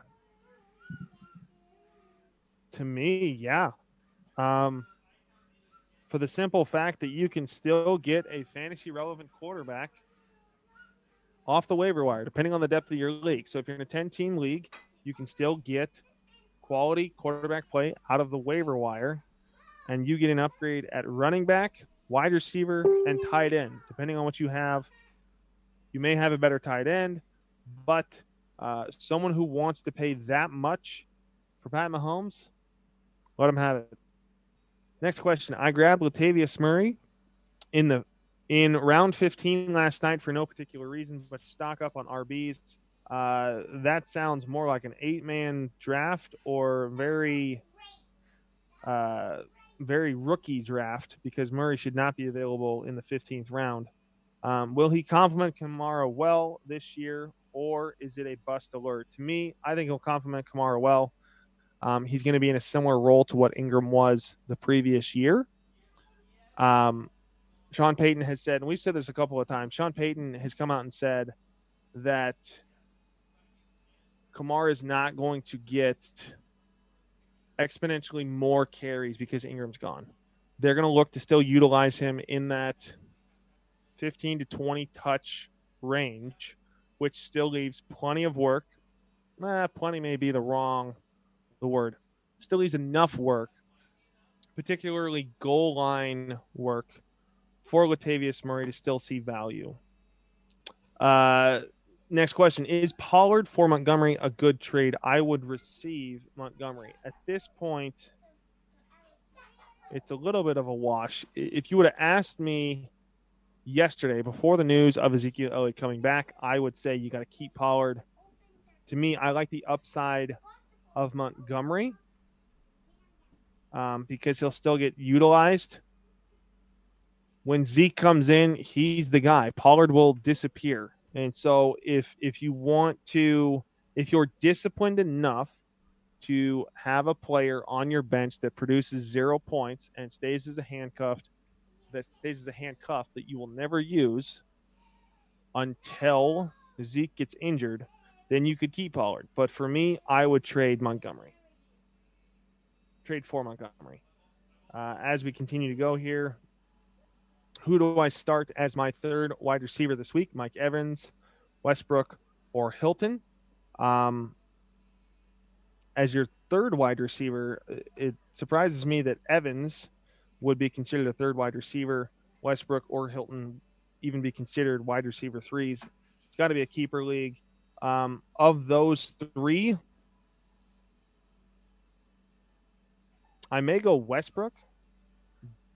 me, yeah. For the simple fact that you can still get a fantasy-relevant quarterback off the waiver wire, depending on the depth of your league. So if you're in a 10-team league, you can still get quality quarterback play out of the waiver wire, and you get an upgrade at running back, wide receiver, and tight end. Depending on what you have, you may have a better tight end, but someone who wants to pay that much for Pat Mahomes, let him have it. Next question. I grabbed Latavius Murray in round 15 last night for no particular reason, but stock up on RBs. That sounds more like an 8-man draft or very rookie draft because Murray should not be available in the 15th round. Will he complement Kamara well this year, or is it a bust alert? To me, I think he'll complement Kamara well. He's going to be in a similar role to what Ingram was the previous year. Sean Payton has said, and we've said this a couple of times, Sean Payton has come out and said that Kamara is not going to get exponentially more carries because Ingram's gone. They're going to look to still utilize him in that 15 to 20 touch range, which still leaves plenty of work. Plenty may be the word. Still leaves enough work, particularly goal line work, for Latavius Murray to still see value. Next question. Is Pollard for Montgomery a good trade? I would receive Montgomery. At this point, it's a little bit of a wash. If you would have asked me yesterday before the news of Ezekiel Elliott coming back, I would say you got to keep Pollard. To me, I like the upside of Montgomery because he'll still get utilized. When Zeke comes in, he's the guy. Pollard will disappear. And so if you're disciplined enough to have a player on your bench that produces 0 points and stays as a handcuffed, that stays as a handcuff that you will never use until Zeke gets injured, then you could keep Pollard. But for me, I would trade Montgomery. Trade for Montgomery. As we continue to go here, who do I start as my third wide receiver this week? Mike Evans, Westbrook, or Hilton? As your third wide receiver, it surprises me that Evans would be considered a third wide receiver. Westbrook or Hilton even be considered wide receiver threes. It's got to be a keeper league. Of those three, I may go Westbrook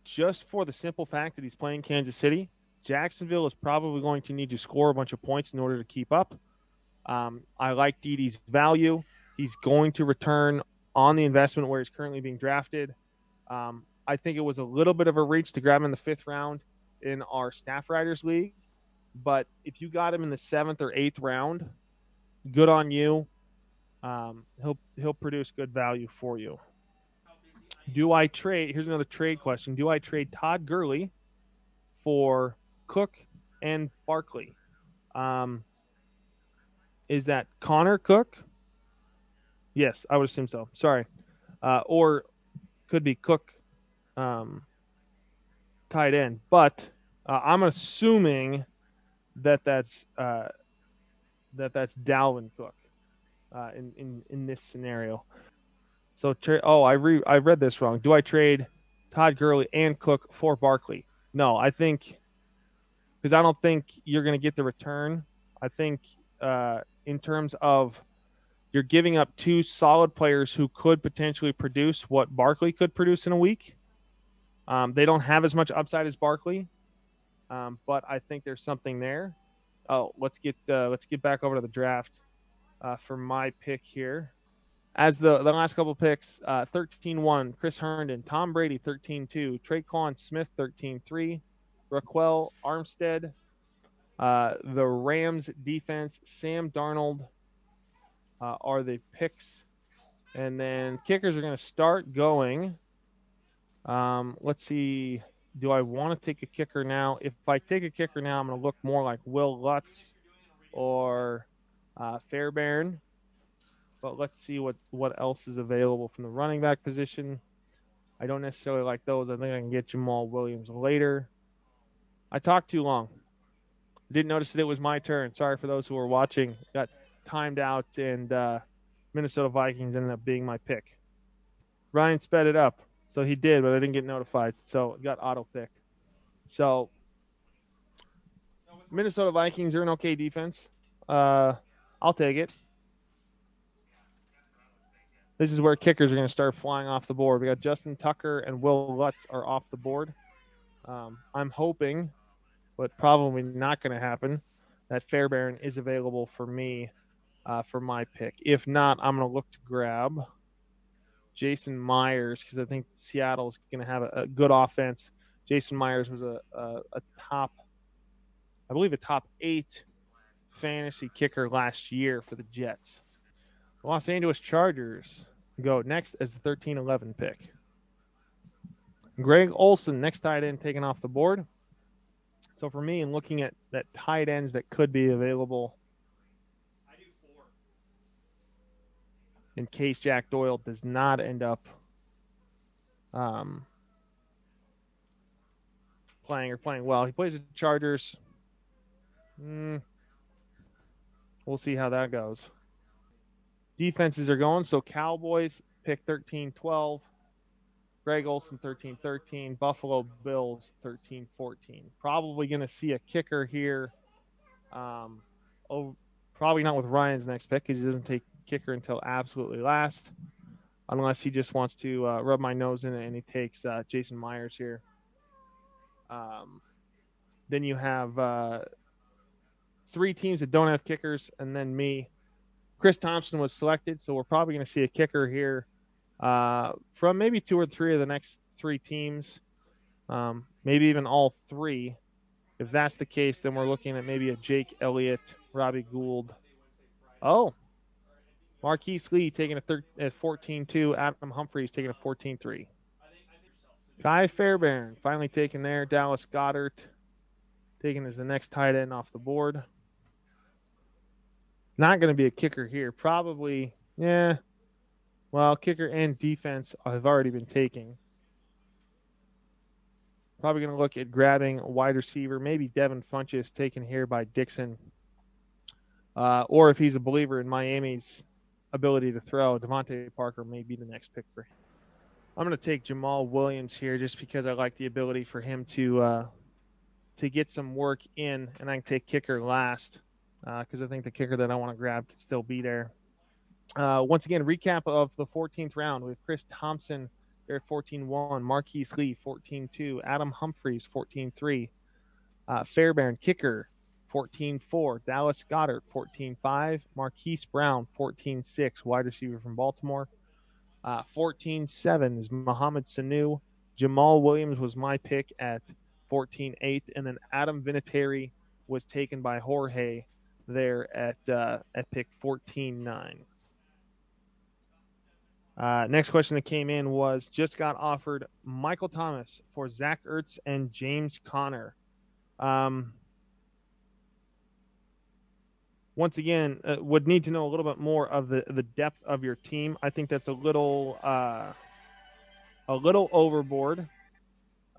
just for the simple fact that he's playing Kansas City. Jacksonville is probably going to need to score a bunch of points in order to keep up. I like Deidy's value. He's going to return on the investment where he's currently being drafted. I think it was a little bit of a reach to grab him in the 5th round in our Staff Riders League. But if you got him in the 7th or 8th round, good on you. He'll produce good value for you. Do I trade? Here's another trade question. Do I trade Todd Gurley for Cook and Barkley? Is that Connor Cook? Yes, I would assume so. Sorry. Or could be Cook tight end. But I'm assuming that's Dalvin Cook in this scenario. So, I read this wrong. Do I trade Todd Gurley and Cook for Barkley? No, I think because I don't think you're going to get the return. I think in terms of you're giving up 2 solid players who could potentially produce what Barkley could produce in a week. They don't have as much upside as Barkley, but I think there's something there. Oh, let's get back over to the draft for my pick here. As the last couple picks, 13-1, Chris Herndon, Tom Brady, 13-2, Traquan Smith, 13-3, Raquel Armstead, the Rams defense, Sam Darnold are the picks. And then kickers are going to start going. Let's see. Do I want to take a kicker now? If I take a kicker now, I'm going to look more like Will Lutz or Fairbairn. But let's see what else is available from the running back position. I don't necessarily like those. I think I can get Jamal Williams later. I talked too long. Didn't notice that it was my turn. Sorry for those who were watching. Got timed out, and Minnesota Vikings ended up being my pick. Ryan sped it up. So he did, but I didn't get notified. So it got auto-picked. So Minnesota Vikings are an okay defense. I'll take it. This is where kickers are going to start flying off the board. We got Justin Tucker and Will Lutz are off the board. I'm hoping, but probably not going to happen, that Fairbairn is available for me for my pick. If not, I'm going to look to grab Jason Myers because I think Seattle's going to have a good offense. Jason Myers was a top 8 fantasy kicker last year for the Jets. The Los Angeles Chargers go next as the 13-11 pick. Greg Olsen, next tight end, taken off the board. So for me, in looking at that tight ends that could be available, in case Jack Doyle does not end up playing well. He plays the Chargers. We'll see how that goes. Defenses are going. So Cowboys pick 13-12. Greg Olsen 13-13. Buffalo Bills 13-14. Probably going to see a kicker here. Probably not with Ryan's next pick because he doesn't take kicker until absolutely last, unless he just wants to rub my nose in it and he takes Jason Myers here. Then you have 3 teams that don't have kickers, and then me. Chris Thompson was selected, so we're probably going to see a kicker here from maybe 2 or 3 of the next 3 teams, maybe even all 3. If that's the case, then we're looking at maybe a Jake Elliott, Robbie Gould. Oh, Marquise Lee taking at 14-2. Adam Humphries taking a 14-3. Kai Fairbairn finally taken there. Dallas Goddard taken as the next tight end off the board. Not going to be a kicker here. Probably, yeah. Well, kicker and defense have already been taken. Probably going to look at grabbing a wide receiver. Maybe Devin Funchess taken here by Dixon. Or if he's a believer in Miami's ability to throw, Devontae Parker may be the next pick for him. I'm going to take Jamal Williams here just because I like the ability for him to get some work in, and I can take kicker last because I think the kicker that I want to grab could still be there. Once again, recap of the 14th round with Chris Thompson there at 14-1, Marquise Lee 14-2, Adam Humphreys 14-3, Fairbairn kicker 14-4, Dallas Goddard 14-5, Marquise Brown 14-6, wide receiver from Baltimore. 14-7 is Mohamed Sanu. Jamal Williams was my pick at 14-8, and then Adam Vinatieri was taken by Jorge there at pick 14-9. Next question that came in was, just got offered Michael Thomas for Zach Ertz and James Conner. Once again, would need to know a little bit more of the depth of your team. I think that's a little overboard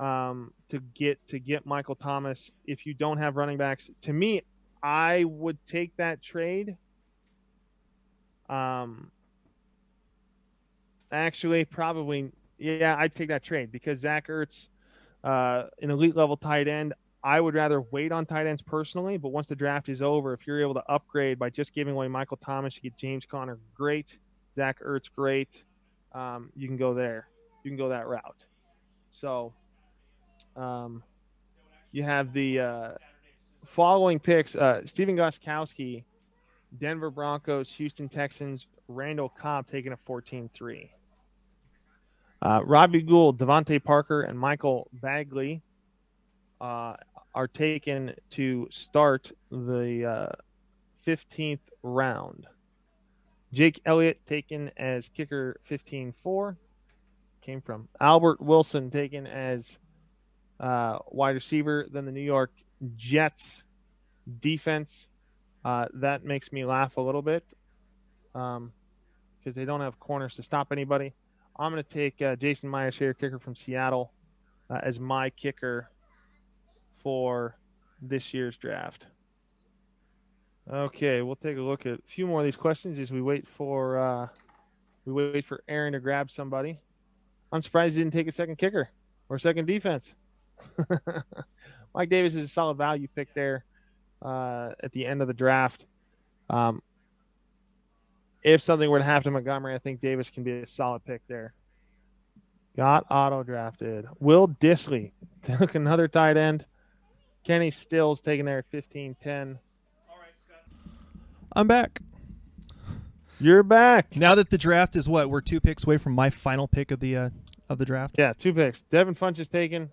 to get Michael Thomas if you don't have running backs. To me, I would take that trade. Actually, probably, yeah, I'd take that trade because Zach Ertz, an elite level tight end. I would rather wait on tight ends personally, but once the draft is over, if you're able to upgrade by just giving away Michael Thomas, you get James Conner, great. Zach Ertz, great. You can go there. You can go that route. So you have the following picks. Steven Gostkowski, Denver Broncos, Houston Texans, Randall Cobb taking a 14-3. Robbie Gould, Devontae Parker, and Michael Bagley are taken to start the 15th round. Jake Elliott taken as kicker 15-4. Came from Albert Wilson taken as wide receiver. Then the New York Jets defense. That makes me laugh a little bit because they don't have corners to stop anybody. I'm going to take Jason Myers here, kicker from Seattle, as my kicker for this year's draft. Okay, we'll take a look at a few more of these questions as we wait for Aaron to grab somebody. I'm surprised he didn't take a second kicker or second defense. Mike Davis is a solid value pick there at the end of the draft. If something were to happen to Montgomery, I think Davis can be a solid pick there. Got auto-drafted. Will Dissly took another tight end. Kenny Stills taken there at 15-10. All right, Scott. I'm back. You're back. Now that the draft is what? We're 2 picks away from my final pick of the draft? Yeah, 2 picks. Devin Funchess taken.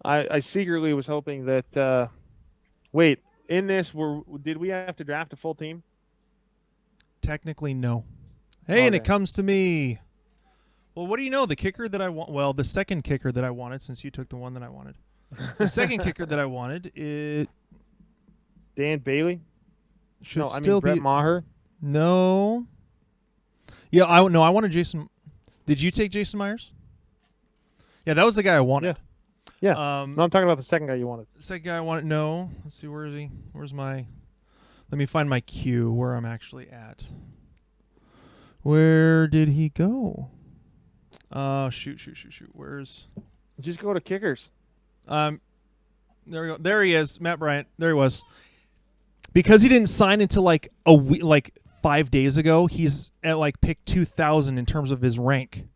I secretly was hoping that wait, in this, did we have to draft a full team? Technically, no. Hey, okay. And it comes to me. Well, what do you know? The kicker that I want, well, the second kicker that I wanted, since you took the one that I wanted. The second kicker that I wanted, Dan Bailey? Should still Brett be Maher? No. Yeah, I wanted Jason. Did you take Jason Myers? Yeah, that was the guy I wanted. Yeah. No, I'm talking about the second guy you wanted. The second guy I wanted. No. Let's see. Where is he? Where's my? Let me find my queue where I'm actually at. Where did he go? Shoot. Where's? Just go to kickers. There we go. There he is, Matt Bryant. There he was. Because he didn't sign until like a week, like 5 days ago. He's at like pick 2,000 in terms of his rank.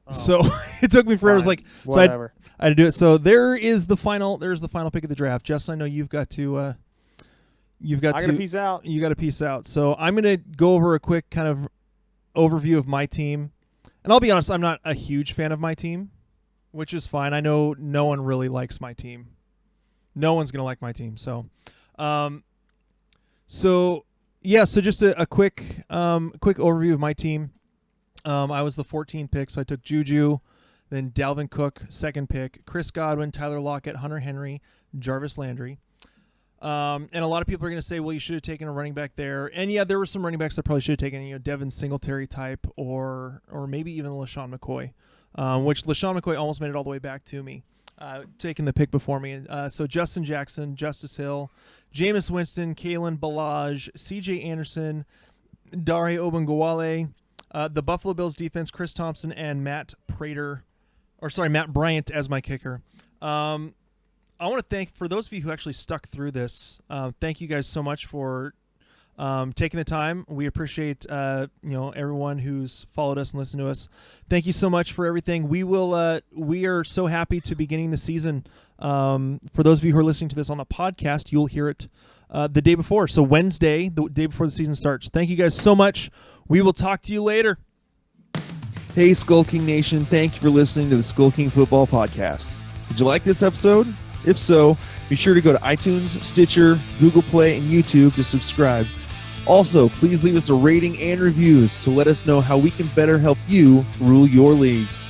Oh. So it took me forever. It was like whatever. So I had to do it. So there's the final pick of the draft. Justin, I know you've got to. I got to peace out. You got to peace out. So I'm gonna go over a quick kind of overview of my team, and I'll be honest, I'm not a huge fan of my team, which is fine. I know no one really likes my team. No one's gonna like my team. So, so just a quick overview of my team. I was the 14th pick, so I took Juju, Then Dalvin Cook, second pick. Chris Godwin, Tyler Lockett, Hunter Henry, Jarvis Landry. And a lot of people are going to say, well, you should have taken a running back there. And yeah, there were some running backs that probably should have taken, Devin Singletary type or maybe even LaShawn McCoy, which LaShawn McCoy almost made it all the way back to me, taking the pick before me. So Justin Jackson, Justice Hill, Jameis Winston, Kalen Ballage, C.J. Anderson, Dare Ogunbowale, the Buffalo Bills defense, Chris Thompson, and Matt Bryant as my kicker. I want to thank, for those of you who actually stuck through this, thank you guys so much for taking the time. We appreciate everyone who's followed us and listened to us. Thank you so much for everything. We are so happy to be beginning the season. For those of you who are listening to this on the podcast, you'll hear it the day before. So Wednesday, the day before the season starts. Thank you guys so much. We will talk to you later. Hey, SkullKing Nation. Thank you for listening to the SkullKing Football Podcast. Did you like this episode? If so, be sure to go to iTunes, Stitcher, Google Play, and YouTube to subscribe. Also, please leave us a rating and reviews to let us know how we can better help you rule your leagues.